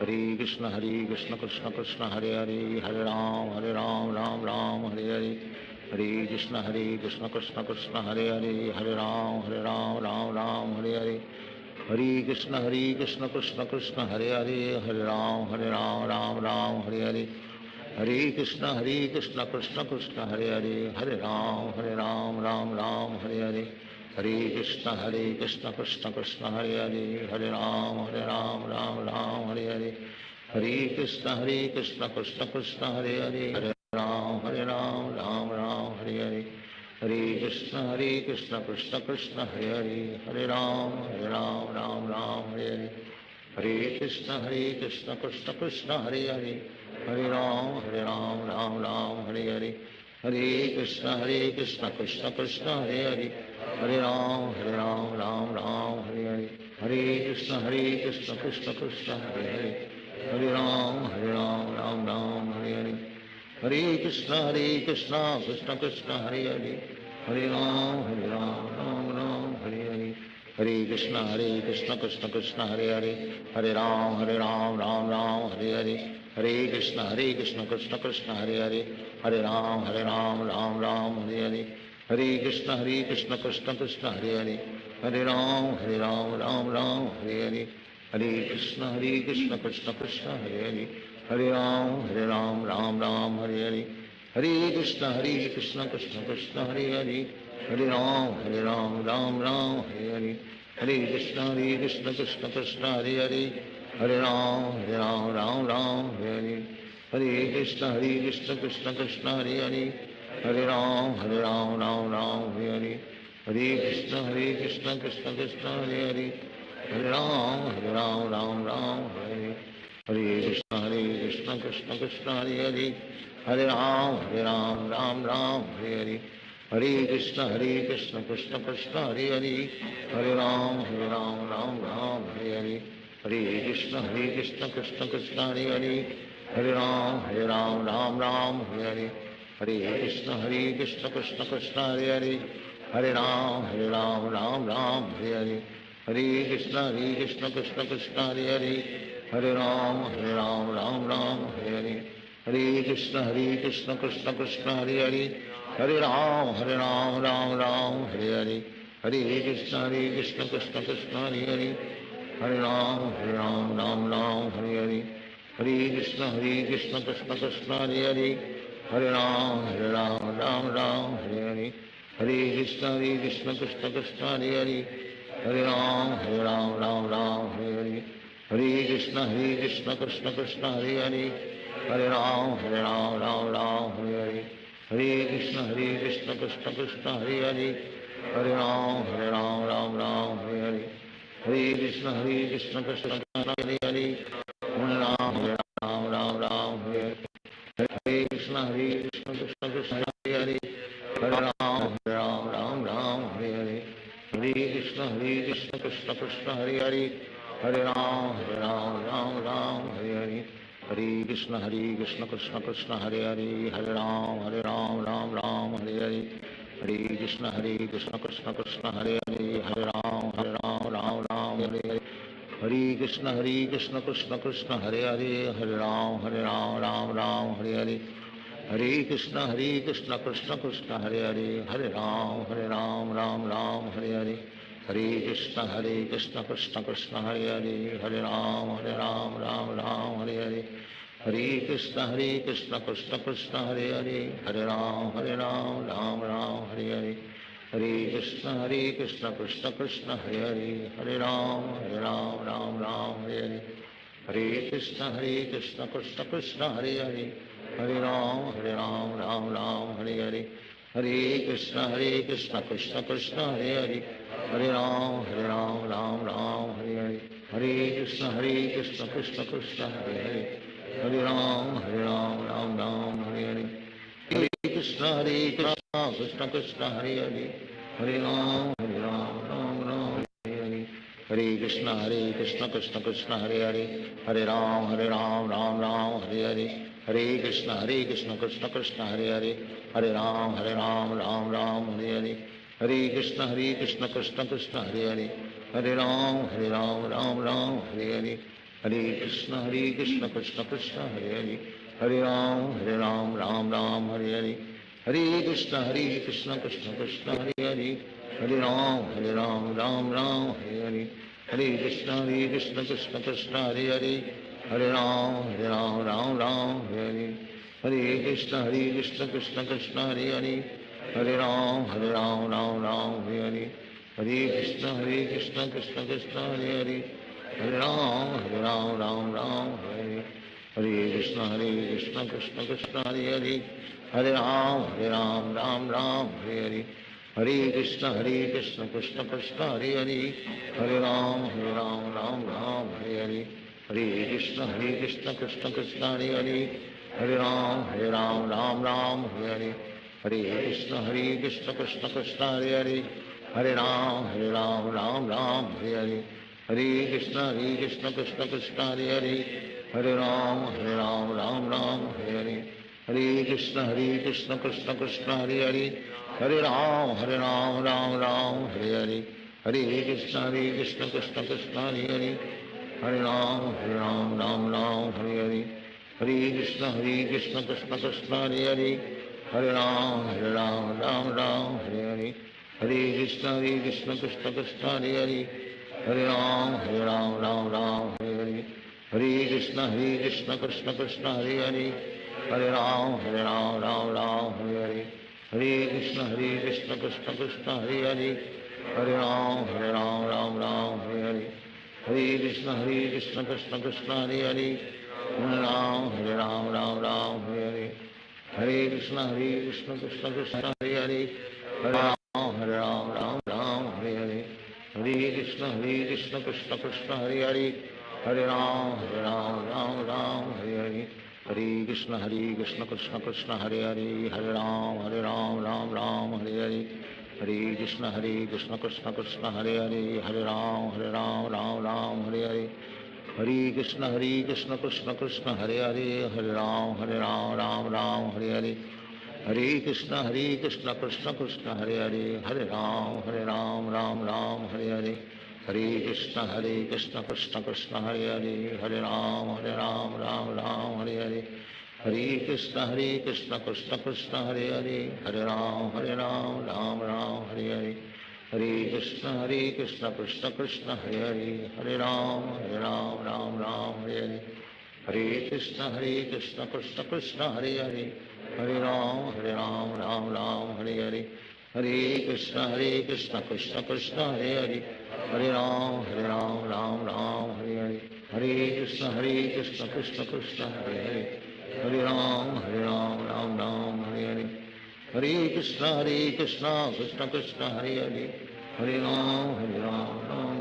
Hare Krishna Krishna Krishna Hare Hare, Hare Ram Hare Hare, Hare Krishna Krishna Krishna Hare Hare, Hare Ram Hare Hare, Hare Krishna Krishna Krishna Hare Hare, Hare Ram Hare Hare, Hare Krishna Krishna Krishna Hare Hare, Hare Ram Hare Hare, Hare Krishna Krishna Krishna Hare Hare, Hare Ram Hare Hare, Hare Krishna Krishna Krishna Hare Hare, Hare Ram Hare Hare, Hare Krishna Krishna Krishna Hare Hare, Hare Ram Hare Hare, Hare Krishna Krishna Krishna Hare Hare, Hare Ram Hare Hare, Hare Krishna Krishna Krishna Hare Hare, Hare Ram Hare Hare, Hare Krishna Krishna Krishna Hare Hare, Hare Ram Hare Hare, Hare Krishna Krishna Krishna Hare Hare, Hare Ram Hare Hare, Hare Krishna Krishna Krishna Hare Hare, Hare Ram Hare Hare, Hare Krishna Krishna Krishna Hare Hare, Hare Ram Hare Hare, Hare Krishna Krishna Krishna Hare Hare, Hare Ram Hare Hare, Hare Krishna Krishna Krishna Hare Hare, Hare Ram Hare Hare, Hare Krishna Krishna Krishna Hare Hare, Hare Ram Hare Hare, Hare Krishna Krishna Krishna Hare Hare, Hare Ram Hare Hare, Hare Krishna Krishna Krishna Hare Hare, Hare Ram Hare Hare, Hare Krishna Krishna Krishna Hare Hare, Hare Ram Hare Hare, Hare Krishna Krishna Krishna Hare Hare, Hare Ram Hare Hare, Hare Krishna Krishna Krishna Hare Hare, Hare Ram Hare Hare, Hare Krishna Krishna Krishna Hare Hare, Hare Ram Hare Hare, Hare Krishna Krishna Krishna Hare Hare, Hare Ram Hare Hare, Hare Krishna Krishna Krishna Hare Hare, Hare Ram Hare Hare, Hare Krishna Krishna Krishna Hare Hare, Hare Ram Hare Hare, Hare Krishna Krishna Krishna Hare Hare, Hare Ram Ram Ram Hare Hare Hare Krishna Krishna Krishna Hare Hare Hare Ram Ram Ram Hare Hare Hare Krishna Krishna Krishna Hare Hare Hare Ram Ram Ram Hare Hare Hare Krishna Krishna Krishna Hare Hare Hare Ram Ram Ram Hare Hare Hare Krishna Krishna Krishna Hare Hare Hare Ram Ram Ram Hare Hare Hare Krishna Krishna Krishna Hare Hare Hare Ram Ram Hare Hare Hare Krishna Krishna Krishna Hare Hare Hare Ram Ram Hare Hare Hare Krishna Krishna Krishna Hare Hare Hare Ram Ram Hare Hare Hare Krishna Krishna Krishna Hare Hare Hare Ram Ram Hare Hare Hare Krishna Krishna Krishna Hare Hare Hare Ram Ram Hare Hare Hare Krishna Krishna Krishna Hare Hare Hare Ram Ram Hare Hare Hare Krishna Krishna Krishna Hare Hare Hare Ram Ram Hare Hare Hare Krishna Krishna Krishna Hare Hare Hare Ram Ram Hare Hare Hare Krishna Krishna Krishna Hare Hare Hare Ram Hare Hare Hare Krishna Krishna Krishna Hare Hare Hare Ram Hare Hare Hare Krishna Krishna Krishna Hare Hare Hare Ram Hare Hare Hare Krishna Krishna Krishna Hare Hare Hare Ram Hare Hare Hare Krishna Krishna Krishna Hare Hare Hare Ram Hare Hare Hare Hare Krishna Krishna Krishna Hare Hare Hare Ram Hare Hare Hare Krishna Krishna Krishna Hare Hare Hare Ram Hare Hare Hare Krishna Krishna Krishna Hare Hare Hare Ram Hare Hare Hare Krishna Krishna Krishna Hare Hare Hare Ram Hare Hare Hare Krishna Krishna Krishna Hare Hare Hare Ram Hare Hare Hare Krishna Krishna Krishna Hare Hare Hare Ram Hare Hare Hare Krishna Krishna Krishna Hare Hare Hare Ram Hare Hare Hare Krishna Krishna Krishna Hare Hare Hare Ram Hare Hare Hare Krishna Krishna Krishna Hare Hare Hare Ram Hare Hare Hare Krishna Krishna Krishna Hare Hare Hare Ram Hare Hare Hare Krishna Krishna Krishna Hare Hare Hare Ram Hare Hare Hare Krishna Krishna Krishna Hare Hare Hare Ram Hare Hare Hare Krishna Krishna Krishna Hare Hare Hare Ram Hare Hare Hare Krishna Krishna Krishna Hare Hare Hare Ram Hare Hare Hare Krishna Krishna Krishna Hare Hare Hare Ram Hare Hare Hare Krishna Krishna Krishna Hare Hare Hare Ram Hare Hare Hare Krishna Krishna Krishna Hare Hare Hare Ram Hare Hare Hare Krishna Krishna Krishna Hare Hare Hare Ram Hare Hare Hare Krishna Krishna Krishna Hare Hare Hare Ram Hare Hare Hare Krishna Krishna Krishna Hare Hare Hare Ram Hare Hare Hare Krishna Krishna Krishna Hare Hare Hare Ram Hare Hare Hare Krishna Krishna Krishna Hare Hare Hare Ram Hare Hare Hare Krishna Krishna Krishna Hare Hare Hare Ram Hare Hare Hare Krishna Krishna Krishna Hare Hare Hare Ram Hare Hare Hare Krishna Krishna Krishna Hare Hare Hare Ram Hare Hare Hare Krishna Krishna Krishna Hare Hare Hare Ram Hare Hare Hare Krishna Krishna Krishna Hare Hare Hare Ram Hare Hare Hare Krishna Krishna Krishna Hare Hare Hare Ram Hare Hare Hare Krishna Krishna Krishna Hare Hare Hare Ram Hare Hare Hare Krishna Krishna Krishna Hare Hare Hare Ram, Ram Ram, Hare Hare Krishna Krishna Krishna, Hare Hare, Hare Ram, Ram Ram, Hare Hare, Hare Krishna Krishna Krishna, Hare Hare, Hare Ram,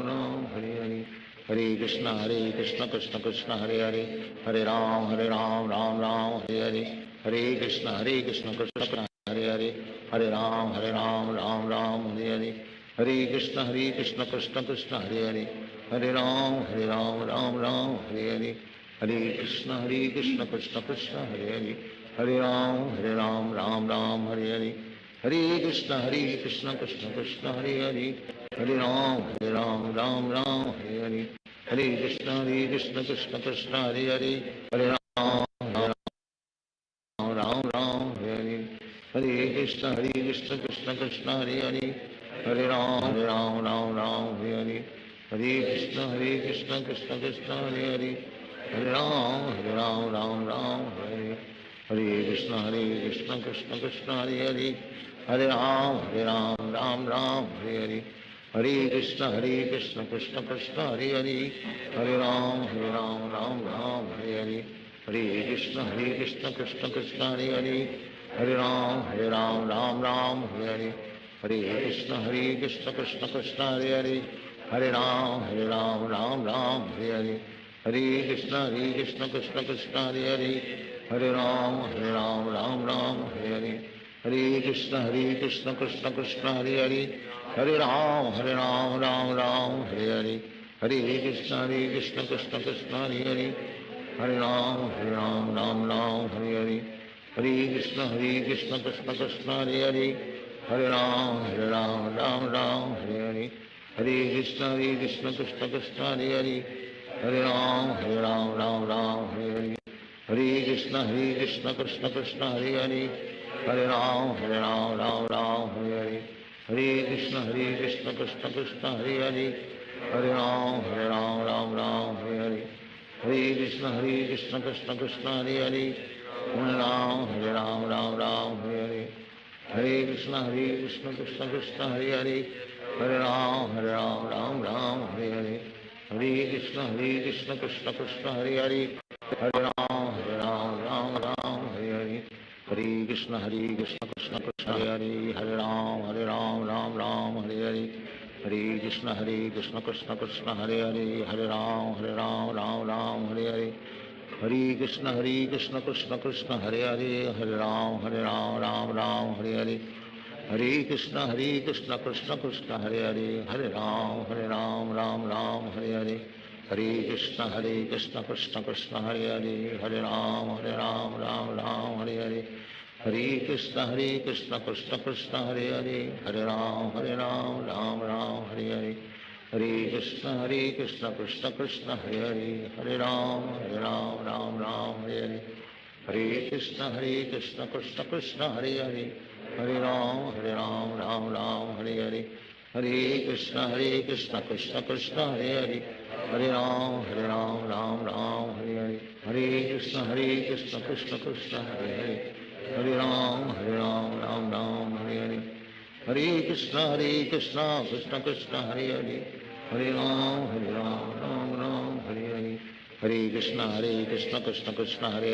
Ram, Hare Hare, Hare Krishna Krishna Krishna, Hare Hare, Hare Ram, Ram, Hare Hare, Hare Krishna Krishna, Hare Hare, Hare Ram, Ram, Hare Hare, Hare Krishna Krishna Krishna, Hare Hare, Hare Ram, Ram, Hare Hare, Hare Krishna Krishna Krishna, Hare Hare, Hare Ram, Ram, Hare Hare, Hare Krishna Krishna Krishna, Hare Hare, Hare Ram, Ram, Hare Hare, Hare Krishna Krishna Krishna, Hare Hare, Hare Ram, Ram, Hare Hare, Hare Krishna Krishna Krishna, Hare Hare, Hare Ram, Ram, Hare Hare, Hare Krishna Krishna Krishna, Hare Hare, Hare Ram, Ram, Hare Hare, Hare Krishna Krishna Krishna, Hare Hare, Hare Ram, Ram, Hare Hare, Hare Krishna Krishna Krishna, Hare Hare, Hare Ram, Ram, Hare Hare, Hare Krishna Krishna Krishna, Hare Hare, Hare Ram, Ram, Hare Hare, Hare Krishna Krishna Krishna, Hare Hare, Hare Ram, Ram, Hare Hare, Hare Krishna Krishna Krishna, Hare Hare, Hare Ram, Hare Hare, Hare Krishna Krishna Krishna, Hare Hare, Hare Ram, Ram, Hare Hare, Hare Krishna Krishna Krishna, Hare Hare, Hare Ram, Ram, Hare Hare, Hare Krishna Krishna Krishna, Hare Hare, Hare Ram, Hare Hare, Hare Krishna Krishna Krishna, Hare Hare, Hare Ram, Hare Hare, Hare Krishna Krishna Krishna, Hare Hare, Hare Ram, Hare Hare, Hare Krishna Krishna Krishna, Hare Hare, Hare Ram, Hare Hare, Hare Krishna Krishna Krishna, Hare Hare, Hare Ram, Hare Hare, Hare Krishna Krishna Krishna, Hare Hare, Hare Ram, Hare Hare, Hare Krishna Krishna Krishna, Hare Hare, Hare Ram, Hare Hare, Hare Krishna Krishna Krishna, Hare Hare, Hare Ram, Hare Hare, Hare Krishna Krishna Krishna, Hare Hare, Hare Ram, Hare Hare, Hare Krishna Krishna Krishna, Hare Hare, Hare Ram, Hare Hare, Hare Krishna Krishna Krishna, Hare Hare, Hare Ram, Hare Hare, Hare Krishna Krishna Krishna, Hare Hare, Hare Ram, Hare Hare, Hare Krishna Krishna Krishna, Hare Hare, Hare Ram, Hare Hare, Hare Krishna Krishna Krishna, Hare Hare, Hare Ram, Hare Hare, Hare Krishna Krishna Krishna, Hare Hare, Hare Ram, Hare Hare, Hare Krishna Krishna Krishna, Hare Hare, Hare Ram, Hare Hare, Hare Krishna Krishna Krishna, Hare Hare, Hare Ram, Hare Hare, Hare Krishna Krishna Krishna, Hare Hare,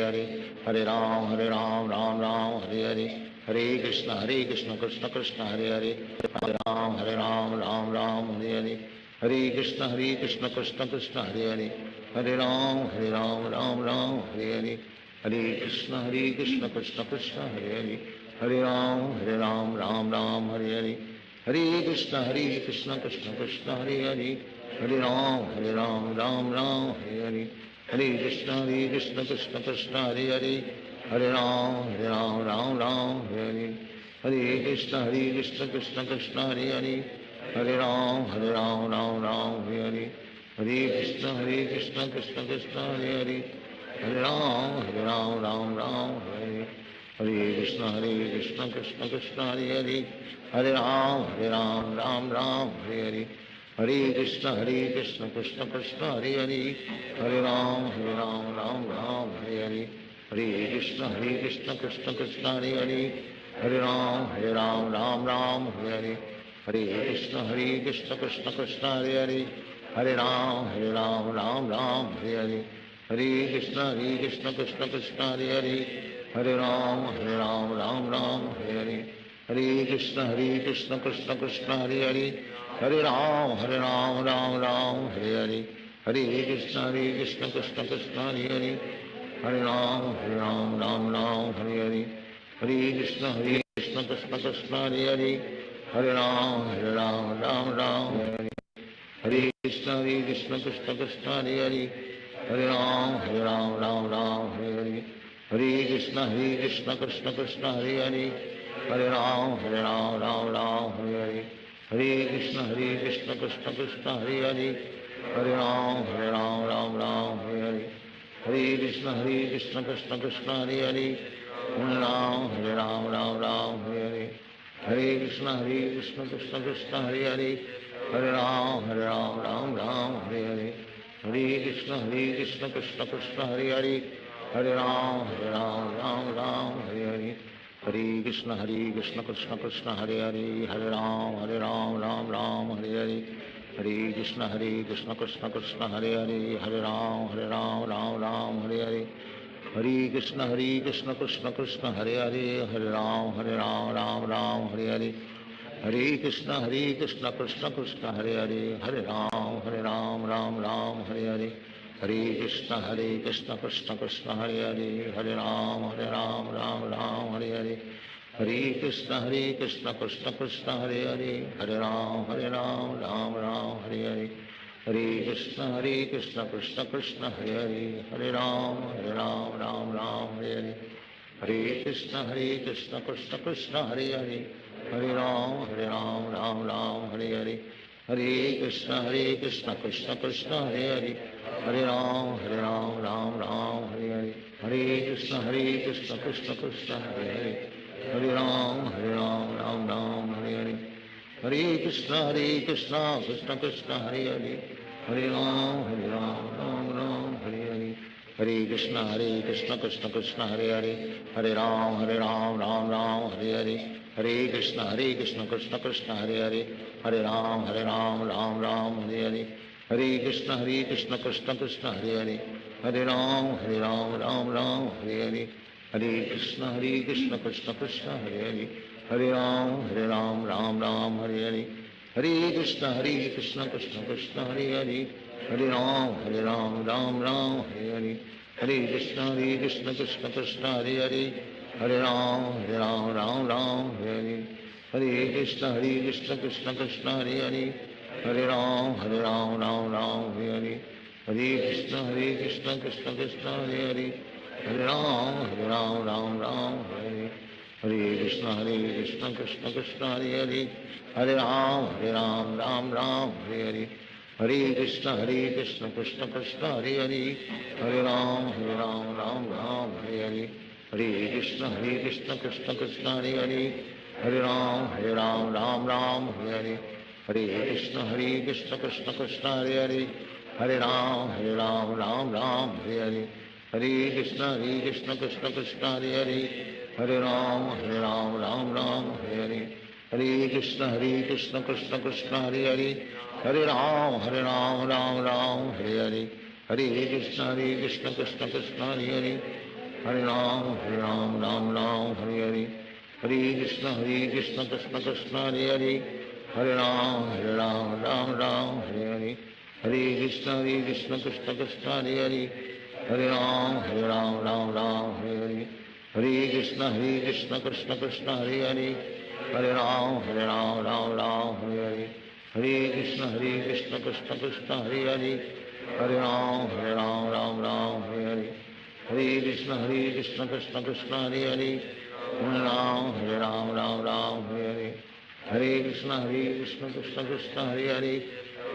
Hare Ram, Hare Hare, Hare Krishna Krishna Krishna, Hare Hare, Hare Ram, Hare Hare, Hare Krishna Krishna Krishna, Hare Hare, Hare Ram, Hare Hare, Hare Krishna Krishna Krishna, Hare Hare, Hare Ram, Hare Hare, Hare Krishna Krishna Krishna, Hare Hare, Hare Ram, Hare Hare, Hare Krishna Krishna Krishna, Hare Hare, Hare Ram, Hare Hare, Hare Krishna Krishna Krishna, Hare Hare, Hare Ram, Hare Hare, Hare Krishna Krishna Krishna, Hare Hare, Hare Ram, Hare Hare, Hare Krishna Krishna Krishna, Hare Hare, Hare Ram, Hare Hare, Hare Krishna Krishna Krishna, Hare Hare, Hare Ram, Hare Hare, Hare Krishna Krishna Krishna, Hare Hare, Hare Ram, Hare Hare, Hare Krishna Krishna Krishna, Hare Hare, Hare Ram, Hare Hare, Hare Krishna Krishna Krishna Hare Hare, Hare Ram Ram Ram Hare Hare, Hare Krishna Krishna Krishna Hare Hare, Hare Ram Ram Ram Hare Hare, Hare Krishna Krishna Krishna Hare Hare, Hare Ram Ram Hare Hare, Hare Krishna Krishna Krishna Hare Hare, Hare Ram Ram Hare Hare, Hare Krishna Krishna Krishna Hare Hare, Hare Ram Ram Hare Hare, Hare Krishna Krishna Krishna Hare Hare, Hare Ram Ram Hare Hare, Hare Krishna Krishna Krishna Hare Hare, Hare Ram Ram Hare Hare, Hare Krishna Krishna Krishna Hare Hare, Hare Ram Ram Hare Hare, Hare Krishna Krishna Krishna Hare Hare, Hare Ram Ram Hare Hare, Hare Krishna Krishna Krishna Hare Hare, Hare Ram Ram Hare Hare, Hare Krishna Krishna Krishna Hare Hare, Hare Ram Ram Hare Hare, Hare Krishna Krishna Krishna Hare Hare, Hare Ram Ram Hare Hare, Hare Krishna Krishna Krishna Hare Hare, Hare Ram Hare Hare, Hare Krishna Krishna Krishna Hare Hare, Hare Ram Ram Hare Hare, Hare Krishna Krishna Krishna Hare Hare, Hare Ram Ram Hare Hare, Hare Krishna Krishna Krishna Hare Hare, Hare Ram Ram Hare Hare, Hare Krishna Krishna Krishna Hare Hare, Hare Ram Ram Hare Hare, Hare Krishna Krishna Krishna Hare Hare, Hare Ram Ram Hare Hare, Hare Krishna Krishna Krishna Hare Hare, Hare Ram Ram Hare Hare, Hare Krishna Krishna Krishna Hare Hare, Hare Ram Ram Hare Hare, Hare Krishna Krishna Krishna Hare Hare, Hare Ram Ram Hare Hare, Hare Krishna Krishna Krishna Hare Hare, Hare Ram Ram Hare Hare, Hare Krishna Krishna Krishna Hare Hare, Hare Ram Ram Hare Hare, Hare Krishna Krishna Krishna Hare Hare, Hare Ram Ram Hare Hare, Hare Krishna Krishna Krishna Hare Hare, Hare Ram Ram Hare Hare, Hare Krishna Krishna Krishna Hare Hare, Hare Ram Ram Hare Hare, Hare Krishna Krishna Krishna Hare Hare, Hare Ram Ram Hare Hare, Hare Krishna Krishna Krishna Hare Hare, Hare Ram Ram Hare Hare, Hare Krishna Krishna Krishna Hare Hare, Hare Ram Ram Hare Hare, Hare Krishna Krishna Krishna Hare Hare, Hare Ram Ram Hare Hare, Hare Krishna Krishna Krishna Hare Hare, Hare Ram Ram Hare Hare, Hare Krishna Krishna Krishna Hare Hare, Hare Ram Hare Hare, Hare Krishna Krishna Krishna Hare Hare, Hare Ram Ram Hare Hare, Hare Krishna Krishna Krishna Hare Hare, Hare Ram Ram Hare Hare, Hare Krishna Krishna Krishna Hare Hare, Hare Ram Ram Hare Hare, Hare Krishna Krishna Krishna Hare Hare, Hare Ram Ram Hare Hare, Hare Krishna Krishna Krishna Hare Hare, Hare Ram Ram Hare Hare, Hare Krishna Krishna Krishna Hare Hare, Hare Ram Ram Hare Hare, Hare Krishna Krishna Krishna Hare Hare, Hare Ram Ram Hare Hare, Hare Krishna Krishna Krishna Hare Hare, Hare Ram Ram Hare Hare, Hare Krishna Krishna Krishna Hare Hare, Hare Ram Ram Hare Hare, Hare Krishna Krishna Krishna Hare Hare,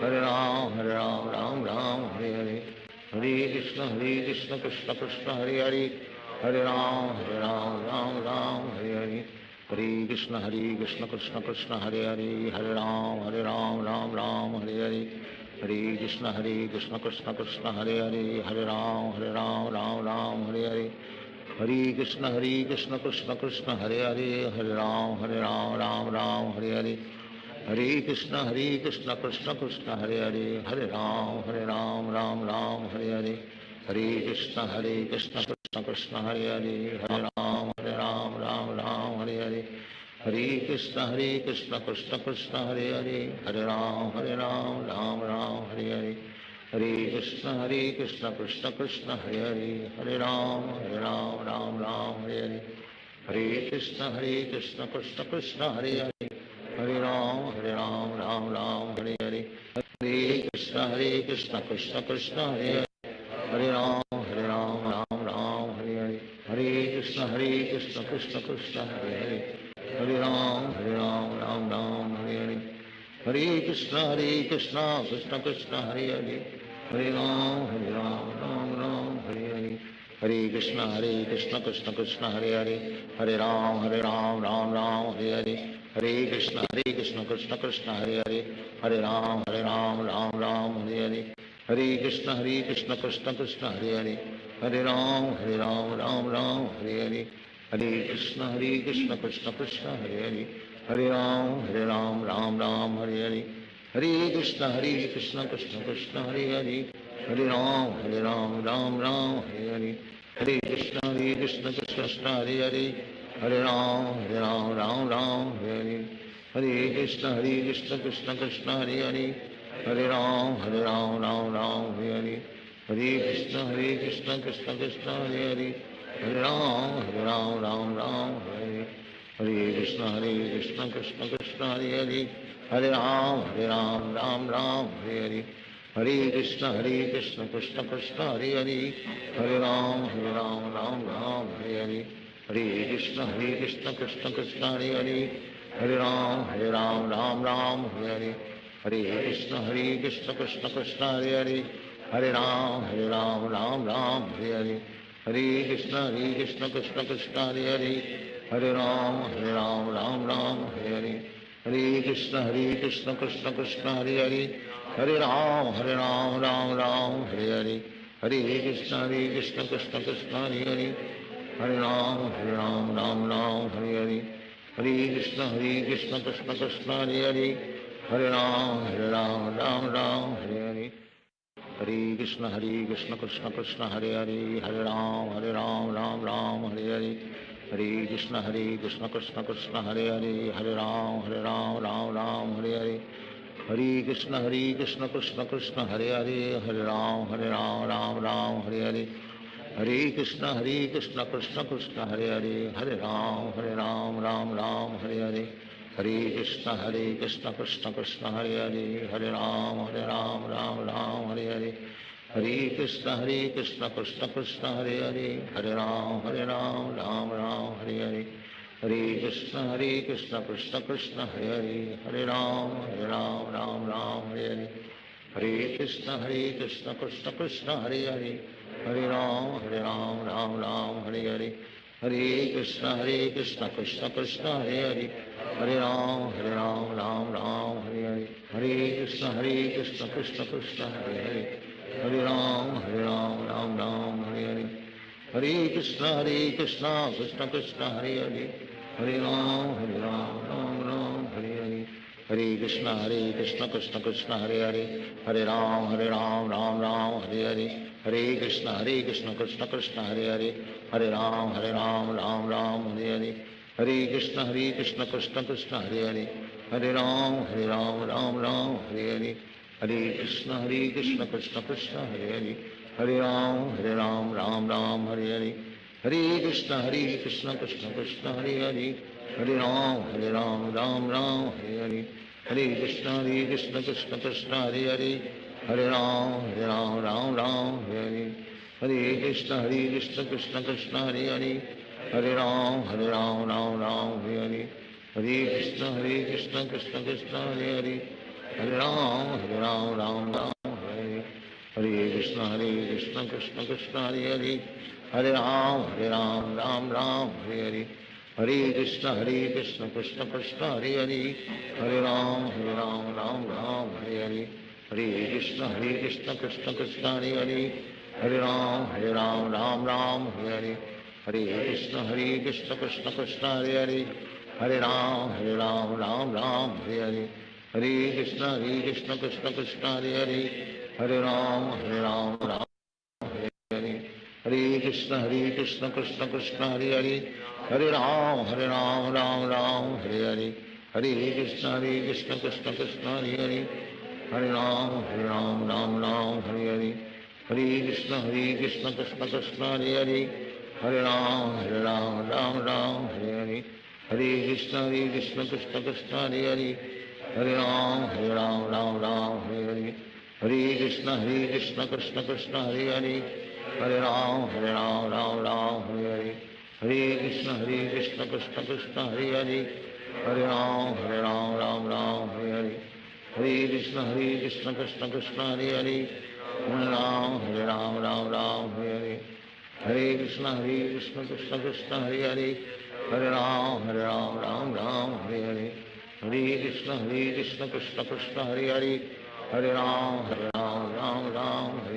Hare Ram Ram Hare Hare, Hare Krishna Krishna Krishna Hare Hare, Hare Ram Ram Hare Hare, Hare Krishna Krishna Krishna Hare Hare, Hare Ram Ram Hare Hare, Hare Krishna Krishna Krishna Hare Hare, Hare Ram Ram Hare Hare, Hare Krishna Krishna Krishna Hare Hare, Hare Ram Ram Hare Hare, Hare Krishna Krishna Krishna Hare Hare, Hare Ram Ram Hare Hare, Hare Krishna Krishna Krishna Hare Hare Hare Ram Ram Ram Hare Hare Hare Krishna Krishna Krishna Hare Hare Hare Ram Ram Ram Hare Hare Hare Krishna Krishna Krishna Hare Hare Hare Ram Ram Ram Hare Hare Hare Krishna Krishna Krishna Hare Hare Hare Ram Ram Ram Hare Hare Hare Krishna Krishna Krishna Hare Hare Hare Ram Ram Ram Hare Hare Hare Krishna Krishna Krishna Hare Hare Hare Ram Ram Ram Hare Hare Hare Krishna Krishna Krishna Hare Hare Hare Ram Ram Ram Hare Hare Hare Krishna Krishna Krishna Hare Hare Hare Ram Ram Hare Hare Hare Krishna Krishna Krishna Hare Hare Hare Ram Ram Ram Hare Hare Hare Krishna Krishna Krishna Hare Hare Hare Ram Ram Ram Hare Hare Hare Krishna Krishna Krishna Hare Hare Hare Ram Ram Ram Hare Hare Hare Krishna Krishna Krishna Hare Hare Hare Ram Ram Hare Hare Hare Krishna Krishna Krishna Hare Hare Hare Ram Ram Hare Hare Hare Krishna Krishna Krishna Hare Hare Hare Ram Ram Hare Hare Hare Krishna Krishna Krishna Hare Hare Hare Ram Ram Hare Hare Hare Krishna Krishna Krishna Hare Hare Hare Ram Ram Hare Hare Hare Krishna Krishna Krishna Hare Hare Hare Ram Ram Hare Hare Hare Krishna Krishna Krishna Hare Hare Hare Ram Ram Hare Hare Hare Krishna Krishna Krishna Hare Hare Hare Ram Ram Hare Hare Hare Krishna Krishna Krishna Hare Hare Hare Ram Ram Hare Hare Hare Krishna Krishna Krishna Hare Hare Hare Ram Ram Hare Hare Hare Krishna Krishna Krishna Hare Hare Hare Ram Ram Hare Hare Hare Krishna Krishna Krishna Hare Hare Hare Ram Ram Hare Hare Hare Krishna Krishna Krishna Hare Hare Hare Ram Ram Hare Hare Hare Krishna Krishna Krishna Hare Hare Hare Ram Ram Hare Hare Hare Krishna Krishna Krishna Hare Hare Hare Ram Ram Hare Hare Hare Krishna Krishna Krishna Hare Hare Hare Ram Ram Hare Hare Hare Krishna Krishna Krishna Hare Hare Hare Ram Ram Hare Hare Hare Krishna Krishna Krishna Hare Hare Hare Ram Ram Hare Hare Hare Krishna Krishna Krishna Hare Hare Hare Ram Ram Hare Hare Hare Krishna Krishna Krishna Hare Hare Hare Ram Ram Hare Hare Hare Krishna Krishna Krishna Hare Hare Hare Ram Ram Hare Hare Hare Krishna Krishna Krishna Hare Hare Hare Ram Ram Hare Hare Hare Krishna Krishna Krishna Hare Hare Hare Ram Ram Hare Hare Hare Krishna Krishna Krishna Hare Hare Hare Ram Ram Hare Hare Hare Krishna Krishna Krishna Hare Hare Hare Ram Ram Hare Hare Hare Krishna Krishna Krishna Hare Hare Hare Ram Ram Hare Hare Hare Krishna Krishna Krishna Hare Hare Hare Ram Ram Hare Hare Hare Krishna Krishna Krishna Hare Hare Hare Ram Ram Hare Hare Hare Krishna Krishna Krishna Hare Hare Hare Ram Ram Hare Hare Hare Krishna Krishna Krishna Hare Hare Hare Ram Ram Hare Hare Hare Krishna Krishna Krishna Hare Hare Hare Ram Ram Hare Hare Hare Krishna Krishna Krishna Hare Hare Hare Ram Ram Hare Hare Hare Krishna Krishna Krishna Hare Hare Hare Ram Ram Hare Hare Hare Krishna Krishna Krishna Hare Hare Hare Ram Ram Hare Hare Hare Krishna Krishna Krishna Hare Hare Hare Ram Ram Hare Hare Hare Krishna Krishna Krishna Hare Hare Hare Ram Ram Ram Hare Hare Hare Krishna Krishna Krishna Hare Hare Hare Ram Ram Hare Hare Krishna Krishna Krishna Hare Hare Hare Ram Ram Hare Hare Hare Krishna Krishna Krishna Hare Hare Hare Ram Ram Hare Hare Hare Krishna Krishna Krishna Hare Hare Hare Ram Ram Hare Hare Hare Krishna Krishna Krishna Hare Hare Hare Ram Hare Hare Hare Krishna Krishna Krishna Hare Hare Hare Ram Hare Hare Hare Krishna Krishna Krishna Hare Hare Hare Ram Hare Hare Hare Krishna Krishna Krishna Hare Hare Hare Ram Hare Hare Hare Krishna Krishna Krishna Hare Hare Hare Ram Hare Hare Hare Krishna Krishna Krishna Hare Hare Hare Ram Hare Hare Hare Krishna Krishna Krishna Hare Hare Hare Ram Hare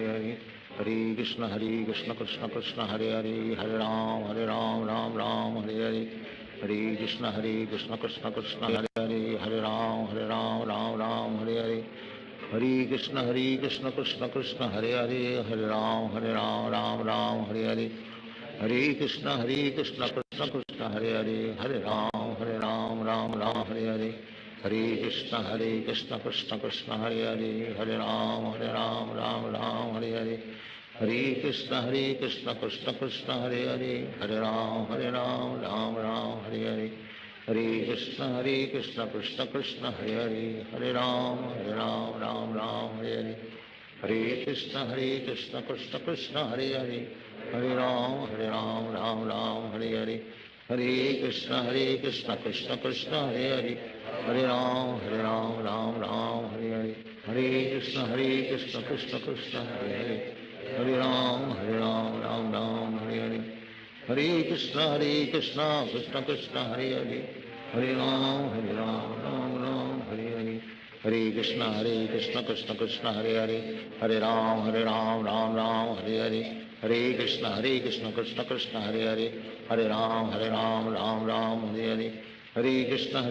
Hare Hare Krishna Krishna Krishna Hare Hare Hare Ram Hare Hare Hare Hare Krishna Krishna Krishna Hare Hare Hare Ram Hare Hare Hare Hare Krishna Krishna Krishna Hare Hare Hare Ram Hare Hare Hare Hare Krishna Krishna Krishna Hare Hare Hare Ram Hare Hare Hare Hare Krishna Krishna Krishna Hare Hare Hare Ram Hare Hare Hare Hare Krishna Krishna Krishna Hare Hare Hare Ram Hare Hare Hare Krishna Krishna Krishna Hare Hare Hare Ram Hare Hare Hare Krishna Krishna Krishna Hare Hare Hare Ram Hare Hare Hare Krishna Krishna Krishna Hare Hare Hare Ram Hare Hare Hare Krishna Krishna Krishna Hare Hare Hare Ram Hare Hare Hare Krishna Krishna Krishna Hare Hare Hare Ram Hare Hare Hare Krishna Krishna Krishna Hare Hare Hare Ram Hare Hare Hare Krishna Krishna Krishna Hare Hare Hare Ram Hare Hare Hare Krishna Krishna Krishna Hare Hare Hare Ram Hare Hare Hare Krishna Krishna Krishna Hare Hare Hare Ram Hare Hare Hare Krishna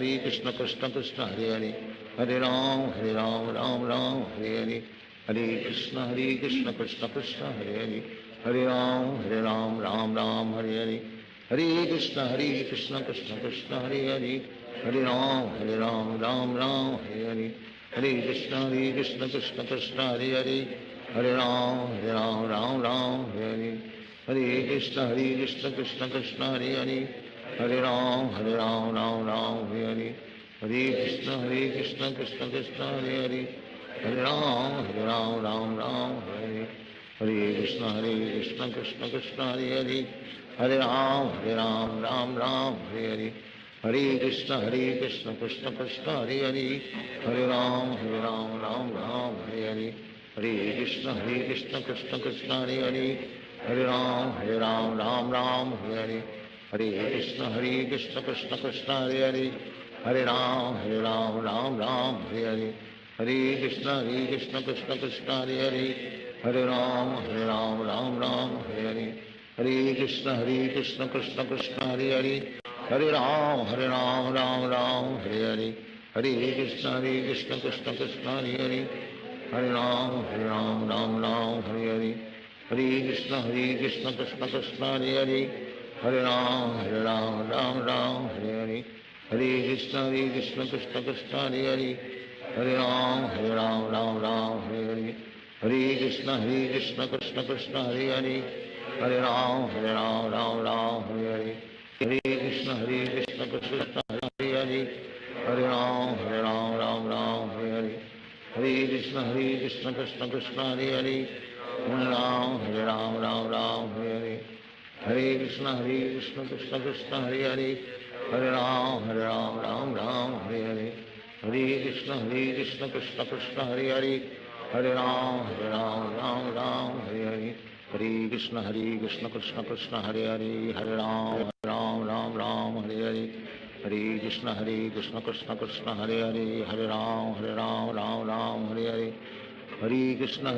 Krishna Krishna Hare Hare Hare Ram Hare Hare Hare Krishna Krishna Krishna Hare Hare Hare Ram Hare Hare Hare Krishna Krishna Krishna Hare Hare Hare Ram Hare Hare Hare Krishna Krishna Krishna Hare Hare Hare Ram Hare Hare Hare Krishna Krishna Krishna Hare Hare Hare Ram Hare Hare Hare Krishna Krishna Krishna Hare Hare Hare Ram Hare Hare Hare Krishna Krishna Krishna Hare Hare Hare Ram Hare Hare Hare Krishna Krishna Krishna Hare Hare Hare Ram Hare Hare Hare Krishna Krishna Krishna Hare Hare Hare Ram Hare Hare Hare Krishna Krishna Krishna Hare Hare Hare Ram Hare Hare Hare Krishna Krishna Krishna Hare Hare Hare Ram Hare Hare Hare Krishna Krishna Krishna Hare Hare Hare Ram Hare Hare Hare Krishna Krishna Krishna Hare Hare Hare Ram Hare Hare Hare Krishna Krishna Krishna Hare Hare Hare Ram Hare Hare Hare Krishna Krishna Krishna Hare Hare Hare Ram Hare Hare Hare Krishna Krishna Krishna Hare Hare Hare Ram Hare Hare Hare Krishna Krishna Krishna Hare Hare Hare Ram Hare Hare Hare Krishna Krishna Krishna Hare Hare Hare Ram Hare Hare Hare Krishna Krishna Krishna Hare Hare Hare Ram Hare Hare Hare Krishna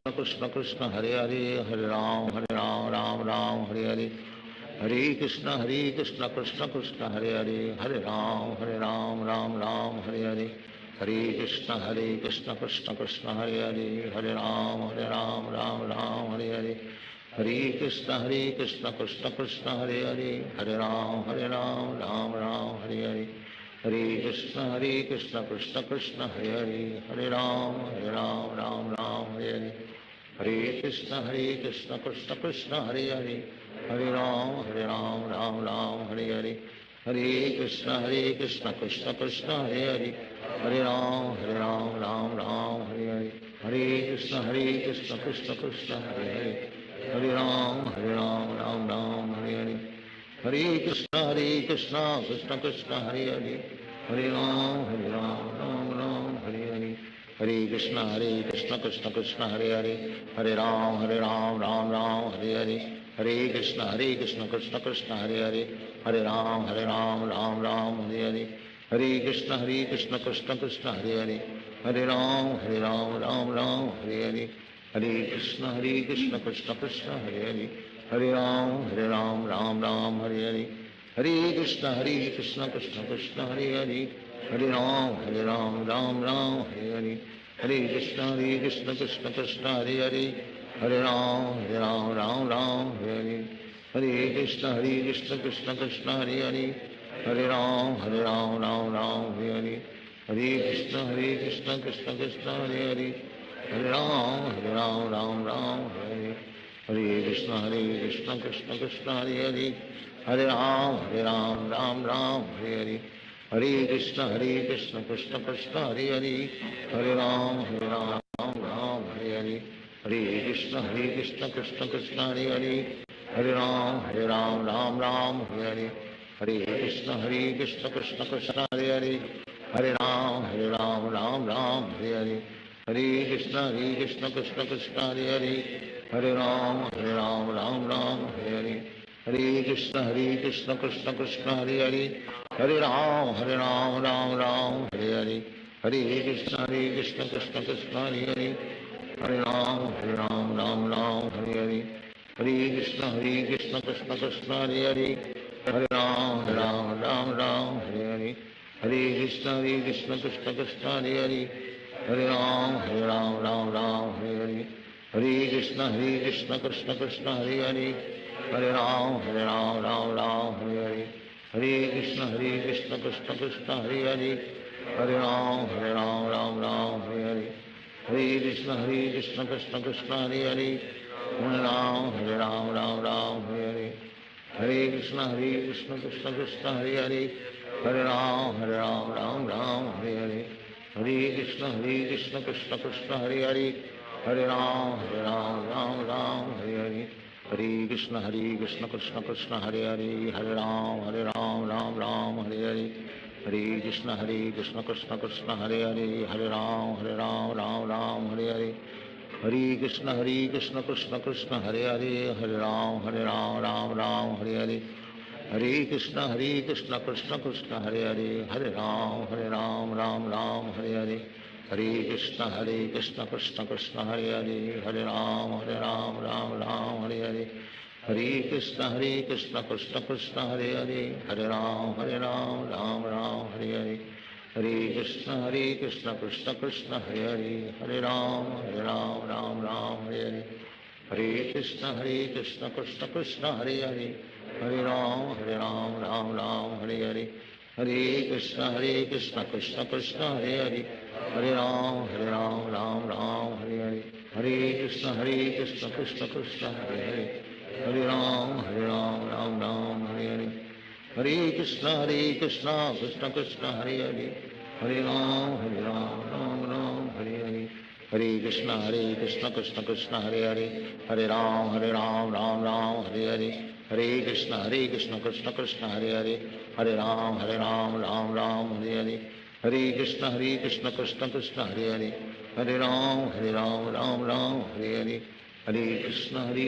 Krishna Krishna Hare Hare Hare Ram Hare Hare Hare Krishna Krishna Krishna Hare Hare Hare Ram Hare Hare Hare Krishna Krishna Krishna Hare Hare, Hare Ram Ram Ram Hare Hare, Hare Krishna Krishna Krishna Hare Hare, Hare Ram Ram Ram Hare Hare, Hare Krishna Krishna Krishna Hare Hare, Hare Ram Ram Ram Hare Hare, Hare Krishna Krishna Krishna Hare Hare, Hare Ram Ram Ram Hare Hare, Hare Krishna Krishna Krishna Hare Hare, Hare Ram Ram Ram Hare Hare, Hare Krishna Krishna Krishna Hare Hare, Hare Ram Ram Ram Hare Hare, Hare Krishna Krishna Krishna Hare Hare, Hare Ram Ram Ram Hare Hare, Hare Krishna Krishna Krishna Hare Hare, Hare Ram Ram Ram Hare Hare, Hare Krishna Krishna Krishna Hare Hare, Hare Ram Ram Ram Hare Hare, Hare Krishna Krishna Krishna Hare Hare, Hare Ram Ram Ram Hare Hare, Hare Krishna Krishna Krishna Hare Hare, Hare Ram Ram Hare Hare, Hare Krishna Krishna Krishna Hare Hare, Hare Ram Ram Hare Hare, Hare Krishna Krishna Krishna Hare Hare, Hare Ram Ram Hare Hare, Hare Krishna Krishna Krishna Hare Hare, Hare Ram Ram Hare Hare, Hare Krishna Krishna Krishna Hare Hare, Hare Ram Ram Hare Hare, Hare Krishna Krishna Krishna Hare Hare, Hare Ram Ram Hare Hare, Hare Krishna Krishna Krishna Hare Hare, Hare Ram Ram Hare Hare, Hare Krishna Krishna Krishna Hare Hare, Hare Ram Ram Hare Hare, Hare Krishna Krishna Krishna Hare Hare, Hare Ram Ram Hare Hare, Hare Krishna Krishna Krishna Hare Hare, Hare Ram Ram Hare Hare, Hare Krishna Krishna Krishna Hare Hare, Hare Ram Ram Hare Hare, Hare Krishna Krishna Krishna Hare Hare, Hare Ram Ram Hare Hare, Hare Krishna Krishna Krishna Hare Hare, Hare Ram Ram Hare Hare, Hare Krishna Krishna Krishna Hare Hare, Hare Ram Ram Hare Hare, Hare Krishna Krishna Krishna Hare Hare, Hare Ram Ram Hare Hare, Hare Krishna Krishna Krishna Hare Hare, Hare Ram Ram Hare Hare, Hare Krishna Krishna Krishna Hare Hare, Hare Ram Ram Hare Hare, Hare Krishna Krishna Krishna Hare Hare, Hare Ram Ram Hare Hare, Hare Krishna Krishna Krishna Hare Hare, Hare Ram Ram Hare Hare, Hare Krishna Krishna Krishna Hare Hare, Hare Ram Ram Hare Hare, Hare Krishna Krishna Krishna Hare Hare, Hare Ram Ram Hare Hare, Hare Krishna Krishna Krishna Hare Hare, Hare Ram Ram Hare Hare, Hare Krishna Krishna Krishna Hare Hare, Hare Ram Ram Hare Hare, Hare Krishna Krishna Krishna Hare Hare, Hare Ram Ram Hare Hare, Hare Krishna Krishna Krishna Hare Hare, Hare Ram Ram Hare Hare, Hare Krishna Krishna Krishna Hare Hare, Hare Ram Ram Hare Hare, Hare Krishna Krishna Krishna Hare Hare, Hare Ram Ram Hare Hare, Hare Krishna Krishna Krishna Hare Hare, Hare Ram Ram Hare Hare, Hare Krishna Krishna Krishna Hare Hare, Hare Ram Ram Hare Hare, Hare Krishna Krishna Krishna Hare Hare, Hare Ram Ram Hare Hare, Hare Krishna Krishna Krishna Hare Hare, Hare Ram Ram Hare Hare, Hare Krishna Krishna Krishna Hare Hare, Hare Ram Ram Hare Hare, Hare Krishna Krishna Krishna Hare Hare, Hare Ram Ram Hare Hare, Hare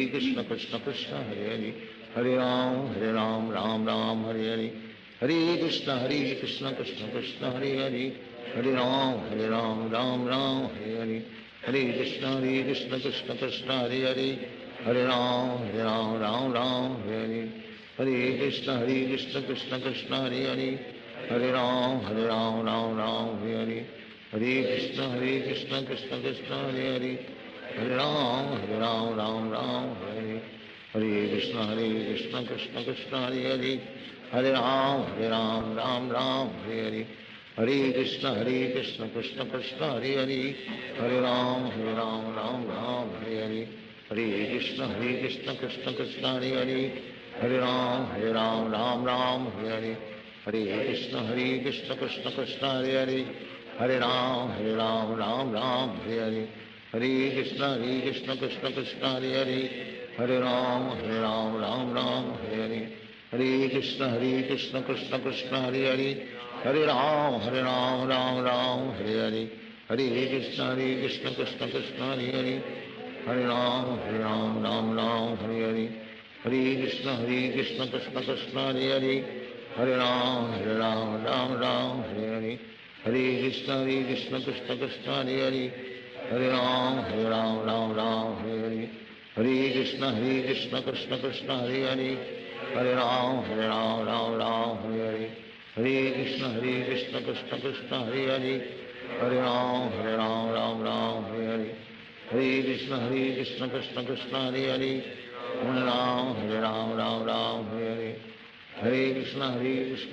Krishna Krishna Krishna Hare Hare, Hare Ram Ram Hare Hare, Hare Krishna Krishna Krishna Hare Hare, Hare Ram Ram Hare Hare, Hare Krishna Krishna Krishna Hare Hare, Hare Ram Ram Hare Hare, Hare Krishna Krishna Krishna Hare Hare, Hare Ram Ram Hare Hare, Hare Krishna Krishna Krishna Hare Hare Hare Ram Ram Ram Hare Hare Krishna Krishna Krishna Hare Hare Hare Ram Ram Hare Hare Hare Krishna Krishna Krishna Hare Hare Hare Ram Ram Hare Hare Hare Krishna Krishna Krishna Hare Hare Hare Ram Ram Hare Hare Hare Krishna Krishna Krishna Hare Hare Hare Ram Ram Hare Hare Hare Krishna Krishna Krishna Hare Hare Hare Ram Ram Hare Hare Hare Krishna Krishna Krishna Hare Hare Hare Ram Ram Hare Hare Hare Krishna Krishna Krishna Hare Hare Hare Ram Ram Hare Hare Hare Krishna Krishna Krishna Hare Hare Hare Ram Ram Hare Hare Hare Krishna Krishna Krishna Hare Hare Hare Ram Ram Hare Hare Hare Krishna Krishna Krishna Hare Hare Hare Ram Hare Hare Hare Krishna Krishna Krishna Hare Hare Hare Ram Hare Hare Hare Krishna Krishna Krishna Hare Hare Hare Ram Hare Hare Hare Krishna Krishna Krishna Hare Hare Hare Ram Hare Hare Hare Krishna Krishna Krishna Hare Hare Hare Ram Hare Hare Hare Krishna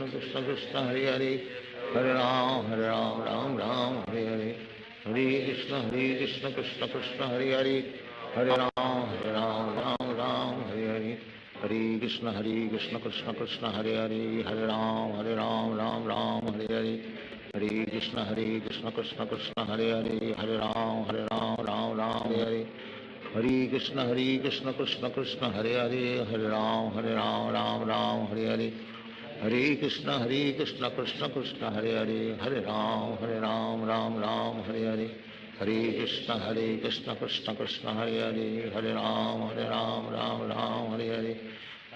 Krishna Krishna Hare Hare Hare Ram Ram Hare Hare Hare Krishna Krishna Krishna Hare Hare Hare Ram Ram Hare Hare Hare Krishna Krishna Krishna Hare Hare Hare Ram Ram Hare Hare Hare Krishna Krishna Krishna Hare Hare Hare Ram Ram Hare Hare Hare Krishna Krishna Krishna Hare Hare Hare Ram Ram Hare Hare Hare Krishna Krishna Krishna Hare Hare Hare Ram Ram Hare Hare Hare Krishna Krishna Krishna Hare Hare Hare Ram Ram Hare Hare Hare Krishna Krishna Krishna Hare Hare Hare Ram Ram Hare Hare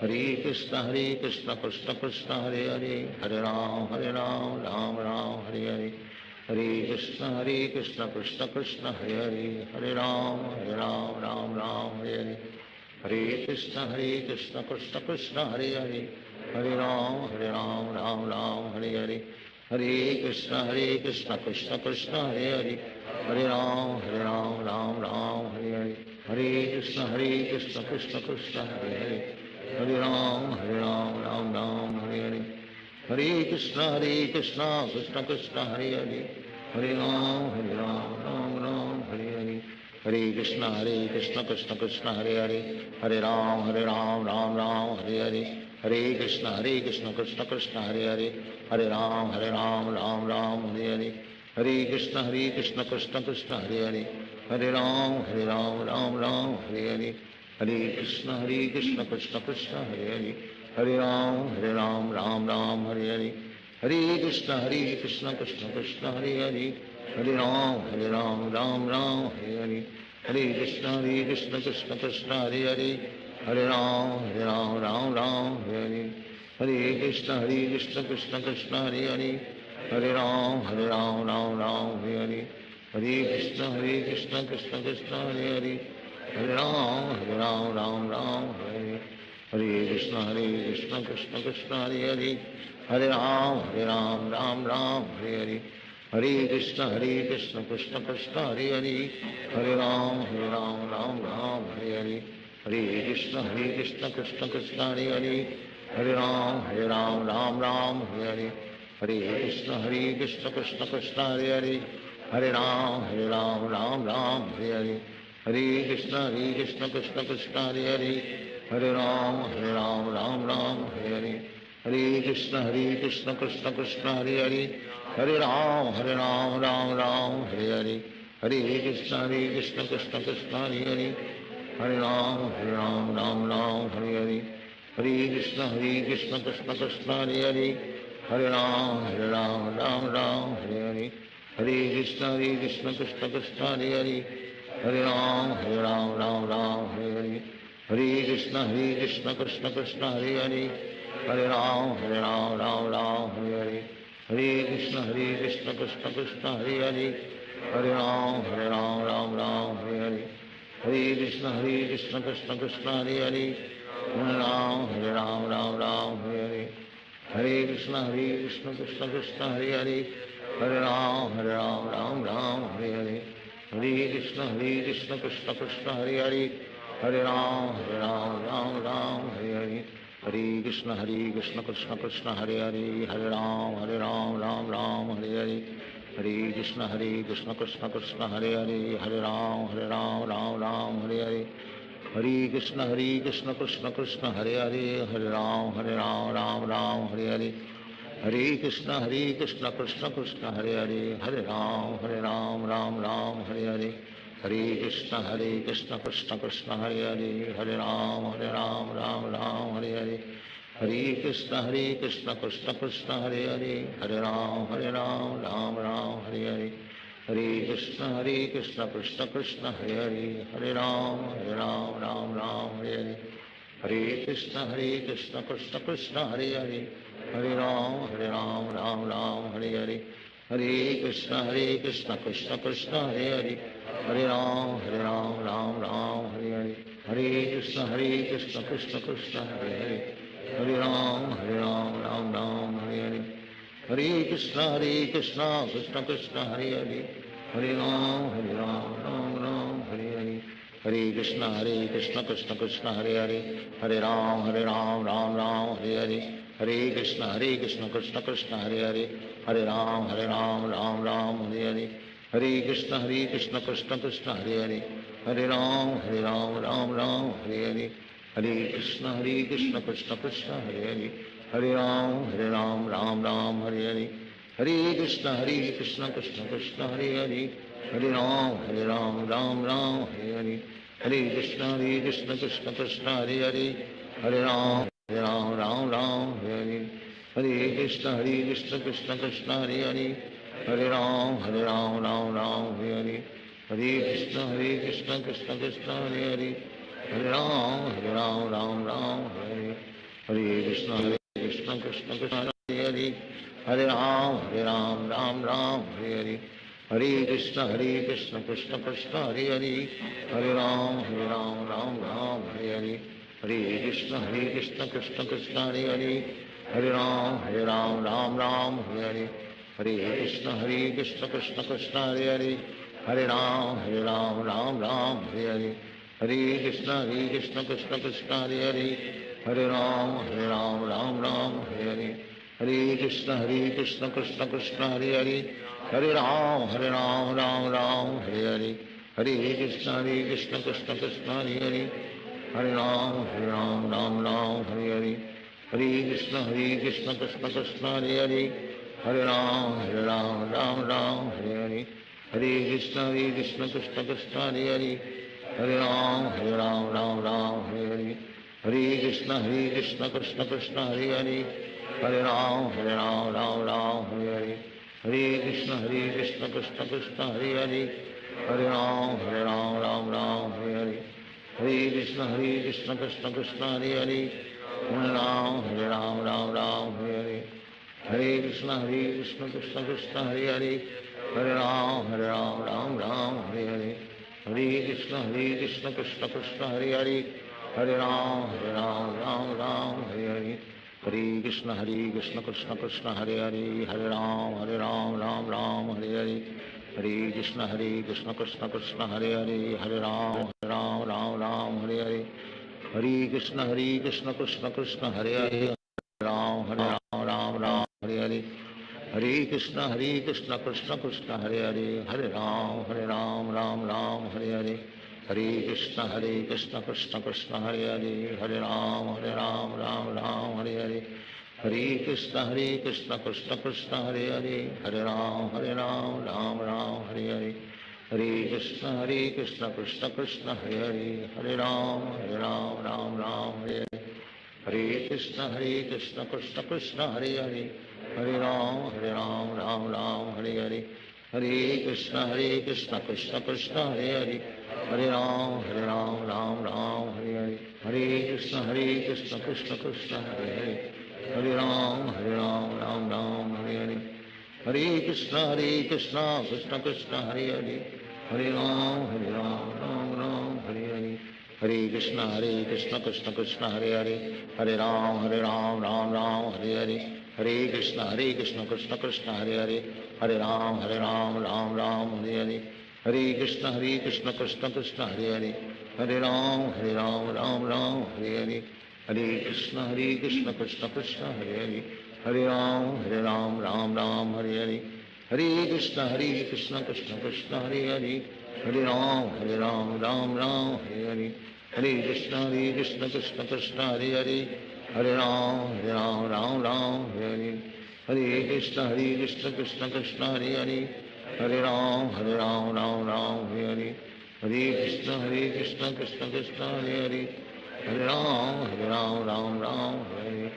Hare Krishna Krishna Krishna Hare Hare Hare Ram Ram Hare Hare Hare Krishna Krishna Krishna Hare Hare Hare Ram Ram Hare Hare Hare Krishna Krishna Krishna Hare Hare Hare Ram Hare Hare Hare Krishna Krishna Krishna Hare Hare Hare Ram Ram Hare Hare Hare Krishna Krishna Krishna Hare Hare Hare Ram Ram Hare Hare Hare Krishna Krishna Krishna Hare Hare Hare Ram Hare Hare Hare Krishna Krishna Krishna Hare Hare Hare Ram Ram Hare Hare Hare Krishna Krishna Krishna Hare Hare Hare Ram Ram Hare Hare Hare Krishna Krishna Krishna Hare Hare Hare Ram Hare Hare Hare Krishna Krishna Krishna Hare Hare Hare Ram Ram Hare Hare Hare Krishna Krishna Krishna Hare Hare Hare Ram Hare Hare Hare Krishna Krishna Krishna Hare Hare Hare Ram Hare Hare Hare Krishna Krishna Krishna Hare Hare Hare Ram Hare Hare Hare Krishna Krishna Krishna Hare Hare Hare Ram Hare Hare Hare Krishna Krishna Krishna Hare Hare Hare Ram Hare Hare Hare Krishna Krishna Krishna Hare Hare Hare Ram Ram Hare Hare Hare Krishna Krishna Krishna Hare Hare Hare Ram Ram Hare Hare Hare Krishna Krishna Krishna Hare Hare Hare Ram Ram Hare Hare Hare Krishna Krishna Krishna Hare Hare Hare Ram Hare Hare Hare Krishna Krishna Krishna Hare Hare Hare Ram Hare Hare Hare Krishna Krishna Krishna Hare Hare Hare Ram Hare Hare Hare Krishna Krishna Krishna Hare Hare Hare Ram Hare Hare Hare Krishna Krishna Krishna Hare Hare Hare Ram Hare Hare Hare Krishna Krishna Krishna Hare Hare Hare Ram, Ram Ram, Hare Hare. Hare Krishna, Krishna Krishna, Hare Hare. Hare Ram, Ram Ram, Hare Hare. Hare Krishna, Krishna Krishna, Hare Hare. Hare Ram, Ram Ram, Hare Hare. Hare Krishna, Krishna Krishna, Hare Hare. Hare Ram, Ram Hare Hare. Hare Krishna, Krishna Krishna, Hare Hare. Hare Ram, Ram Hare Hare. Hare Krishna, Krishna Krishna, Hare Hare. Hare Ram, Ram Hare Hare. Hare Krishna, Krishna Krishna, Hare Hare. Hare Ram, Ram Hare Hare. Hare Krishna, Krishna Krishna, Hare Hare. Hare Ram, Ram Hare Hare. Hare Krishna, Krishna Krishna, Hare Hare. Hare Ram, Ram Hare Hare. Hare Krishna, Krishna Krishna, Hare Hare. Hare Ram, Ram Hare Hare. Hare Krishna, Krishna Krishna, Hare Hare. Hare Ram, Ram Hare Hare. Hare Krishna, Krishna Krishna, Hare Hare. Hare Ram, Ram Hare Hare. Hare Krishna, Krishna Krishna, Hare Hare. Hare Ram, Ram Hare Hare. Hare Krishna, Krishna Krishna, Hare Hare. Hare Ram, Ram Hare Hare. Hare Krishna, Krishna Krishna, Hare Hare. Hare Ram, Ram Hare Hare. Hare Krishna, Krishna Krishna, Hare Hare. Hare Ram, Ram Hare Hare. Hare Krishna, Krishna Krishna, Hare Hare. Hare Ram, Ram Hare Hare. Hare Krishna, Krishna Krishna, Hare Hare. Hare Ram, Ram Hare Hare. Hare Krishna, Krishna Krishna, Hare Hare. Hare Ram, Ram Hare Hare. Hare Krishna, Krishna Krishna, Hare Hare. Hare Ram, Ram Hare Hare. Hare Krishna, Krishna Krishna, Hare Hare. Hare Ram, Ram Hare Hare. Hare Krishna, Krishna Krishna, Hare Hare. Hare Ram, Ram Hare Hare. Hare Krishna, Krishna Krishna, Hare Hare. Hare Ram, Ram Hare Hare. Hare Krishna, Krishna Krishna, Hare Hare. Hare Ram, Ram Hare Hare. Hare Krishna, Krishna Krishna, Hare Hare. Hare Ram, Ram Hare Hare. Hare Krishna, Krishna Krishna, Hare Hare. Hare Ram, Ram Hare Hare. Hare Krishna, Krishna Krishna, Hare Hare. Hare Ram, Ram Hare Hare. Hare Krishna, Krishna Krishna, Hare Hare. Hare Ram, Ram Hare Hare. Hare Krishna, Krishna Krishna, Hare Hare. Hare Ram, Ram Hare Hare. Hare Krishna, Krishna Krishna, Hare Hare. Hare Ram, Ram Hare Hare. Hare Krishna, Krishna Krishna, Hare Hare. Hare Ram, Ram Hare Hare. Hare Krishna, Krishna Krishna, Hare Hare. Hare Ram, Ram Hare Hare. Hare Krishna, Krishna Krishna, Hare Hare. Hare Ram, Ram Hare Hare. Hare Krishna, Krishna Krishna, Hare Hare. Hare Ram, Ram Hare Hare. Hare Krishna, Krishna Krishna, Hare Hare. Hare Ram, Ram Hare Hare. Hare Krishna, Krishna Krishna, Hare Hare. Hare Ram, Ram Hare Hare. Hare Krishna, Krishna Krishna, Hare Hare. Hare Ram, Ram Hare Hare. Hare Krishna, Krishna Krishna, Hare Hare. Ram, Ram Hare Hare. Hare Krishna, Krishna Krishna, Hare Hare. Hare Ram, Ram Hare Hare. Hare Krishna, Krishna Krishna, Hare Hare. Hare Ram, Ram Hare Hare. Hare Krishna, Krishna Krishna, Hare Hare. Hare Ram, Ram Hare Hare. Hare Krishna, Krishna Krishna, Hare Hare. Hare Ram, Ram Hare Hare. Hare Krishna, Krishna Krishna, Hare Hare. Hare Ram, Ram Hare Hare. Hare Krishna, Krishna Krishna, Hare Hare. Hare Ram, Ram Hare Hare. Hare Krishna, Krishna Krishna, Hare Hare. Hare Ram, Ram Hare Hare. Hare Krishna, Krishna Krishna, Hare Hare. Hare Ram, Ram Hare Hare. Hare Krishna, Krishna Krishna, Hare Hare. Hare Ram, Ram Hare Hare. हरे कृष्ण कृष्ण कृष्ण हरे हरे हरे राम राम राम हरे हरे हरे कृष्ण कृष्ण कृष्ण हरे हरे हरे राम राम राम हरे हरे हरे कृष्ण कृष्ण कृष्ण हरे हरे हरे राम राम राम हरे हरे हरे कृष्ण कृष्ण कृष्ण हरे हरे हरे राम राम राम हरे हरे हरे कृष्ण कृष्ण कृष्ण हरे हरे हरे राम राम राम हरे हरे हरे कृष्ण कृष्ण कृष्ण हरे हरे हरे राम राम राम हरे हरे हरे कृष्ण कृष्ण कृष्ण हरे हरे हरे राम राम राम हरे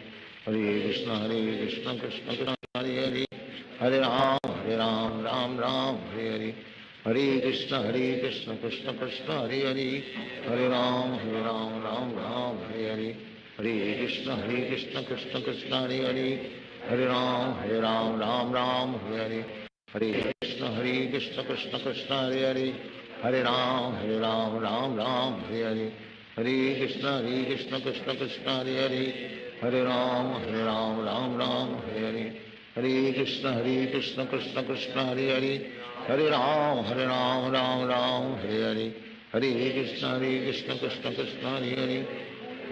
हरे हरे कृष्ण कृष्ण कृष्ण हरे हरे हरे राम राम हरे हरे हरे कृष्ण कृष्ण कृष्ण हरे हरे हरे राम राम राम हरे हरे हरे कृष्ण कृष्ण कृष्ण हरे हरे हरे राम राम राम हरे हरे हरे कृष्ण कृष्ण कृष्ण हरे हरे हरे राम राम राम हरे हरे हरे कृष्ण कृष्ण कृष्ण हरे हरे हरे राम राम राम हरे हरे हरे कृष्ण कृष्ण कृष्ण हरे हरे हरे राम राम राम हरे हरे हरे कृष्ण कृष्ण कृष्ण हरे हरे हरे राम राम राम हरे हरे हरे कृष्ण कृष्ण कृष्ण हरे हरे हरे राम राम राम हरे हरे हरे कृष्ण कृष्ण कृष्ण हरे हरे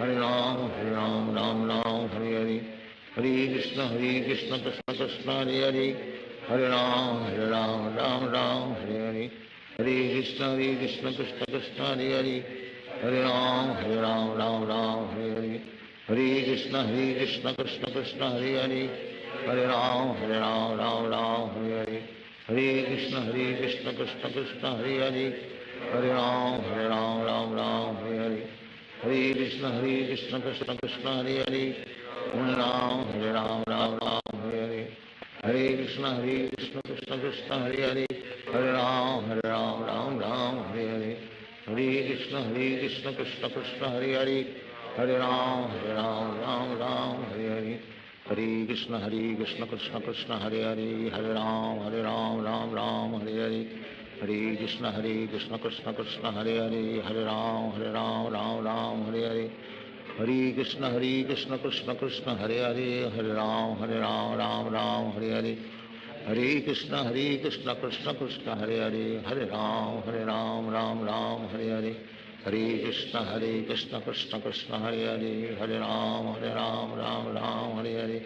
हरे राम राम राम हरे हरे हरे कृष्ण कृष्ण कृष्ण हरे हरे हरे राम राम राम हरे हरे हरे कृष्ण कृष्ण कृष्ण हरे हरे हरे राम राम राम हरे हरे हरे कृष्ण कृष्ण कृष्ण हरे हरे हरे राम राम राम हरे हरे हरे कृष्ण कृष्ण कृष्ण हरे हरे हरे राम राम राम हरे हरे हरे कृष्ण कृष्ण कृष्ण हरे हरे हरे राम राम राम हरे हरे हरे कृष्ण कृष्ण कृष्ण हरे हरे हरे राम राम राम हरे हरे हरे कृष्ण कृष्ण कृष्ण हरे हरे हरे राम राम राम हरे हरे हरे कृष्ण कृष्ण कृष्ण हरे हरे हरे राम राम राम हरे हरे हरे कृष्ण कृष्ण कृष्ण हरे हरे हरे राम राम राम हरे हरे हरे कृष्ण कृष्ण कृष्ण हरे हरे हरे राम राम राम हरे हरे हरे कृष्ण कृष्ण कृष्ण हरे हरे हरे राम राम राम हरे हरे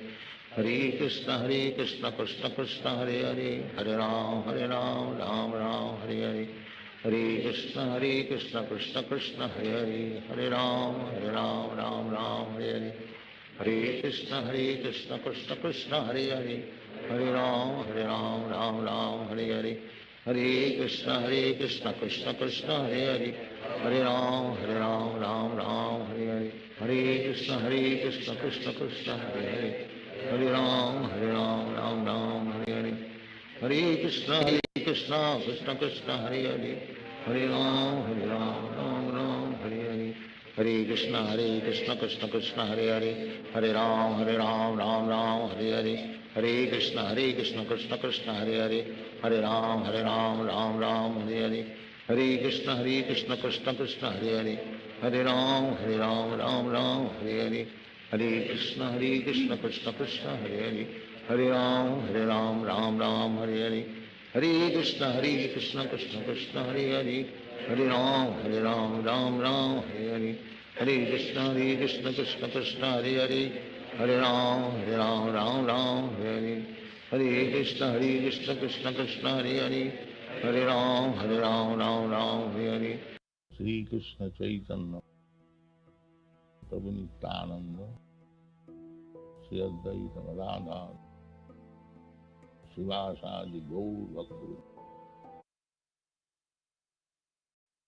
हरे कृष्ण कृष्ण कृष्ण हरे हरे हरे राम राम राम हरे हरे हरे कृष्ण कृष्ण कृष्ण हरे हरे हरे राम राम राम हरे हरे हरे कृष्ण कृष्ण कृष्ण हरे हरे हरे राम राम राम हरे हरे हरे कृष्ण कृष्ण कृष्ण हरे हरे हरे राम राम राम हरे हरे हरे कृष्ण कृष्ण कृष्ण हरे हरे हरे राम राम राम हरे हरे हरे कृष्ण कृष्ण कृष्ण हरे हरे हरे राम राम राम हरे हरे हरे कृष्ण कृष्ण कृष्ण हरे हरे हरे राम राम राम हरे हरे हरे कृष्ण कृष्ण कृष्ण हरे हरे हरे राम राम राम हरे हरे हरे कृष्ण कृष्ण कृष्ण हरे हरे हरे राम राम राम हरे हरे हरे कृष्ण कृष्ण कृष्ण हरे हरे हरे राम राम राम हरे हरे हरे कृष्ण कृष्ण कृष्ण हरे हरे हरे राम राम राम हरे हरे हरे कृष्ण कृष्ण कृष्ण हरे हरे हरे राम राम राम हरे हरे श्री कृष्ण चैतन्य प्रभु नित्यानंद श्री अद्वैत गदाधर शिवासादि गौर भक्त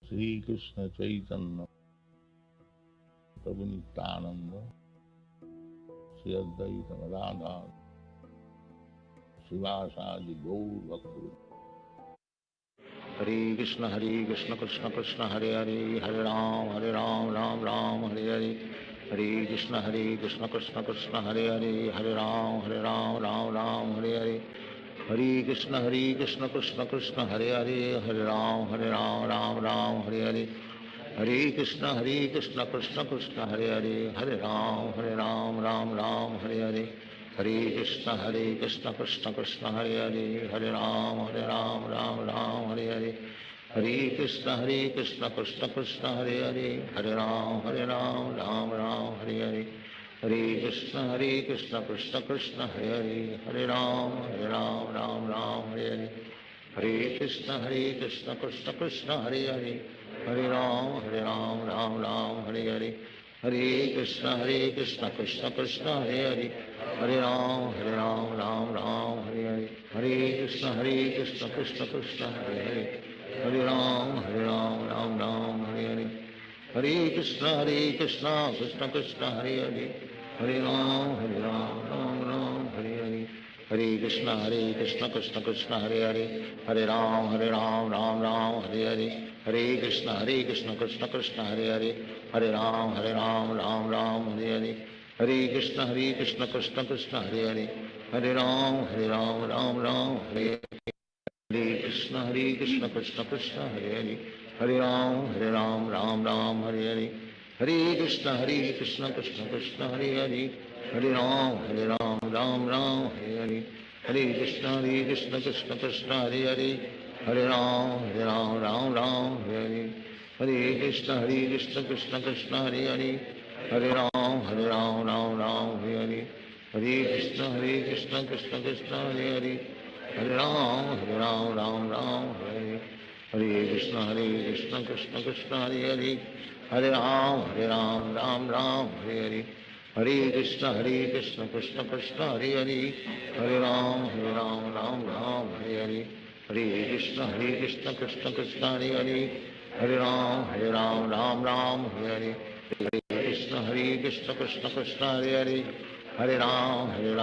श्री कृष्ण चैतन्य प्रभु नित्यानंद श्री अद्वैत गदाधर शिवासादि गौर भक्त हरे Krishna Krishna Krishna Hare Hare Hare Ram Ram Ram Hare Hare Hare Krishna Krishna Krishna Hare Hare Hare Ram Ram Ram Hare Hare Hare Krishna Krishna Krishna Hare Hare Hare Ram Ram Ram Hare Hare Hare Krishna Krishna Krishna Hare Hare Hare Ram Ram Ram Hare Hare Hare Krishna Krishna Krishna Hare Hare Hare Ram Ram Ram Hare Hare Hare Krishna Krishna Krishna Hare Hare Hare Ram Ram Hare Hare Hare Krishna Krishna Krishna Hare Hare Hare Ram Ram Hare Hare Hare Krishna Krishna Krishna Hare Hare Hare Ram Ram Hare Hare Hare Krishna Krishna Krishna Hare Hare Hare Ram Ram Hare Hare Hare Krishna Krishna Krishna Hare Hare Hare Ram Ram Hare Hare Hare Krishna Krishna Krishna Hare Hare Hare Ram Hare Hare Hare Krishna Krishna Krishna Hare Hare Hare Ram Ram Hare Hare Hare Krishna Krishna Krishna Hare Hare Hare Ram Ram Hare Hare Hare Krishna Krishna Krishna Hare Hare Hare Ram Hare Hare Hare Krishna Krishna Krishna Hare Hare Hare Ram Hare Hare Hare Krishna Krishna Krishna Hare Hare Hare Ram Hare Hare Hare Krishna Krishna Krishna Hare Hare Hare Ram Hare Hare Hare Krishna Krishna Krishna Hare Hare Hare Ram Hare Hare Hare Krishna Krishna Krishna Hare Hare Hare Ram Hare Hare Hare Krishna Krishna Krishna Hare Hare Hare Ram Hare Hare Hare Krishna Krishna Krishna Hare Hare Hare Ram Hare Hare Hare Krishna Krishna Krishna Hare Hare Hare Ram Hare Hare Hare Krishna Krishna Krishna Hare Hare Hare Ram Hare Hare Hare Krishna Krishna Krishna Hare Hare Hare Ram Hare Hare Hare Krishna Krishna Krishna Hare Hare Hare Ram Hare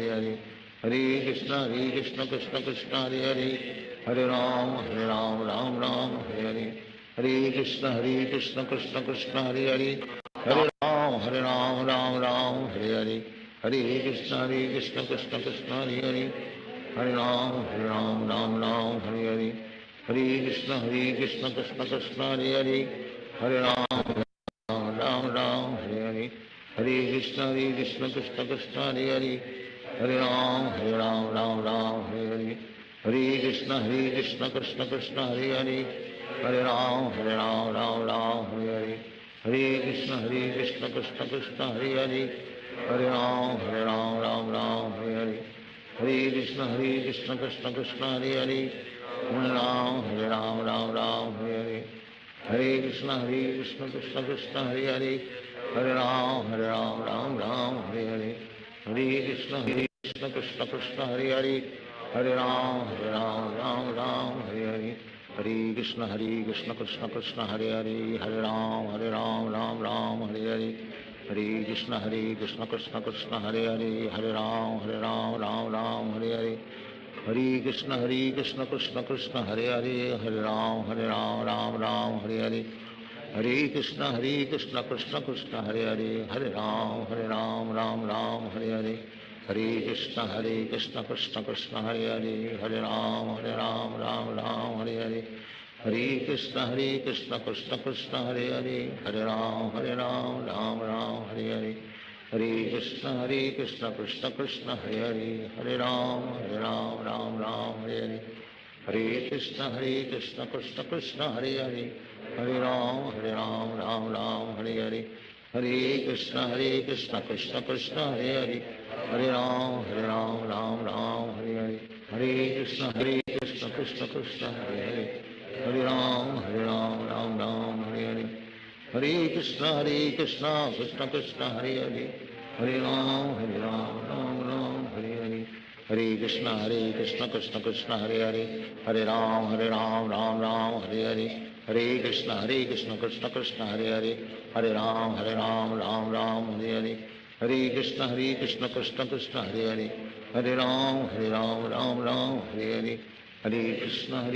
Hare Hare Krishna Krishna Krishna Hare Hare Hare Ram Hare Hare Hare Krishna Krishna Krishna Hare Hare Hare Ram Hare Hare Hare Krishna Krishna Krishna Hare Hare Hare Ram Hare Hare Hare Krishna Krishna Krishna Hare Hare Hare Ram Hare Hare Hare Krishna Krishna Krishna Hare Hare Hare Ram Hare Hare Hare Krishna Krishna Krishna Hare Hare Hare Ram Hare Hare Hare Krishna Krishna Krishna Hare Hare Hare Ram Hare Hare Hare Krishna Krishna Krishna Hare Hare Hare Ram Hare Hare Hare Krishna Krishna Krishna Hare Hare Hare Ram Hare Hare Hare Krishna Krishna Krishna Hare Hare Hare Ram Hare Hare Hare Krishna Krishna Krishna Hare Hare Hare Ram Hare Hare Hare Krishna Krishna Krishna Hare Hare Hare Ram Hare Hare Hare Krishna Krishna Krishna Hare Hare Hare Ram Hare Hare Hare Krishna Krishna Krishna Hare Hare Hare Ram Hare Hare Hare Krishna Krishna Krishna Hare Hare Hare Ram Hare Hare Hare Krishna Krishna Krishna Hare Hare Hare Ram Hare Hare Hare Krishna Krishna Krishna Hare Hare Hare Ram Hare Hare Hare Krishna Krishna Krishna Hare Hare Hare Ram Hare Hare Hare Krishna Krishna Krishna Hare Hare Hare Ram Hare Hare Hare Krishna Krishna Krishna Hare Hare Hare Ram Hare Hare Hare Krishna Krishna Krishna Hare Hare Hare Ram Hare Hare Hare Krishna Krishna Krishna Hare Hare Hare Ram Hare Hare Hare Krishna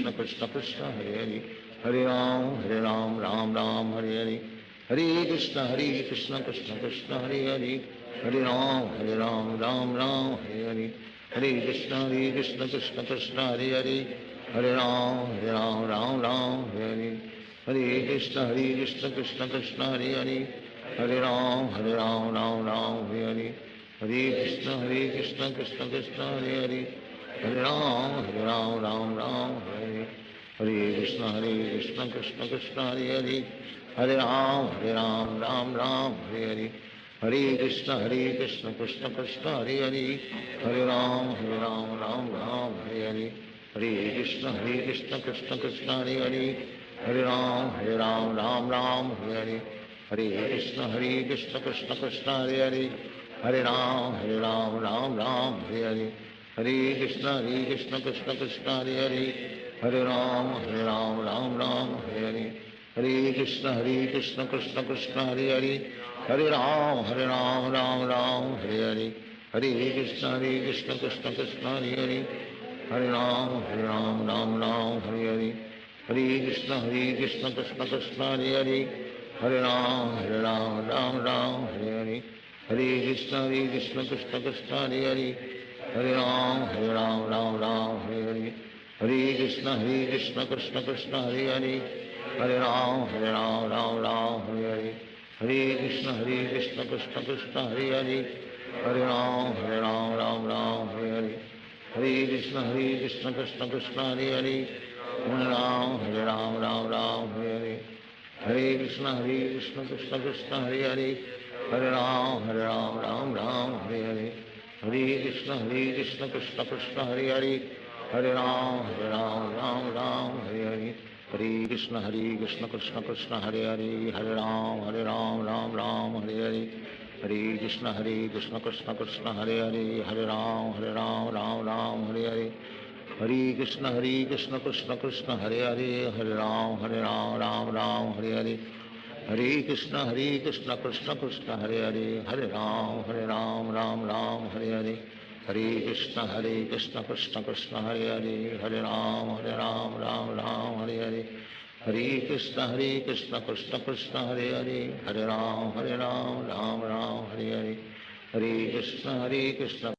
Krishna Krishna Hare Hare Hare Ram Hare Hare Hare Krishna Krishna Krishna Hare Hare Hare Ram Hare Hare Hare Krishna Krishna Krishna Hare Hare Hare Ram Hare Hare Hare Krishna Krishna Krishna Hare Hare Hare Ram Hare Hare हरे कृष्ण कृष्ण कृष्ण हरे हरे हरे राम राम हरे हरे कृष्ण कृष्ण कृष्ण हरे हरे हरे राम राम हरे हरे हरे कृष्ण कृष्ण कृष्ण हरे हरे हरे राम राम हरे हरे हरे कृष्ण कृष्ण कृष्ण हरे हरे हरे राम राम हरे हरे हरे कृष्ण कृष्ण कृष्ण हरे हरे हरे राम राम हरे हरे हरे कृष्ण कृष्ण कृष्ण हरे हरे हरे राम राम हरे हरे हरे कृष्ण कृष्ण कृष्ण हरे हरे हरे राम राम हरे हरे हरे कृष्ण कृष्ण कृष्ण हरे हरे हरे राम राम हरे हरे हरे कृष्ण कृष्ण कृष्ण हरे हरे हरे राम हरे हरे हरे कृष्ण कृष्ण कृष्ण हरे हरे हरे राम हरे हरे हरे कृष्ण कृष्ण कृष्ण हरे हरे हरे राम हरे हरे हरे कृष्ण कृष्ण कृष्ण हरे हरे हरे राम हरे हरे हरे कृष्ण कृष्ण कृष्ण हरे हरे हरे राम हरे हरे हरे कृष्ण कृष्ण कृष्ण हरे हरे हरे राम हरे हरे हरे कृष्ण कृष्ण कृष्ण हरे हरे हरे राम हरे हरे हरे कृष्ण कृष्ण कृष्ण हरे हरे हरे राम हरे हरे हरे कृष्ण कृष्ण कृष्ण हरे हरे हरे राम हरे हरे हरे कृष्ण कृष्ण कृष्ण हरे हरे हरे राम हरे हरे हरे कृष्ण कृष्ण कृष्ण हरे हरे हरे राम हरे हरे हरे कृष्ण कृष्ण कृष्ण हरे हरे हरे राम हरे हरे हरे कृष्ण कृष्ण कृष्ण हरे हरे हरे राम हरे हरे हरे कृष्ण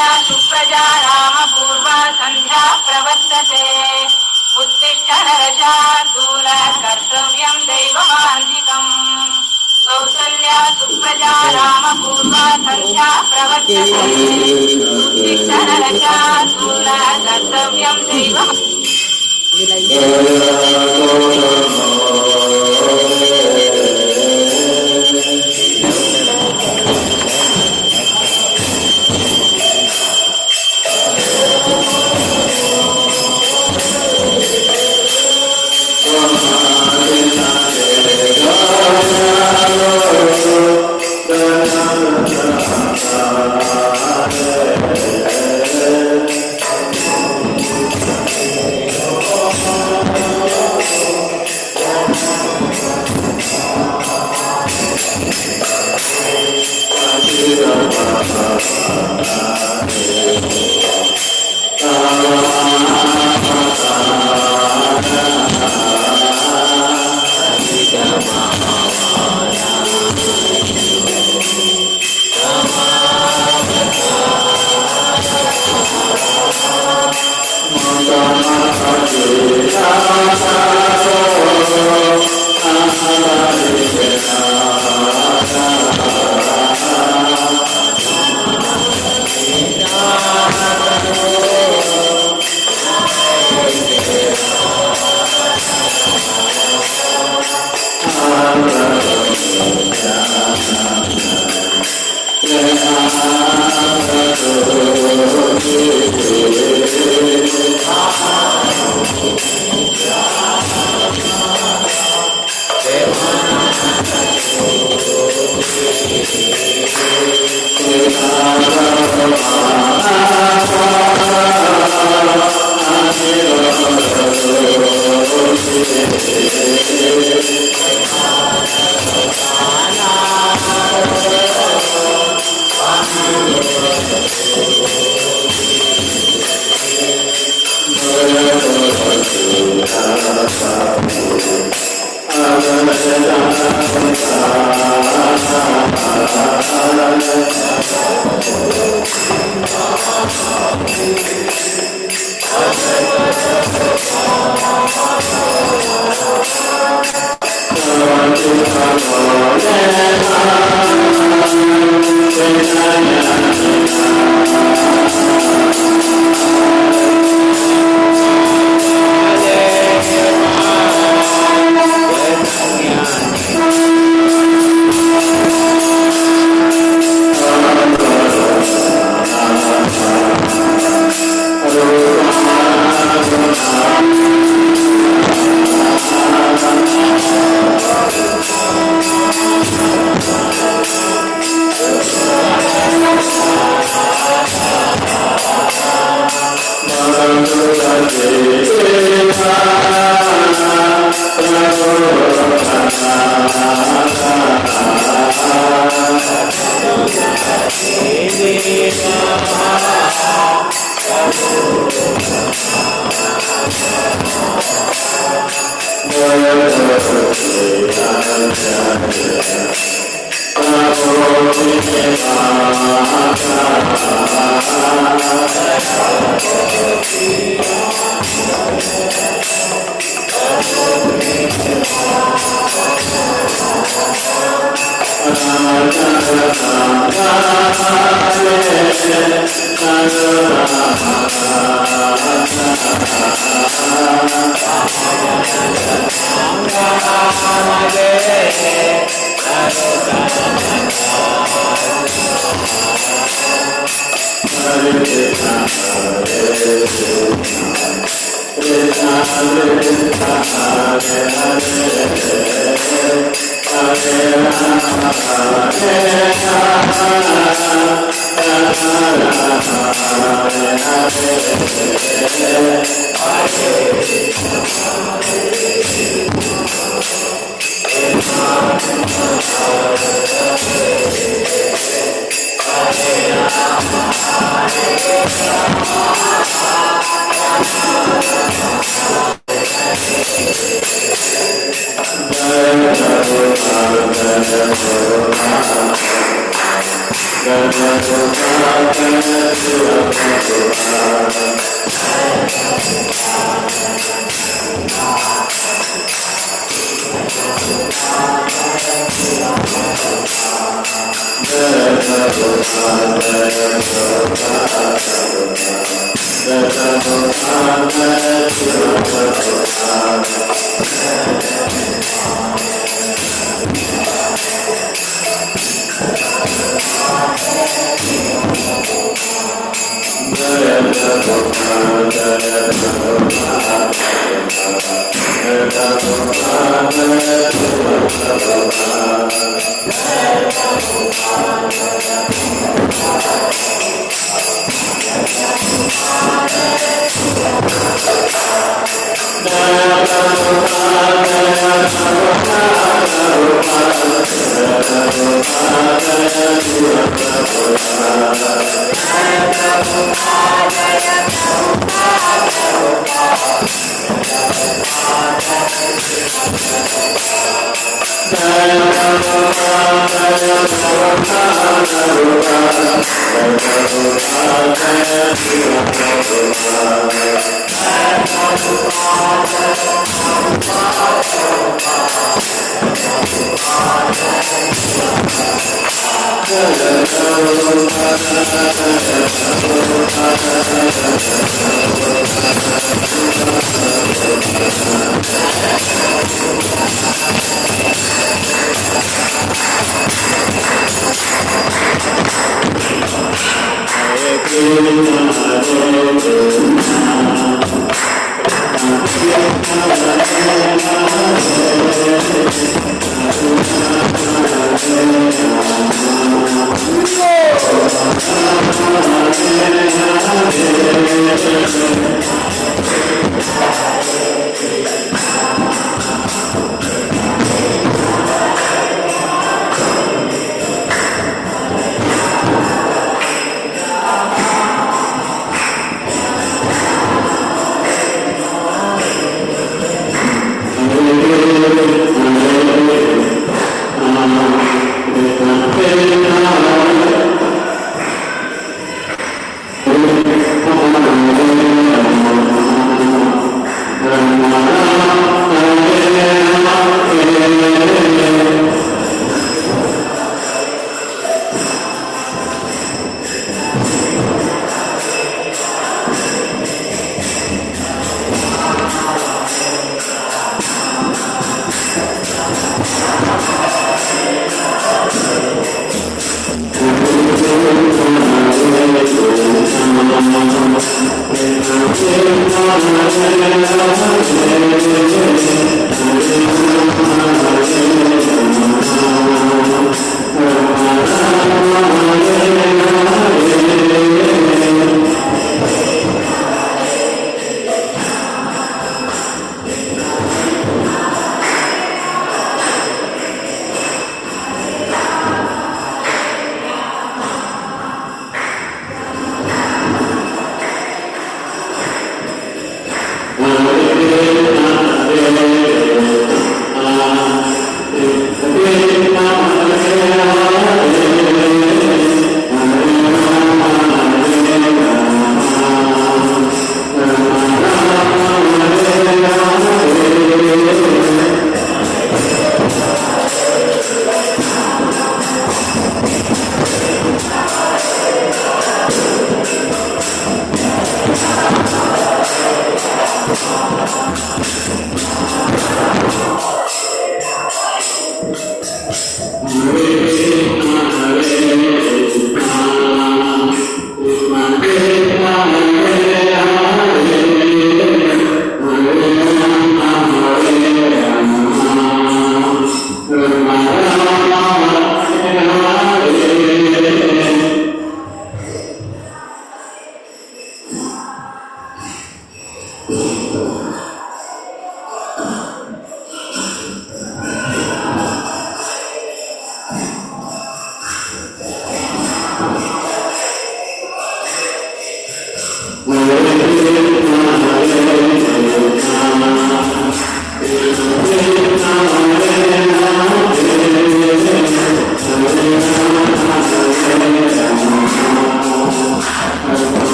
कौसल्या सुप्रजा रामपूर्वा सन्ध्या प्रवर्तते उत्तिष्ठ नरशार्दूल कर्तव्यं दैवमान्तिकम् कौसल्या सुप्रजा रामपूर्वा सन्ध्या प्रवर्तते उत्तिष्ठ नरशार्दूल कर्तव्यं दैवमान्तिकम्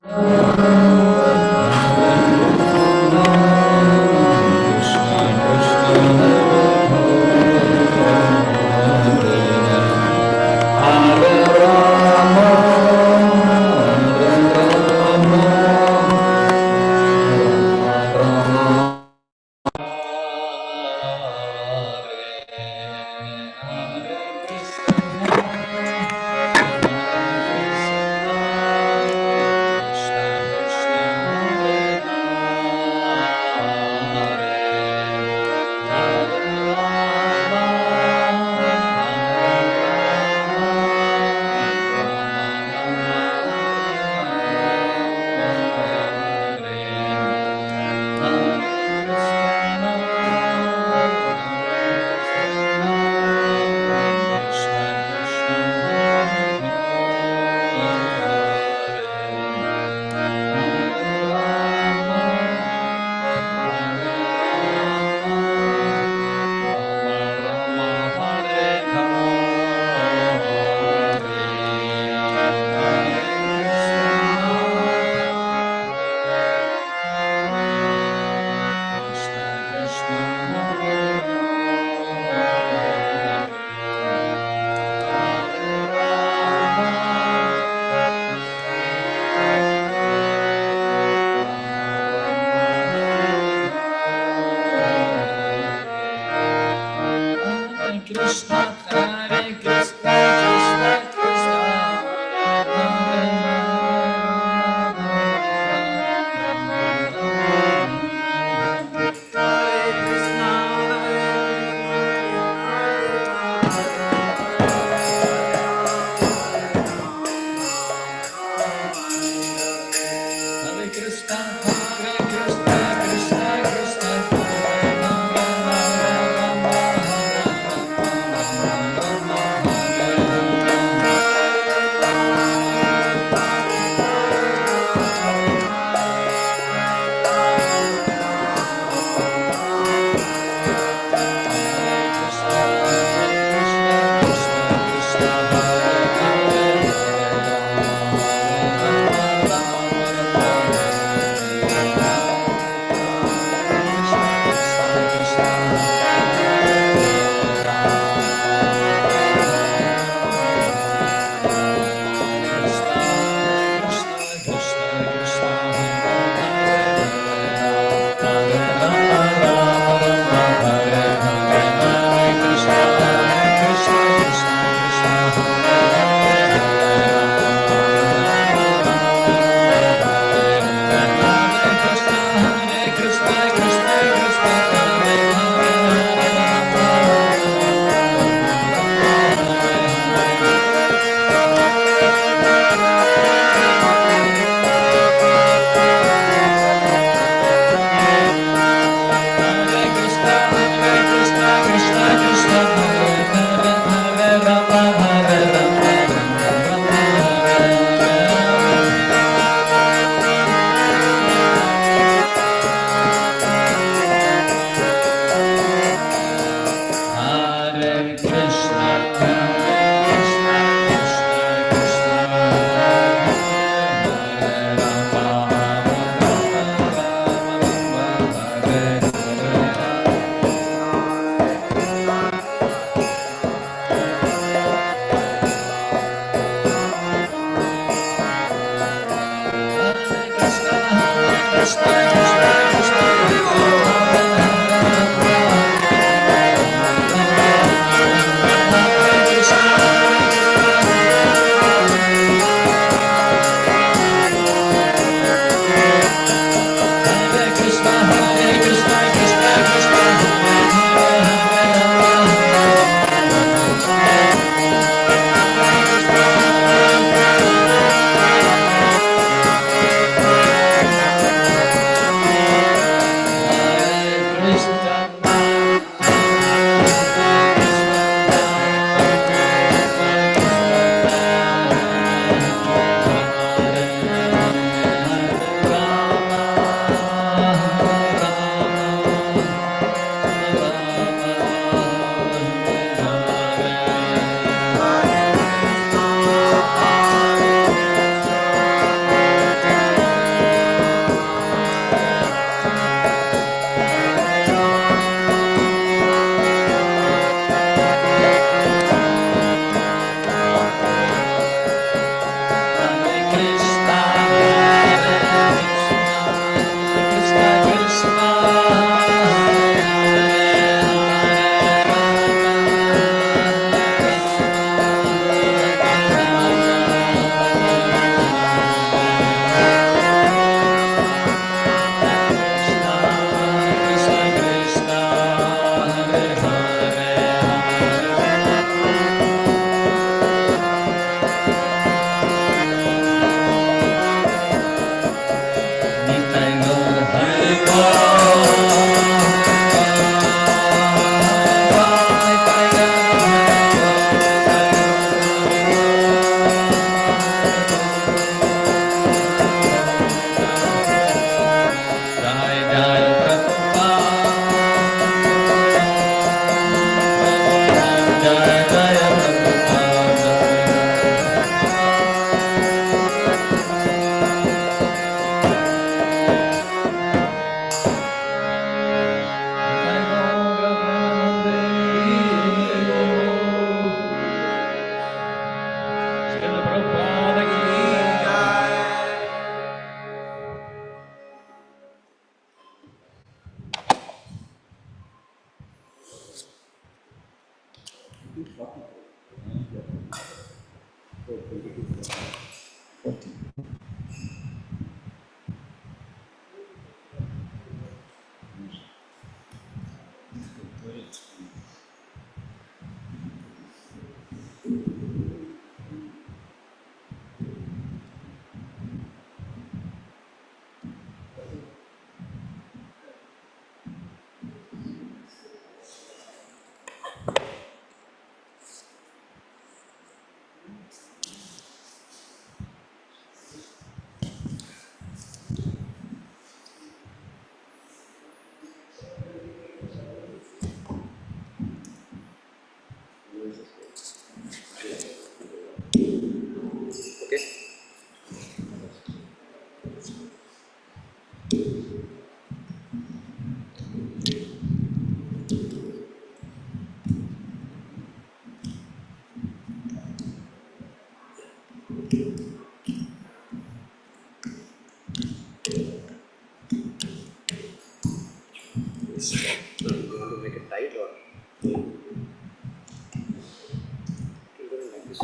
Krishna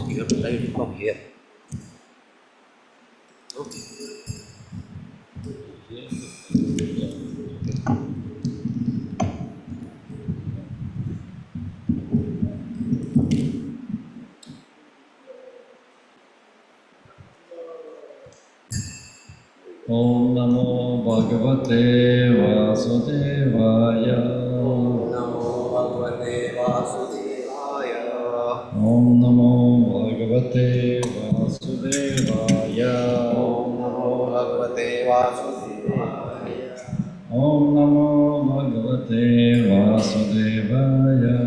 You have to tie it from here. Om Namo Bhagavate Vasudevaya. Om Namo Bhagavate Vasudevaya. Om Namo Bhagavate Vasudevaya.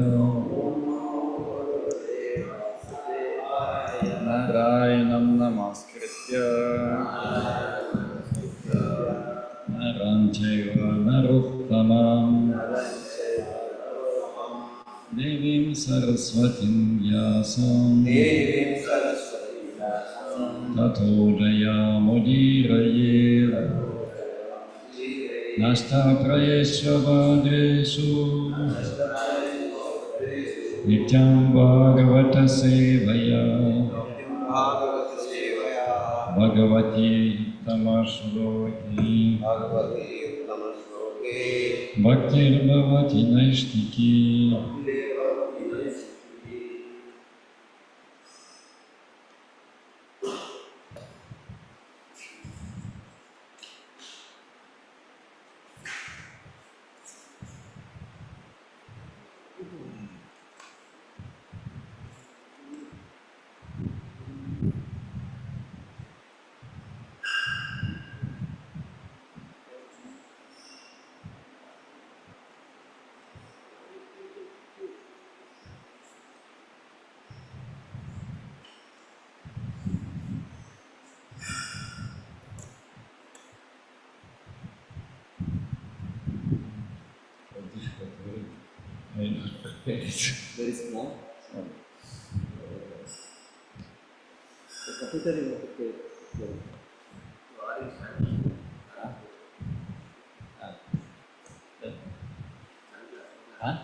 Narayanam Namaskritya Naram Chaiva Narottamam Devim Saraswatim Vyasam Tato Jayamudiraye Nasta Prayesha Vadreshu Nityam Bhagavata Sevaya Bhagavati Tamashloki Bhaktir Bhavati Naishtiki Very small. The computer is okay. Huh?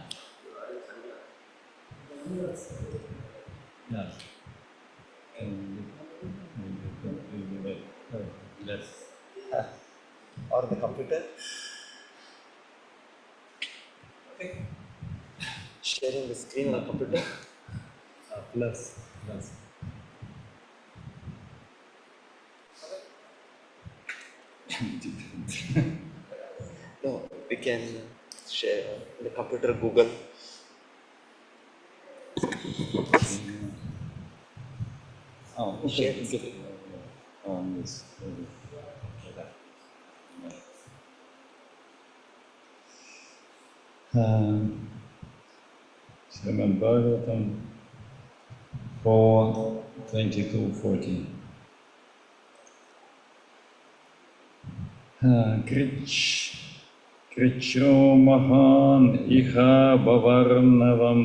Yeah. Less. Or the computer? Okay. Sharing the screen on the computer? Plus. No, can share the computer Google. Oh, Share. okay. On this. Srimad Bhagavatam 4:22-40. Kricho mahan iha bavarnavam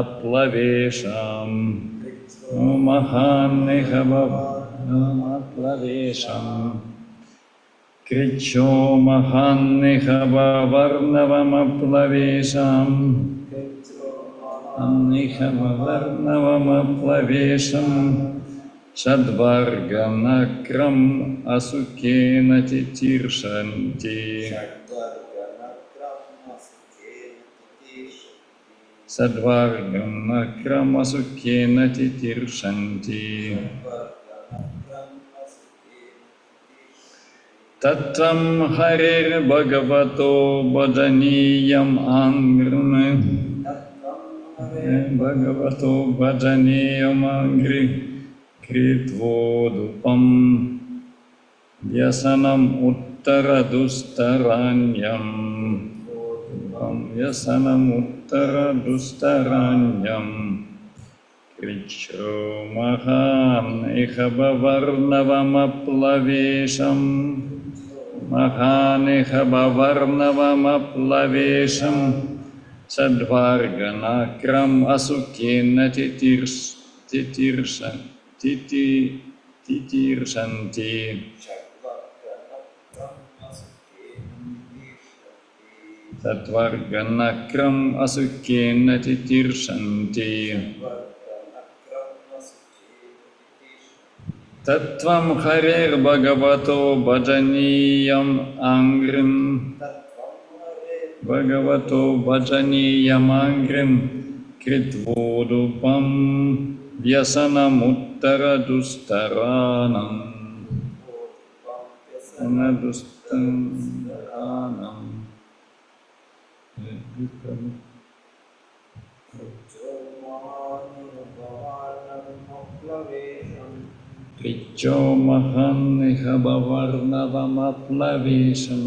aplavesham. Mahan iha bavarnavam aplavesham. Kricho mahan iha bavarnavam aplavesham. Iha bavarnavam aplavesham. Shadvarganakram asukena titiršanti. Sadvarganakram asukena titiršanti. Tattvam harir bhagavato bhajaniyam angrime. Bhagavato bhajaniyam angri. Kritvodupam Vyasanam uttaradustaranyam Vyasanam uttaradustaranyam Kricho mahan ihabavarnavam aplavesham Mahan ihabavarnavam aplavesham Sadvarganakram asukena titiršanti. Tatvarganakram asukena titiršanti. Tattvam harir bhagavato bhajaniyam angrim. Bhagavato bhajaniyam angrim kritvodupam. Vyasanam uttaradustaranam. Uttaradustaranam. Kricho mahan iha bavarnavam aplavesham.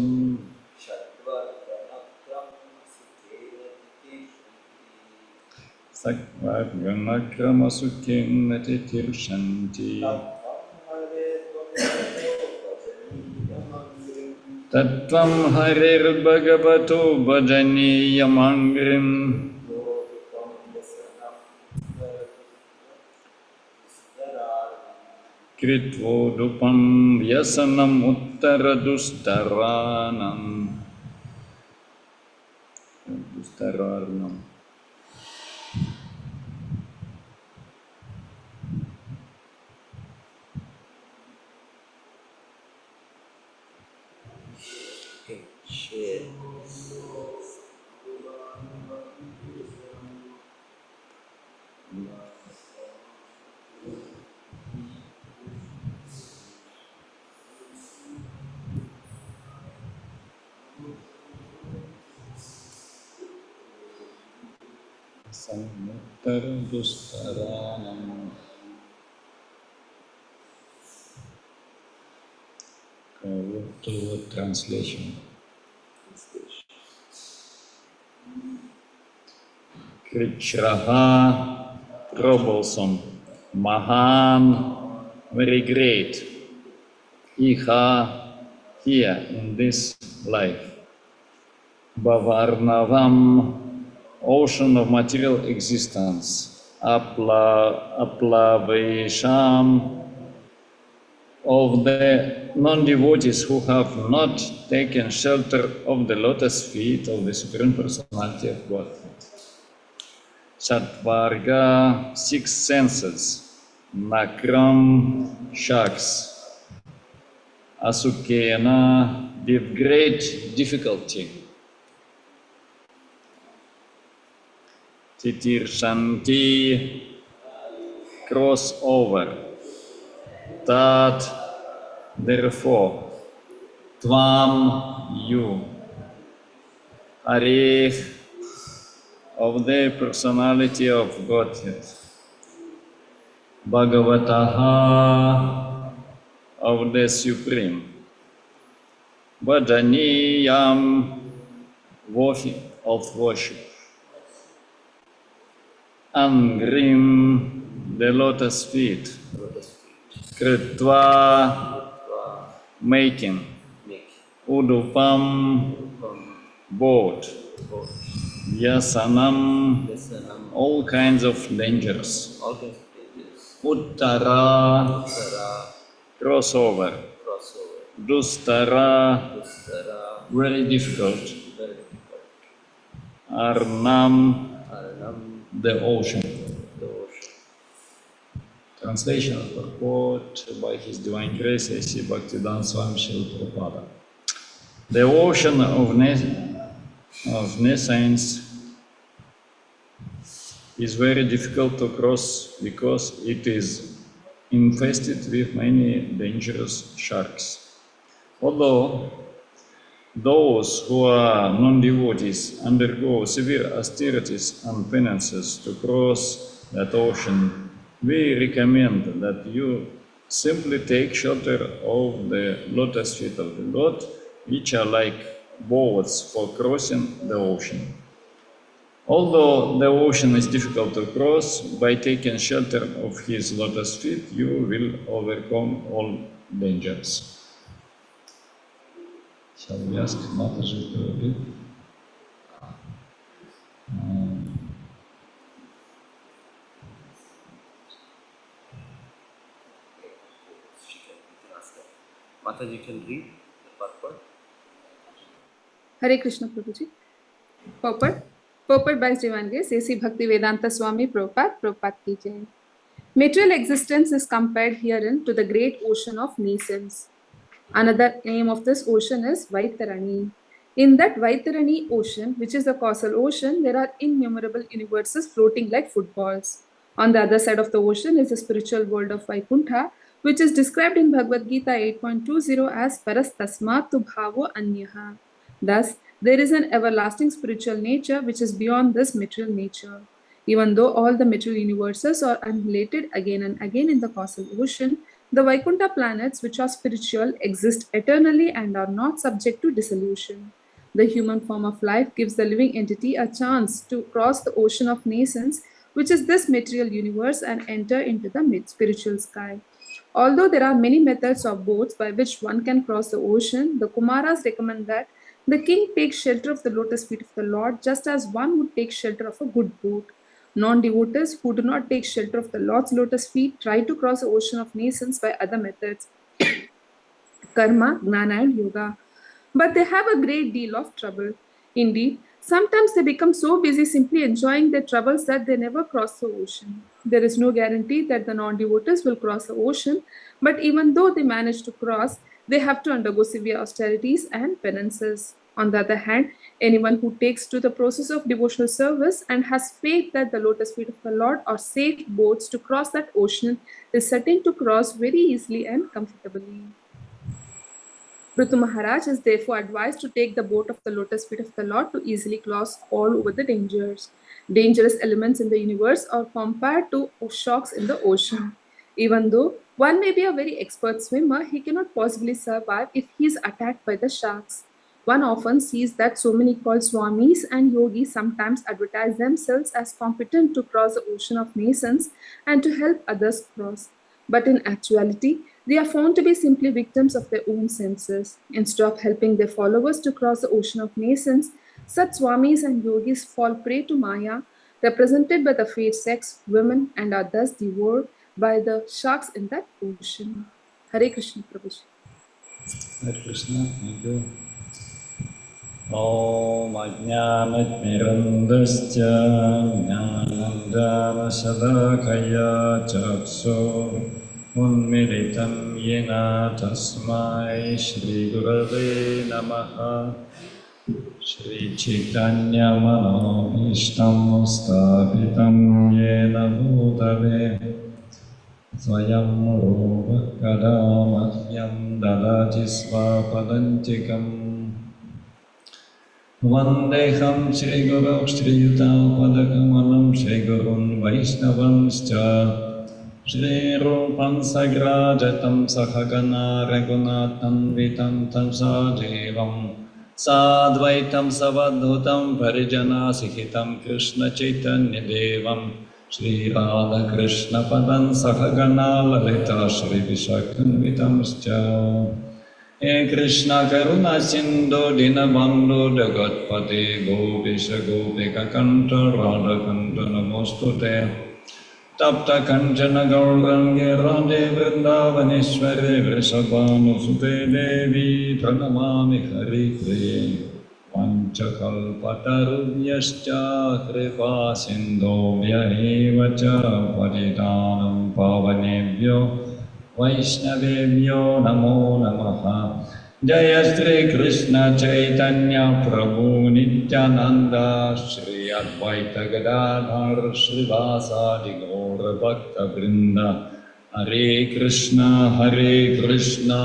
Sakvarganakram asukena titiršanti. Tattvam harir bhagavato bhajaniyam angrim. Kritvodupam vyasanam uttaradustaranam. Dustaranam. Share. Samuttaradustaranam. Word translation. Krichraha, troublesome. Mahan, very great. Iha, here in this life. Bhavarnavam, ocean of material existence. Aplavesham, of the non-devotees who have not taken shelter of the lotus feet of the Supreme Personality of Godhead. Satvarga, 6 senses. Nakram, sharks. Asukena, with great difficulty. Titiršanti, cross over. Tat, therefore. Tvam, you. Hari of the personality of Godhead, Bhagavataha of the Supreme, Vajaniyam of worship, Angrim the lotus feet, Kritva making, Udupam boat, Yasanam all kinds of dangers, Uttara crossover, Dustara very difficult, Arnam the ocean. Translation of purport by His Divine Grace A.C. Bhaktivedanta Swami Srila Prabhupada. The ocean of nescience is very difficult to cross because it is infested with many dangerous sharks. Although those who are non-devotees undergo severe austerities and penances to cross that ocean, we recommend that you simply take shelter of the lotus feet of the Lord, which are like boats for crossing the ocean. Although the ocean is difficult to cross, by taking shelter of His lotus feet, you will overcome all dangers. Shall we ask Mataji to repeat? Mataji can read the purport. Hare Krishna Prabhuji. Purport. Purport by His Divine Grace A.C. Bhaktivedanta Swami Prabhupada Ki Jai. Material existence is compared herein to the great ocean of nescience. Another name of this ocean is Vaitarani. In that Vaitarani ocean, which is the causal ocean, there are innumerable universes floating like footballs. On the other side of the ocean is the spiritual world of Vaikuntha, which is described in Bhagavad Gita 8.20 as Paras Tasmatu Bhavo Anyaha. Thus, there is an everlasting spiritual nature which is beyond this material nature. Even though all the material universes are annihilated again and again in the causal ocean, the Vaikuntha planets, which are spiritual, exist eternally and are not subject to dissolution. The human form of life gives the living entity a chance to cross the ocean of nescience, which is this material universe, and enter into the spiritual sky. Although there are many methods of boats by which one can cross the ocean, the Kumaras recommend that the king takes shelter of the lotus feet of the Lord, just as one would take shelter of a good boat. Non-devotees who do not take shelter of the Lord's lotus feet try to cross the ocean of nescience by other methods, karma, gnana and yoga. But they have a great deal of trouble. Indeed, sometimes they become so busy simply enjoying their troubles that they never cross the ocean. There is no guarantee that the non-devotees will cross the ocean, but even though they manage to cross, they have to undergo severe austerities and penances. On the other hand, anyone who takes to the process of devotional service and has faith that the lotus feet of the Lord are safe boats to cross that ocean is certain to cross very easily and comfortably. Prithu Maharaj is therefore advised to take the boat of the lotus feet of the Lord to easily cross all over the dangers. Dangerous elements in the universe are compared to shocks in the ocean. Even though one may be a very expert swimmer, he cannot possibly survive if he is attacked by the sharks. One often sees that so many called swamis and yogis sometimes advertise themselves as competent to cross the ocean of nescience and to help others cross. But in actuality, they are found to be simply victims of their own senses. Instead of helping their followers to cross the ocean of nescience, such swamis and yogis fall prey to Maya, represented by the fair sex, women, and are thus devoured by the sharks in that ocean. Hare Krishna Prabhuji. Hare Krishna, thank you. Om Ajnanatmirandasya Jnananjanasadakaya Chakso Unmilitam Yena Tasmai Shri Gurave Namaha Shri Chaitanya Manoishtam Stapitam Yena Bhutale Swayam Rupa Kadamahyam Dadati Svapadantikam Vandeham Shri Guru Shri Yuta Padakamalam Shri Gurun Vaishnavanscha Shri Rupam Sagrajatam Sahagana Ragunatam Vitam Tamsajivam Sadvaitam Savadhutam Parijana Sihitam Krishna Chaitanya Devam Shri Radha Krishna Padan Sahagana Lalita Shri Vishakam Vitamscha He Krishna Karuna Sindhu Dinabandhu Jagatpate Gopisha Gopika Kanta Radha Kanta Namostute Tapta Kanchana Gaurangi Radhe Vrindavaneshwari Vrishabhanusute Devi Pranamami Haripriye Panchakalpatarubhyascha Kripa Sindhobhya Evacha Paritanam Pavanebhyo Vaishnavebhyo Namo Namaha Jaya Shri Krishna Chaitanya Prabhu Nityananda Shri Advaita Gadadhar Shri Vasadi Gaura Bhakta Vrinda Hare Krishna Krishna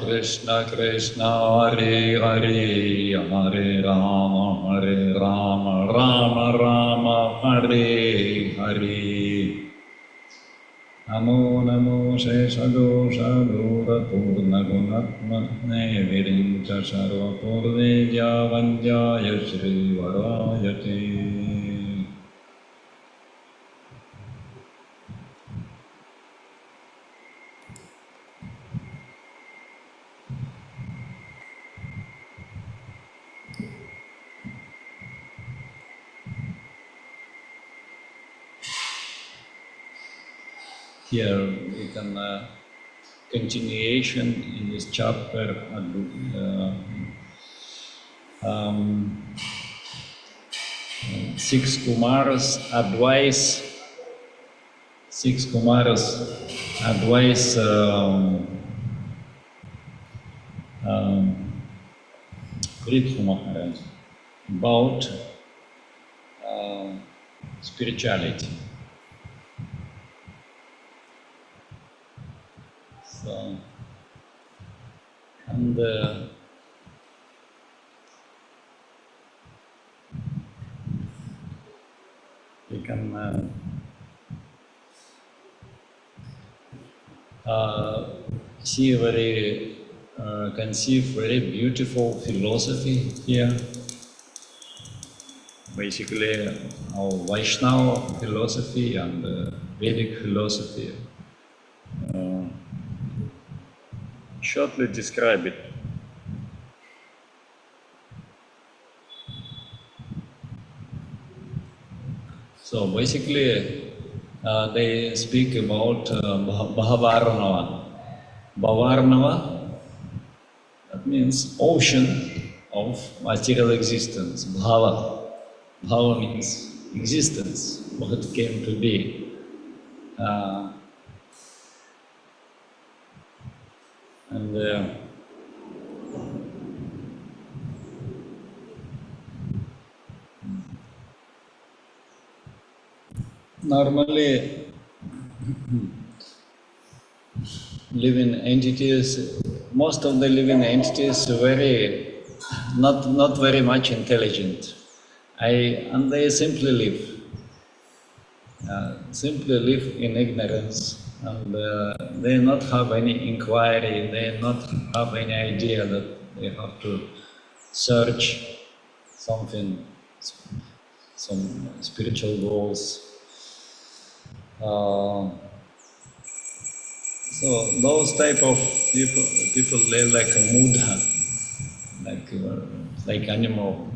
Krishna Hare Hare Hare Rama Rama Rama Hare Hare Namo Namo Sheshaghosha Dura Purna Gunatmatne Virincha Sarva Purveja Vanjaya Shri Varayate. Here we can continuation in this chapter, 6 Kumaras advice. 6 Kumaras advice Prithu Maharaj about spirituality. So, and we can see very conceive very beautiful philosophy here. Basically, our Vaishnava philosophy and Vedic philosophy. Shortly describe it. So basically, they speak about Bhavarnava. Bhavarnava, that means ocean of material existence. Bhava. Bhava means existence, what came to be. And normally living entities, most of the living entities very not very much intelligent. And they simply live in ignorance. And they not have any inquiry, they not have any idea that they have to search something, some spiritual goals. So those type of people live like a mudha, like animal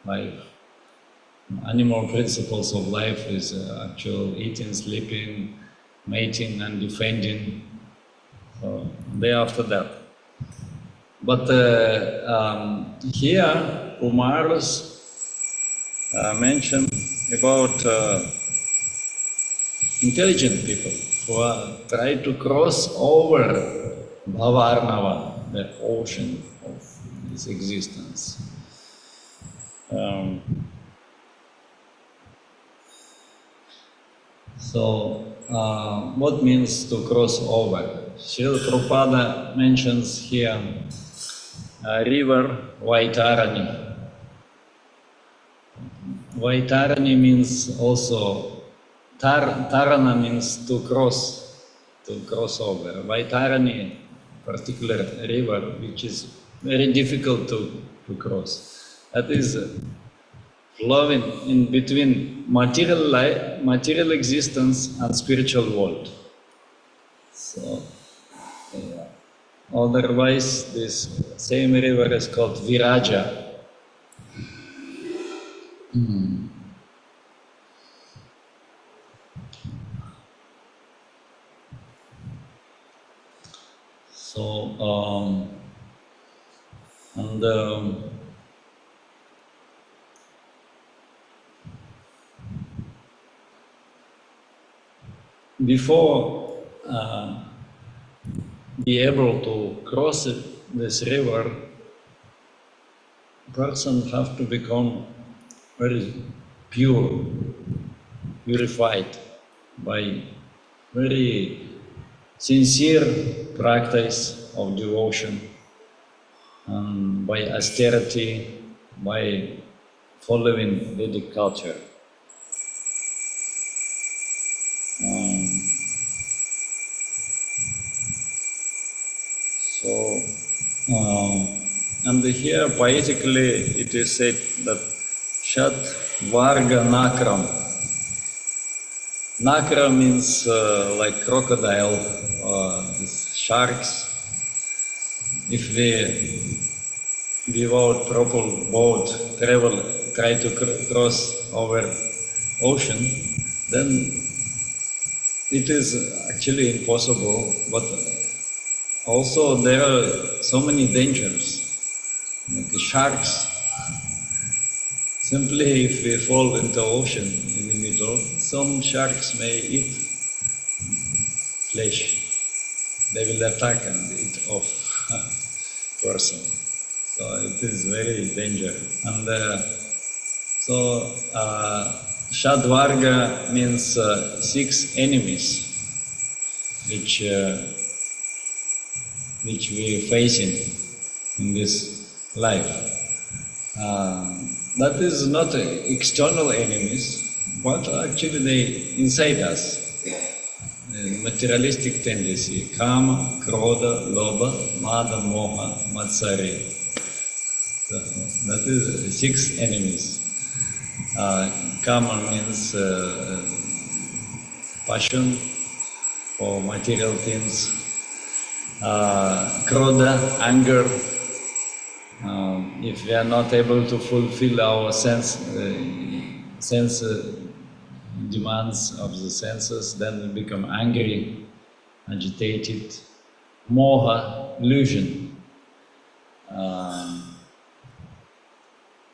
life. Animal principles of life is actual eating, sleeping, mating and defending. So day after that. But here Kumaras mention about intelligent people who are try to cross over Bhavarnava, the ocean of this existence. So, what means to cross over? Srila Prabhupada mentions here a river, Vaitarani. Vaitarani means also, Tarana means to cross over. Vaitarani, particular river, which is very difficult to cross. That is flowing in between material existence and spiritual world. So, otherwise, this same river is called Viraja. So, before be able to cross this river, person have to become very purified by very sincere practice of devotion, and by austerity, by following Vedic culture. And here poetically it is said that Shat Varga Nakram. Nakra means like crocodile, sharks. If we without proper boat try to cross over ocean, then it is actually impossible, but also there are so many dangers. Like the sharks, simply if we fall into ocean in the middle, some sharks may eat flesh. They will attack and eat off person. So it is very dangerous. And Shadvarga means 6 enemies which we are facing in this life. That is not external enemies, but actually they inside us. Materialistic tendency, kama, krodha, lobha, mada, moha, matsari. That is 6 enemies. Kama means passion for material things. Krodha, anger. If we are not able to fulfill our sense demands of the senses, then we become angry, agitated. Moha, illusion.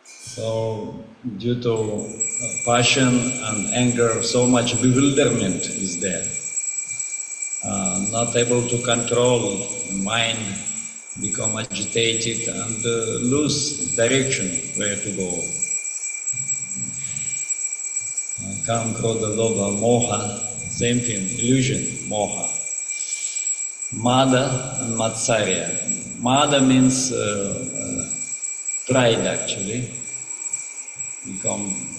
So, due to passion and anger, so much bewilderment is there. Not able to control the mind, become agitated and lose direction where to go. Kam, krodha, lobha, moha, same thing, illusion, moha. Mada and matsarya. Mada means pride actually.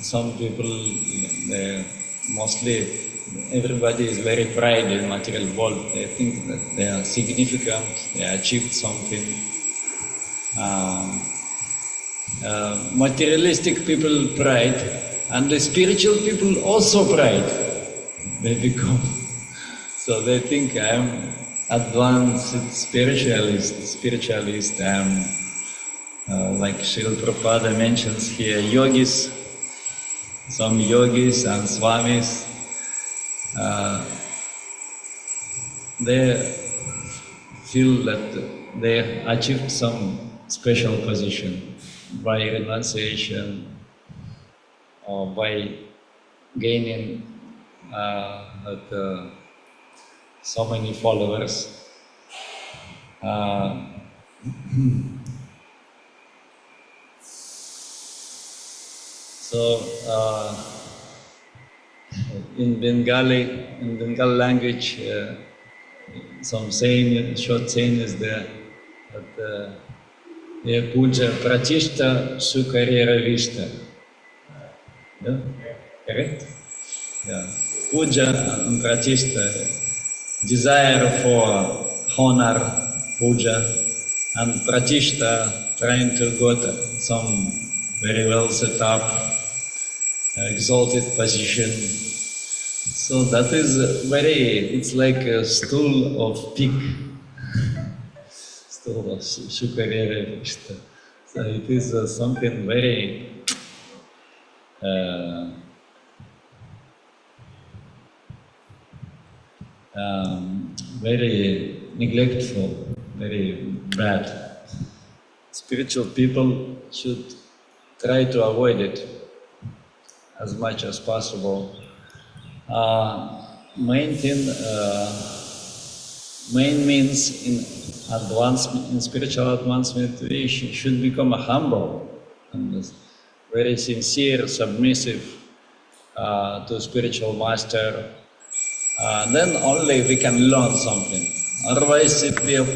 Some people, mostly everybody is very proud in material world. They think that they are significant, they achieved something. Materialistic people pride, and the spiritual people also pride. They become, so they think I am advanced spiritualist, I am like Srila Prabhupada mentions here, yogis, some yogis and swamis, they feel that they achieved some special position by renunciation or by gaining so many followers. So, in Bengali language, some saying, short saying is there, that puja pratishta sukarera vishta. Yeah? Correct? Yeah. Puja and pratishta, desire for honor, puja, and pratishta, trying to get some very well set up, exalted position. So that is it's like a stool of pig, stool of Shukarere. So it is something very very neglectful, very bad. Spiritual people should try to avoid it as much as possible. Main means in advancement, in spiritual advancement, we should become humble and very sincere, submissive to spiritual master. Then only we can learn something. Otherwise, if we are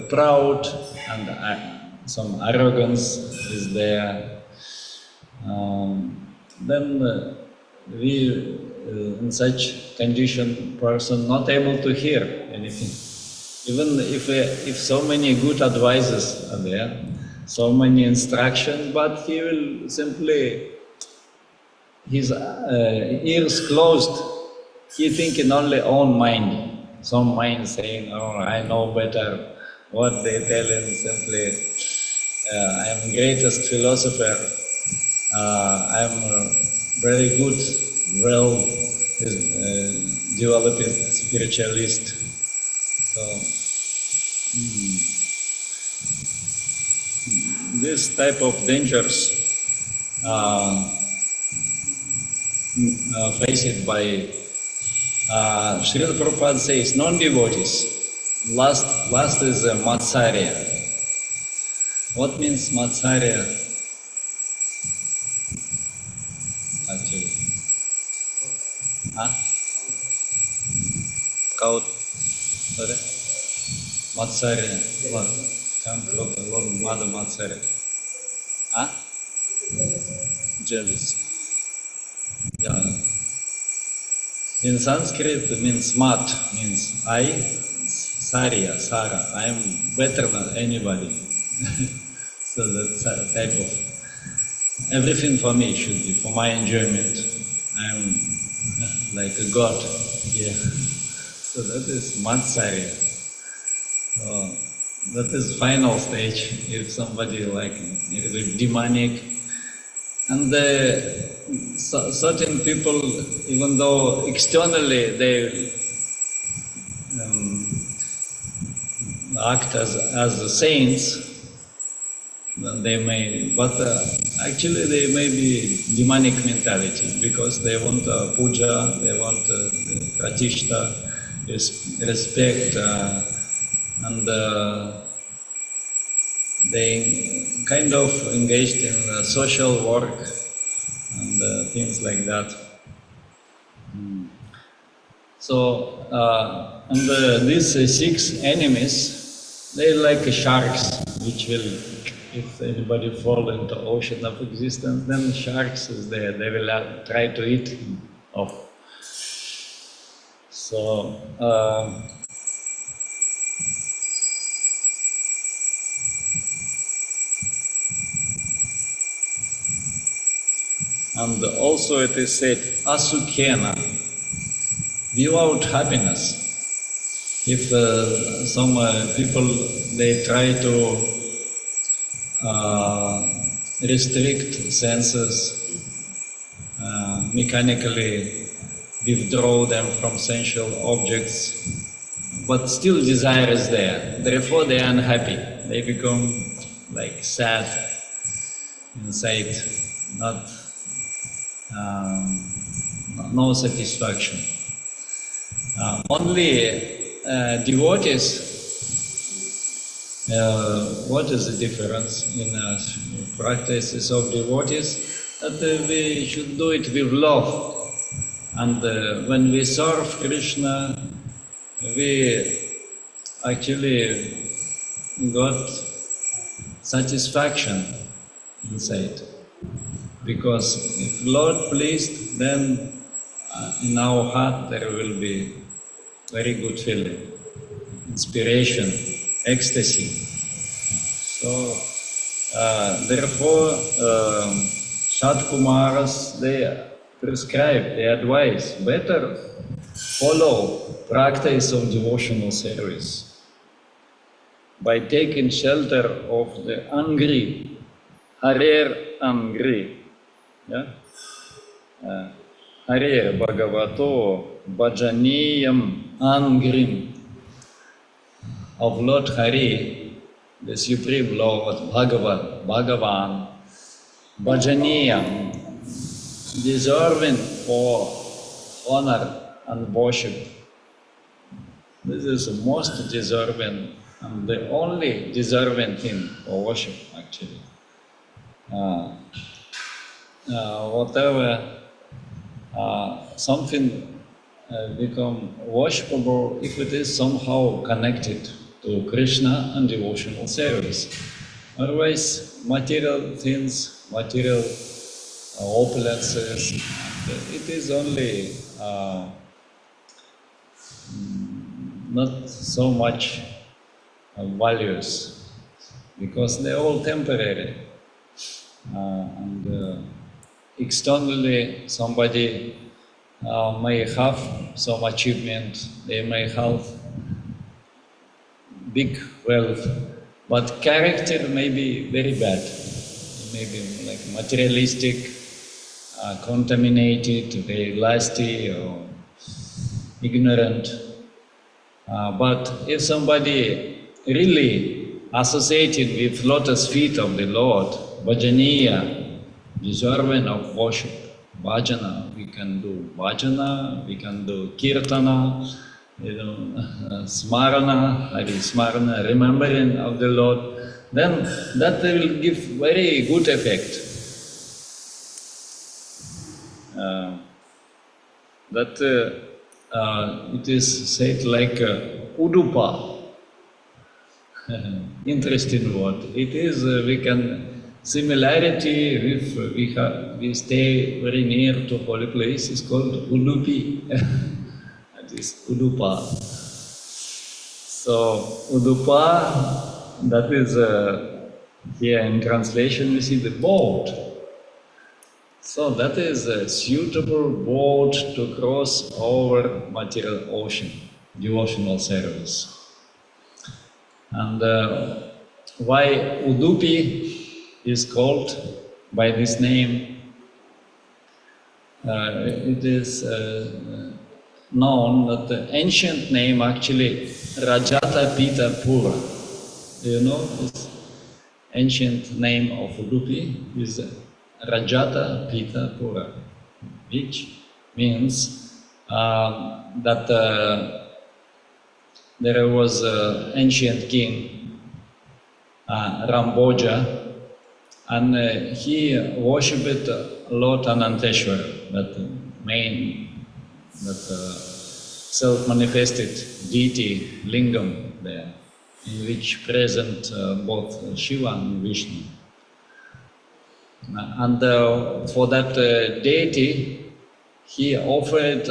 proud and some arrogance is there, then we, in such condition, person not able to hear anything. Even if so many good advices are there, so many instructions, but he will simply, his ears closed, he thinking only own mind. Some mind saying, oh, I know better. What they tell him simply, I am greatest philosopher. I am very good, well developed spiritualist. So this type of dangers faced by Srila Prabhupada says non-devotees. Last is Matsarya. What means Matsarya? Actually, Kaut. Sorry, Matsarya. What? Come from the Lord Mother Matsarya. Jealous. Yeah. In Sanskrit it means mat, means I, Sarya, Sara, I am better than anybody. So that's a type of, everything for me should be, for my enjoyment. I am like a god, yeah. So that is Matsarya. So that is final stage, if somebody like a little bit demonic. And certain people, even though externally they act as saints, then they may, but actually they may be demonic mentality because they want puja, they want pratishta, respect, and they kind of engaged in social work and things like that. So, and these 6 enemies, they like sharks, which will, if anybody fall into the ocean of existence, then sharks is there, they will try to eat him off. So, and also it is said, asukhena, without happiness. If some people, they try to restrict senses, mechanically withdraw them from sensual objects, but still desire is there. Therefore they are unhappy. They become like sad inside, no satisfaction. Only devotees, what is the difference in practices of devotees? That we should do it with love. And when we serve Krishna, we actually got satisfaction inside. Because if Lord pleased, then in our heart there will be very good feeling, inspiration, ecstasy. So therefore, Satkumaras, they prescribe, they advise, better follow practice of devotional service by taking shelter of the angry, Harer angry. Yeah? Harer Bhagavato Bhajaniyam Angrim, of Lord Hari, the Supreme Lord Bhagavan, Bhajaniyam, deserving for honor and worship. This is the most deserving and the only deserving thing for worship, actually. Whatever something become worshipable if it is somehow connected to Krishna and devotional service. Otherwise, material things, material opulences, it is only not so much values, because they're all temporary. And externally, somebody may have some achievement, they may have big wealth, but character may be very bad. It may be like materialistic, contaminated, very lusty or ignorant. But if somebody really associated with lotus feet of the Lord, Bhajaniya, deserving of worship, bhajana, we can do bhajana, we can do kirtana, smarana, Hari Smarana, remembering of the Lord, then that will give very good effect. It is said like udupa. Interesting word. It is, we can, similarity if we stay very near to holy place is called Udupi. That is Udupa. So Udupa, that is here in translation we see the boat. So that is a suitable boat to cross over material ocean, devotional service. And why Udupi is called by this name? It is known that the ancient name actually Rajata Pita Pura. Do you know this ancient name of Udupi is Rajata Pita Pura, which means that there was an ancient king, Ramboja, and he worshipped Lord Ananteshwar, that self-manifested deity lingam there, in which present both Shiva and Vishnu. And for that deity, he offered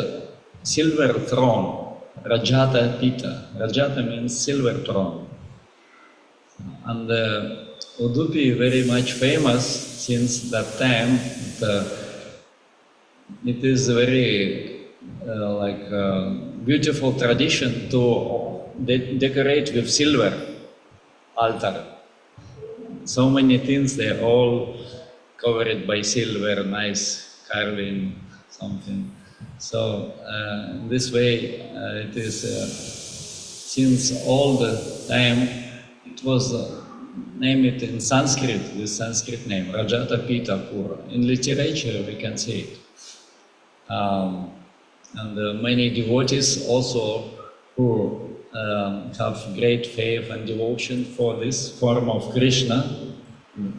silver throne, Rajata Pita. Rajata means silver throne. And Udupi very much famous since that time. It is a very beautiful tradition to decorate with silver altar. So many things, they're all covered by silver, nice carving, something. So this way it is, since all the time, it was named in Sanskrit, this Sanskrit name, Rajata Pita Pura. In literature we can see it. And many devotees also who have great faith and devotion for this form of Krishna,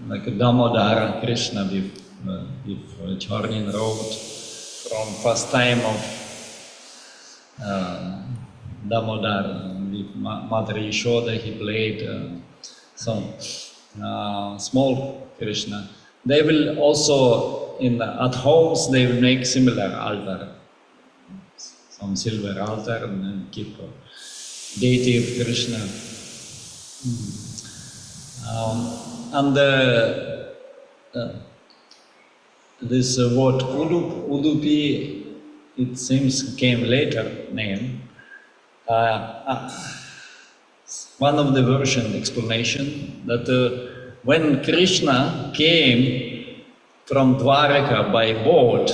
like Damodara Krishna with churning road from first time of Damodar. With Mother Yashoda he played some small Krishna. they will also, at homes, they will make similar altar. Some silver altar and then keep a deity of Krishna. This word Udupi, it seems came later name. One of the version explanation that when Krishna came from Dwaraka by boat,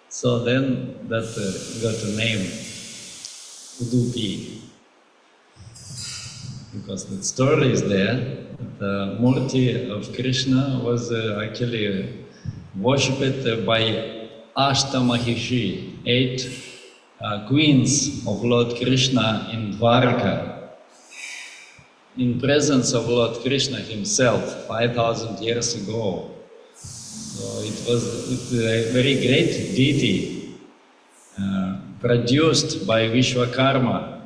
so then that got a name Udupi. Because the story is there, the Murti of Krishna was actually worshipped by Ashtamahishi, 8 queens of Lord Krishna in Dwarka, in presence of Lord Krishna himself 5,000 years ago. So it was a very great deity produced by Vishwakarma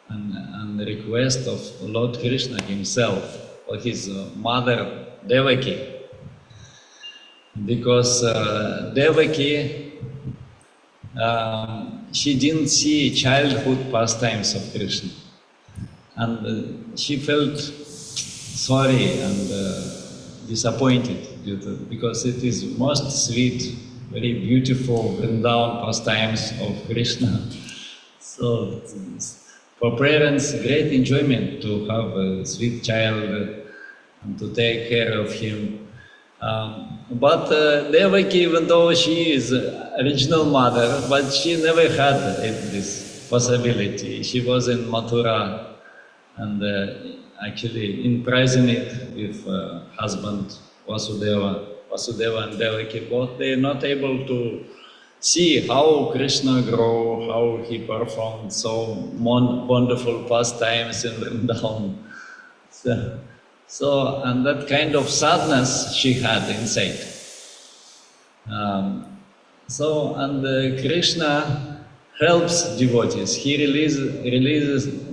and the request of Lord Krishna himself for his mother Devaki. Because Devaki, she didn't see childhood pastimes of Krishna. And she felt sorry and disappointed because it is most sweet, very beautiful Vrindavan pastimes of Krishna. So for parents, great enjoyment to have a sweet child and to take care of him. But Devaki, even though she is original mother, but she never had this possibility. She was in Mathura and actually imprisoned with husband Vasudeva and Devaki. Both they are not able to see how Krishna grew, how he performed so wonderful pastimes in Vrindavan. So, and that kind of sadness she had inside. Krishna helps devotees. He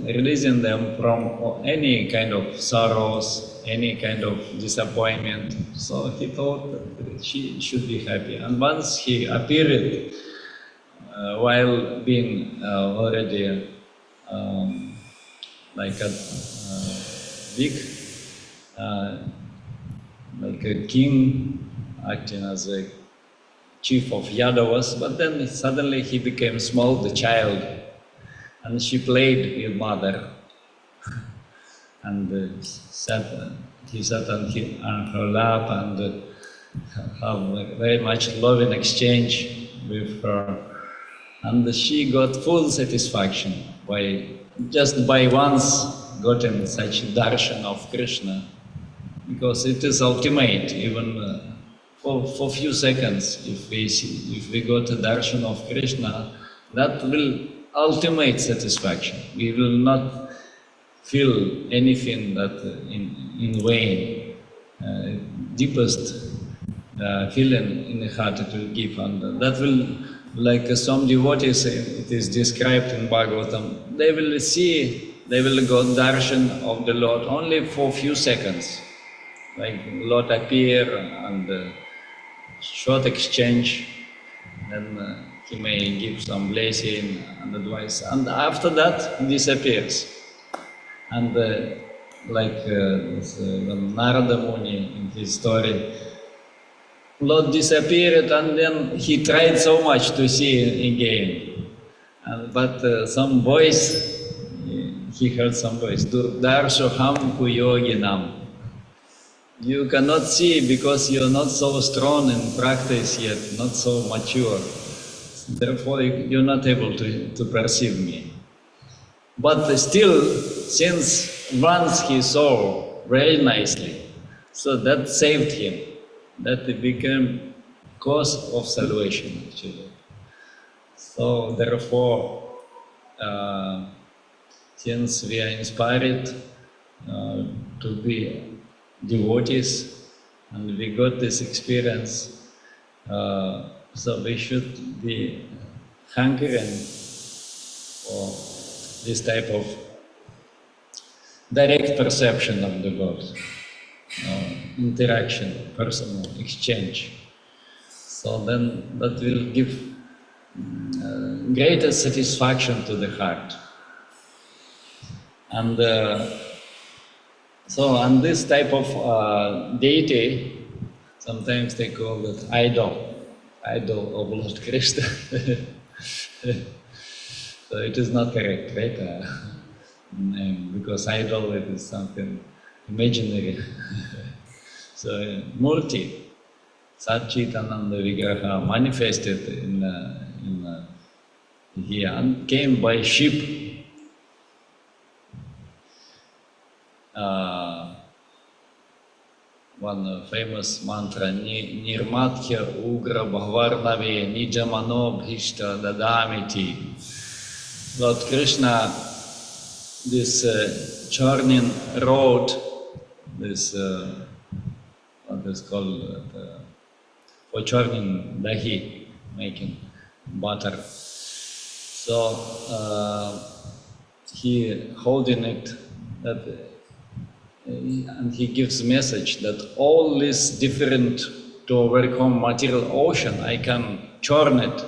releasing them from any kind of sorrows, any kind of disappointment. So he thought that she should be happy. And once he appeared while being already like a big, like a king, acting as a chief of Yadavas, but then suddenly he became small, the child, and she played with mother, and he sat on her lap and have very much love in exchange with her, and she got full satisfaction by once gotten such darshan of Krishna, because it is ultimate, even for few seconds, if we got a darshan of Krishna, that will ultimate satisfaction. We will not feel anything that in vain. Deepest feeling in the heart it will give, and that will, like some devotees, it is described in Bhagavatam, they will got darshan of the Lord only for a few seconds. Like Lord appear and short exchange, then he may give some blessing and advice, and after that he disappears. And Narada Muni in his story, Lord disappeared and then he tried so much to see again. But some voice, he heard some voice, Durdarshoham Kuyoginam. You cannot see because you are not so strong in practice yet, not so mature. Therefore, you are not able to perceive me. But still, since once he saw very nicely, so that saved him. That became cause of salvation, actually. So therefore, since we are inspired to be devotees and we got this experience, so we should be hungering for this type of direct perception of the God. interaction, personal exchange. So then that will give greater satisfaction to the heart. And and this type of deity, sometimes they call it idol of Lord Krishna. So it is not correct, right? Because idol it is something imaginary. So Murti, Satchitananda Vigraha manifested in here and came by ship. One famous mantra, Nirmathya Ugra Bhavarnave Nijamano Bhishta Dadamiti. Lord Krishna, this churning road, this what is called for churning dahi, making butter. So he holding it that. And he gives message that all is different to overcome material ocean. I can churn it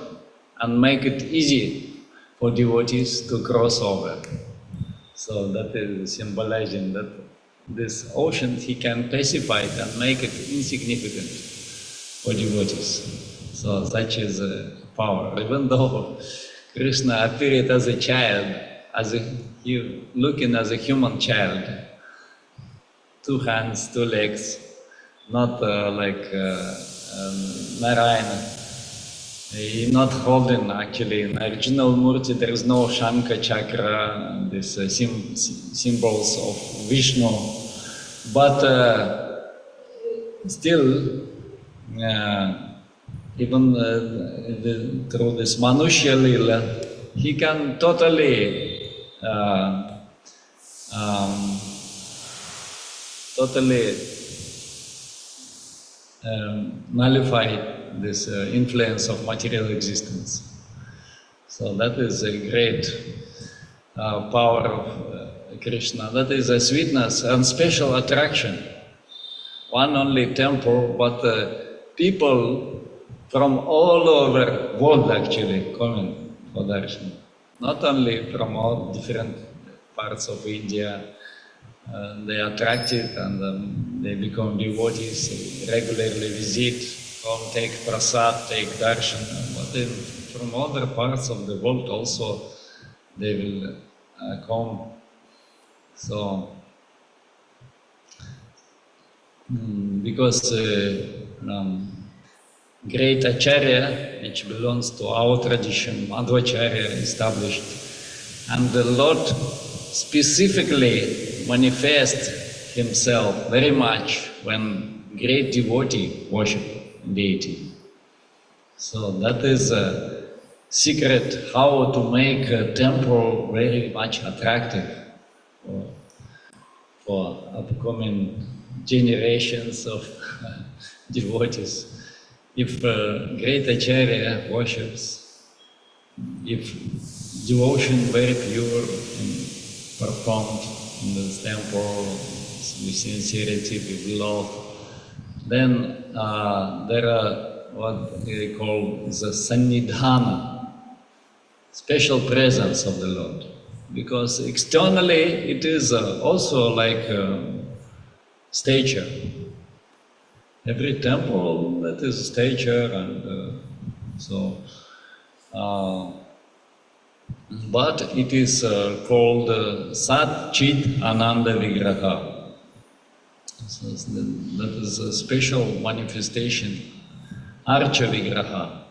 and make it easy for devotees to cross over. So that is symbolizing that this ocean he can pacify it and make it insignificant for devotees. So such is power. Even though Krishna appeared as a child, he looking as a human child, 2 hands, 2 legs, not like Narayana. He's not holding actually. In original Murti there is no Shankha chakra, these symbols of Vishnu. But still, even through this Manushya Lila, he can totally nullify this influence of material existence. So that is a great power of Krishna. That is a sweetness and special attraction. One only temple, but people from all over world actually coming for darshan. Not only from all different parts of India. They are attracted and they become devotees, regularly visit, come take prasad, take darshan. But then from other parts of the world also they will come. So, because great Acharya, which belongs to our tradition, Madhvacharya established, and the Lord specifically manifest himself very much when great devotee worship deity. So that is a secret how to make a temple very much attractive for upcoming generations of devotees. If great Acharya worships, if devotion very pure and performed in this temple with sincerity, with love, then there are what they call the Sannidhana, special presence of the Lord. Because externally it is also like stature. Every temple that is stature and but it is called Sat Chit Ananda Vigraha. So that is a special manifestation, Archa Vigraha,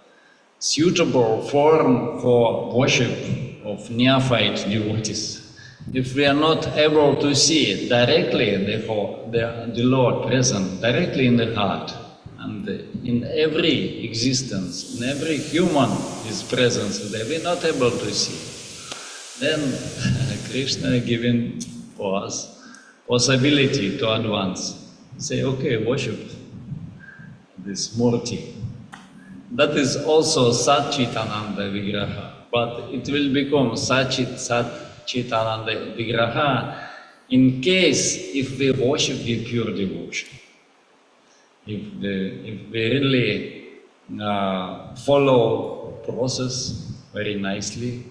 suitable form for worship of neophyte devotees. If we are not able to see it directly, therefore the Lord present directly in the heart, and in every existence, in every human, His presence, that we are not able to see. Then Krishna giving for us possibility to advance. Say, okay, worship this Murti. That is also Sat Chitananda Vigraha, but it will become Sat Chitananda Vigraha in case if we worship with pure devotion, if we really follow process very nicely,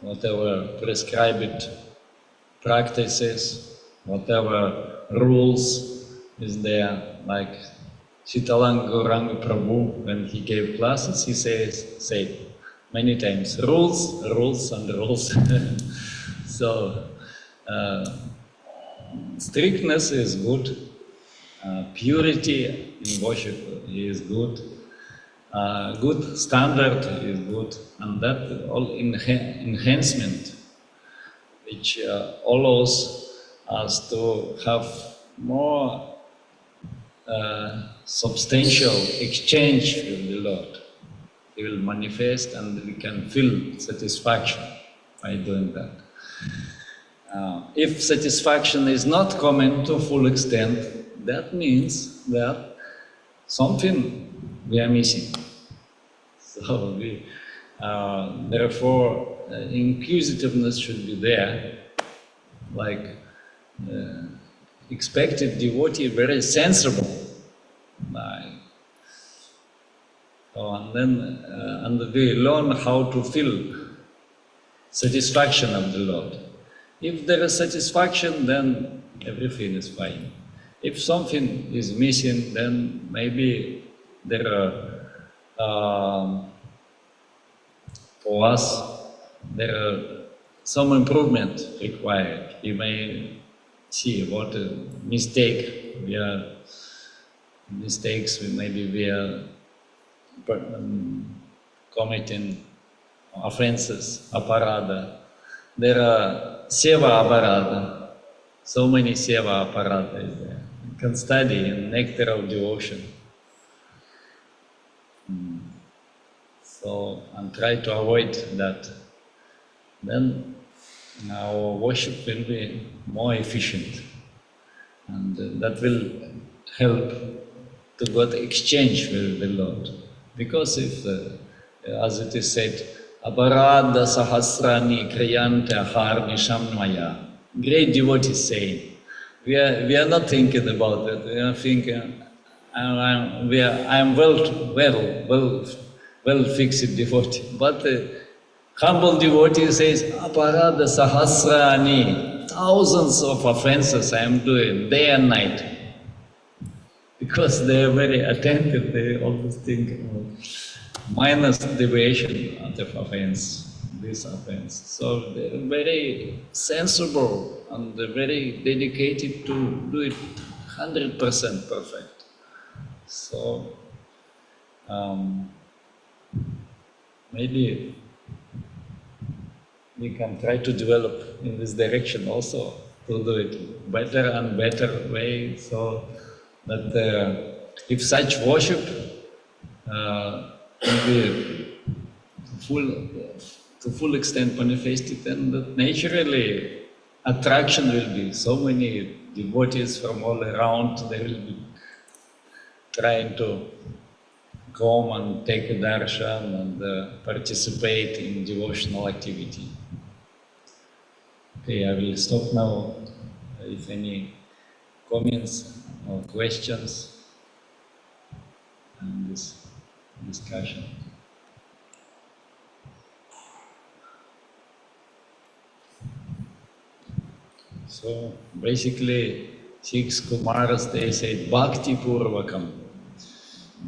whatever prescribed practices, whatever rules is there, like Sitalang Gauranga Prabhu, when he gave classes, he said many times, rules, rules and rules. So, strictness is good, purity in worship is good, good standard is good, and that all enhancement which allows us to have more substantial exchange with the Lord. He will manifest and we can feel satisfaction by doing that. If satisfaction is not coming to full extent, that means that something we are missing. So therefore, inquisitiveness should be there, like expected devotee, very sensible. And then and we learn how to feel satisfaction of the Lord. If there is satisfaction, then everything is fine. If something is missing, then maybe there are, for us, there are some improvement required. You may see what a mistake mistakes maybe we are committing, offenses, aparada. There are seva aparada, so many seva aparada is there. You can study in Nectar of Devotion. So, and try to avoid that. Then our worship will be more efficient, and that will help to get exchange with the Lord. Because if, as it is said, aparada sahasrani kriyanta harnisham maya, great devotees say, we are not thinking about it. We are thinking, I am well fixed devotee. But humble devotee says, aparada sahasrani, thousands of offenses I am doing day and night. Because they are very attentive, they always think about minus deviation out of offense, this offense. So they are very sensible and very dedicated to do it 100% perfect. So maybe we can try to develop in this direction also, to do it better and better way, so that if such worship will be to full extent manifested, then that naturally attraction will be. So many devotees from all around, they will be trying to come and take a darshan and participate in devotional activity. Okay, I will stop now. If any comments or questions in this discussion. So basically, 6 Kumaras, they said Bhakti Purvakam.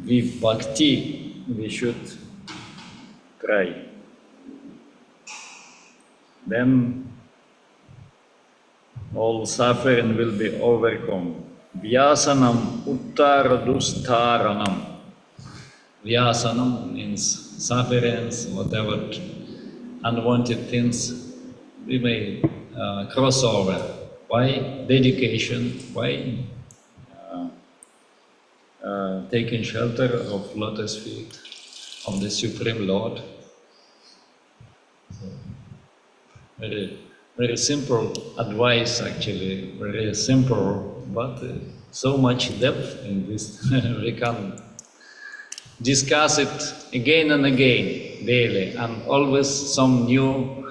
With Bhakti, we should try. Then all suffering will be overcome. Vyasanam uttaradustharanam. Vyasanam means sufferings, whatever unwanted things, we may cross over. Why? Dedication. Why? Taking shelter of lotus feet of the Supreme Lord. So, very simple advice, actually, very simple, but so much depth in this. We can discuss it again and again, daily, and always some new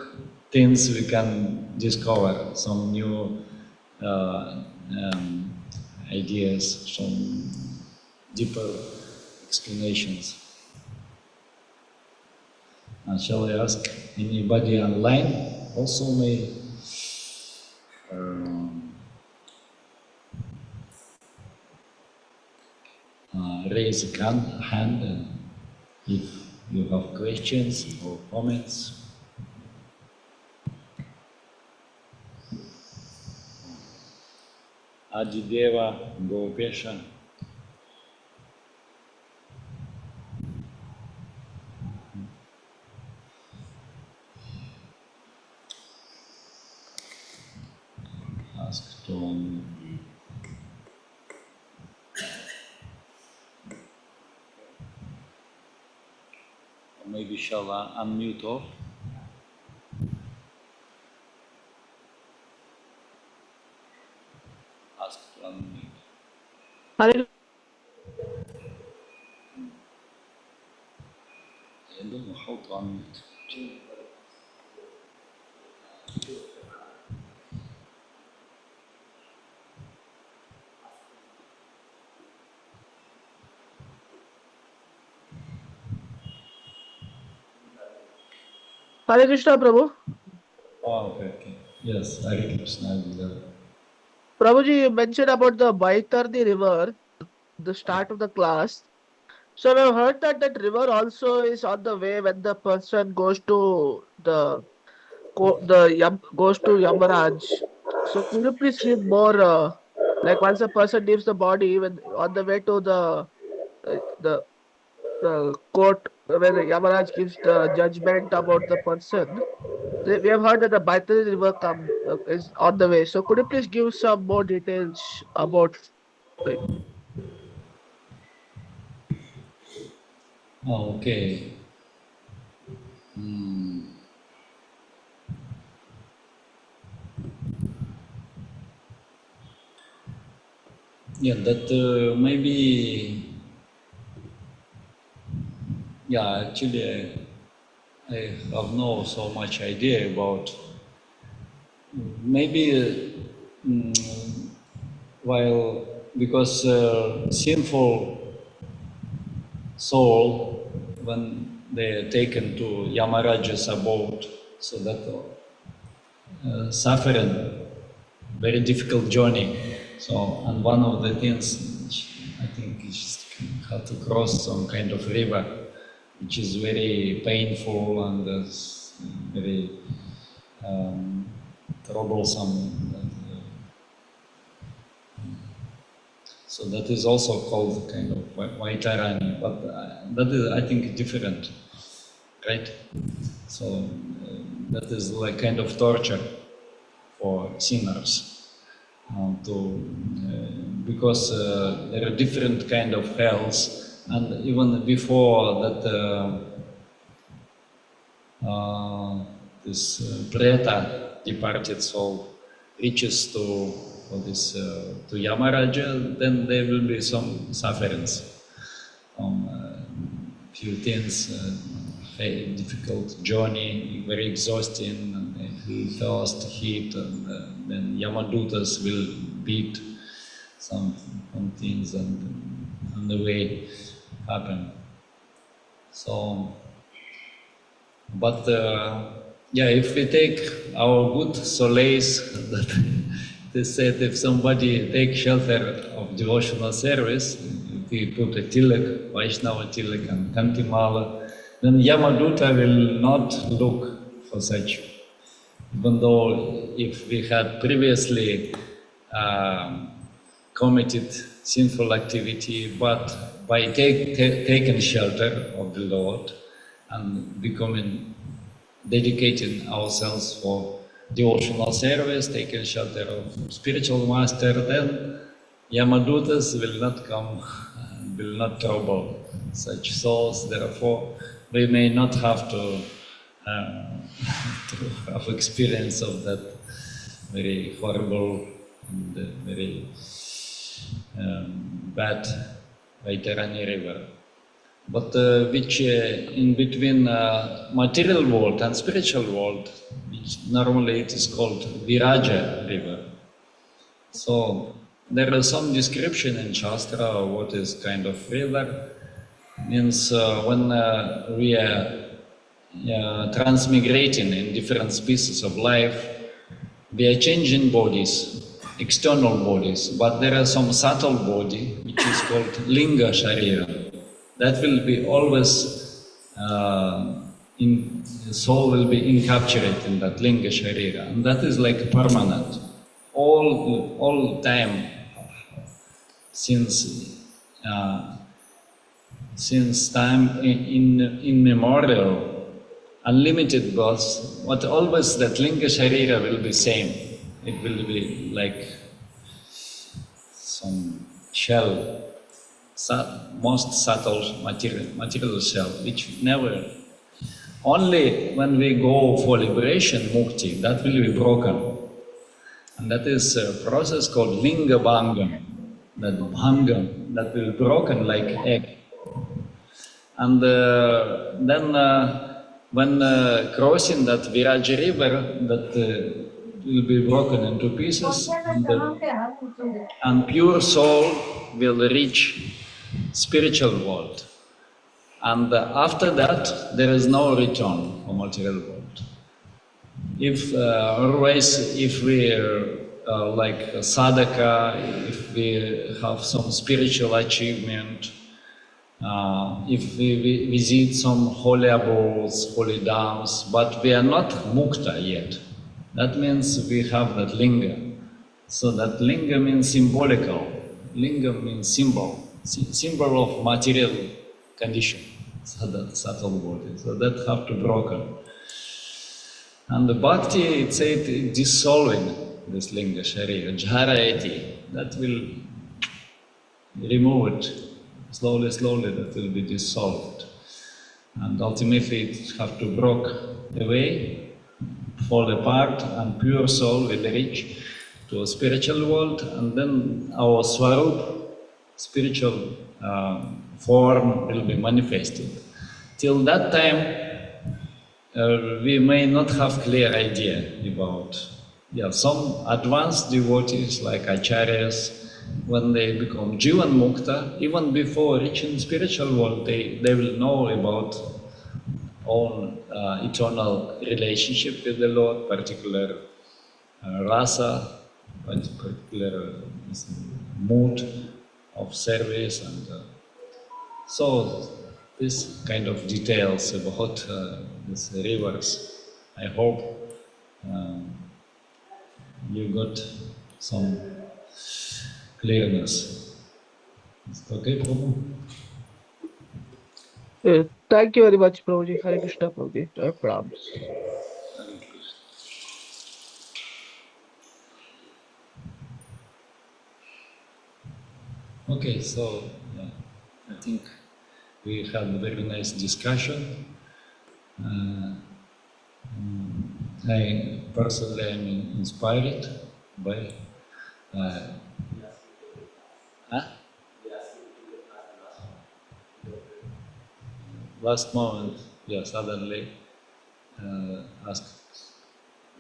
things we can discover, some new ideas, some deeper explanations. Shall I ask anybody online also may raise a hand if you have questions or comments. Adideva Gopesha. Ask Tom. Maybe shall I unmute off? Ask to unmute. Hare I don't know how to unmute. Krishna, Prabhu. Oh, okay. Yes, Hare Krishna. Prabhuji, you mentioned about the Baitarni river, the start of the class. So I've heard that that river also is on the way when the person goes to goes to Yamaraj. So could you please read more, like once a person leaves the body, when on the way to the court where the Yamaraj gives the judgment about the person. We have heard that the Baitarni river is on the way. So could you please give some more details about it? Oh, okay. Yeah, that maybe. Yeah, actually, I have no so much idea about. Maybe while because sinful soul, when they are taken to Yamaraja's abode, so that suffering, very difficult journey. So, and one of the things I think is how to cross some kind of river, which is very painful and very troublesome. So that is also called kind of Vaitarani, but that is, I think, different, right? So that is like kind of torture for sinners. Because there are different kind of hells, and even before that this Preta, departed soul, reaches to Yamaraja, then there will be some sufferings, few things, very difficult journey, very exhausting, and thirst, heat, and then Yamadutas will beat some things and on the way happen. So, but yeah, if we take our good solace, that they said if somebody takes shelter of devotional service, if we put a tilak, Vaishnava tilak and Kantimala, then Yamaduta will not look for such. Even though if we had previously committed sinful activity, but by taking shelter of the Lord and dedicating ourselves for devotional service, taking shelter of spiritual master, then Yamadutas will not come, will not trouble such souls. Therefore, we may not have to have experience of that very horrible and very bad Vaitarani river. but which in between material world and spiritual world, which normally it is called Viraja river. So there is some description in Shastra of what is kind of river. Means when we are transmigrating in different species of life, we are changing bodies, external bodies, but there is some subtle body which is called Linga Sharira. That will be always, the soul will be encapsulated in that Linga Sharira, and that is like permanent. All time, since time immemorial, unlimited births, but always that Linga Sharira will be same. It will be like some shell, most subtle material shell, which never, only when we go for liberation, mukti, that will be broken. And that is a process called Linga Bhangam, that Bhangam, that will be broken like egg. And then when crossing that Viraja river, that will be broken into pieces, and pure soul will reach spiritual world. And after that, there is no return for material world. If otherwise, if we like sadhaka, if we have some spiritual achievement, if we visit some holy abodes, holy dams, but we are not mukta yet. That means we have that linga. So that linga means symbolical. Linga means symbol of material condition, so that subtle body. So that have to broken. And the bhakti, it said, dissolving this linga sharira, jharayati, that will remove it. Slowly, that will be dissolved. And ultimately it have to broke away, fall apart, and pure soul will reach to a spiritual world, and then our swarup, spiritual form, will be manifested. Till that time, we may not have clear idea about, some advanced devotees like acharyas, when they become Jivan Mukta, even before reaching spiritual world, they will know about own eternal relationship with the Lord, particular rasa, particular mood of service, and so this kind of details about these rivers. I hope you got some clearness. Is it okay, Prabhu? Thank you very much, Prabhuji. Hare Krishna, Prabhuji. I promise. Okay, so I think we had a very nice discussion. I personally am inspired by last moment, suddenly asked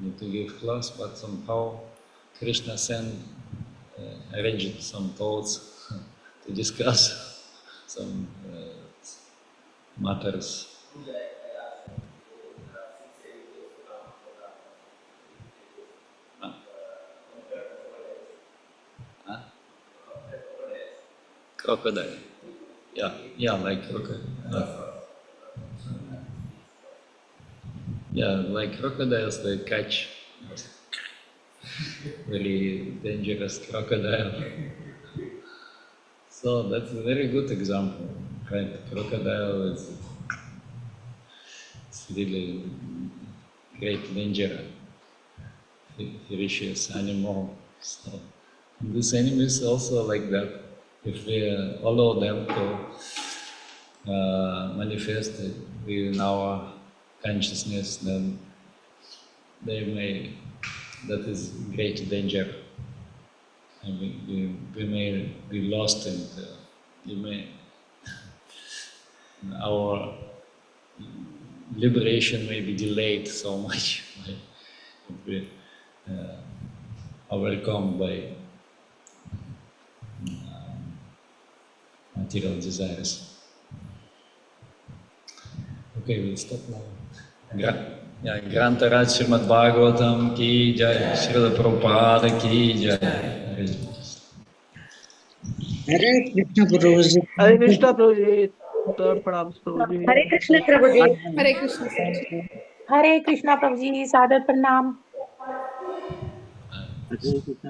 me to give class, but somehow Krishna arranged some thoughts to discuss some matters. Crocodile. Like crocodile. Like crocodiles, they catch very dangerous crocodile. So that's a very good example, right? Crocodile is really great danger, ferocious animal. So this animal is also like that. If we allow them to manifest within our consciousness, then that is great danger. And we may be lost, and we may our liberation may be delayed so much. We're overcome by material desires. Okay, we'll stop now. Grantaraj Srimad Bhagavatam ki jai, Srila Prabhupada ki jai. Hare Krishna Prabhuji. Hare Krishna Prabhuji. Pranam Prabhuji. Hare Krishna Prabhuji. Hare Krishna Prabhuji. Hare Krishna Prabhuji. Sadar Pranam.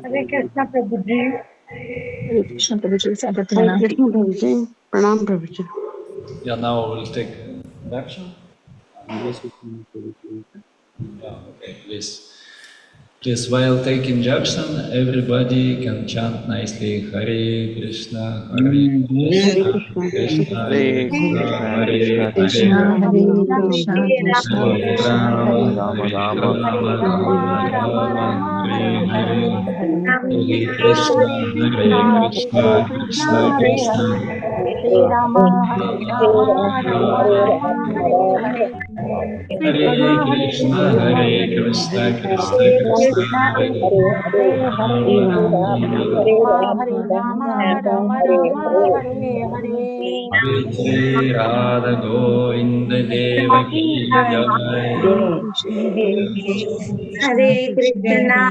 Hare Krishna Prabhuji. Hare Krishna Prabhuji. Sadar Hare Pranam. Krishna Prabhuji. Pranam Prabhuji. Yeah, now we'll take darshan. Yeah, okay, please. Please, while taking darshan, everybody can chant nicely Hare Krishna, Hare Krishna, Krishna Krishna, Hare Krishna, Hare Krishna, Hare Rama, Rama Rama, Hare Hare, Hare Krishna, Hare Krishna, Krishna Krishna, Hare Rama, Hare Rama, Rama Rama, Hare Hare. Hare Krishna, Hare Krishna, Krishna Krishna, Hare Hare Radha Govinda Devaki Jai. Hare Krishna.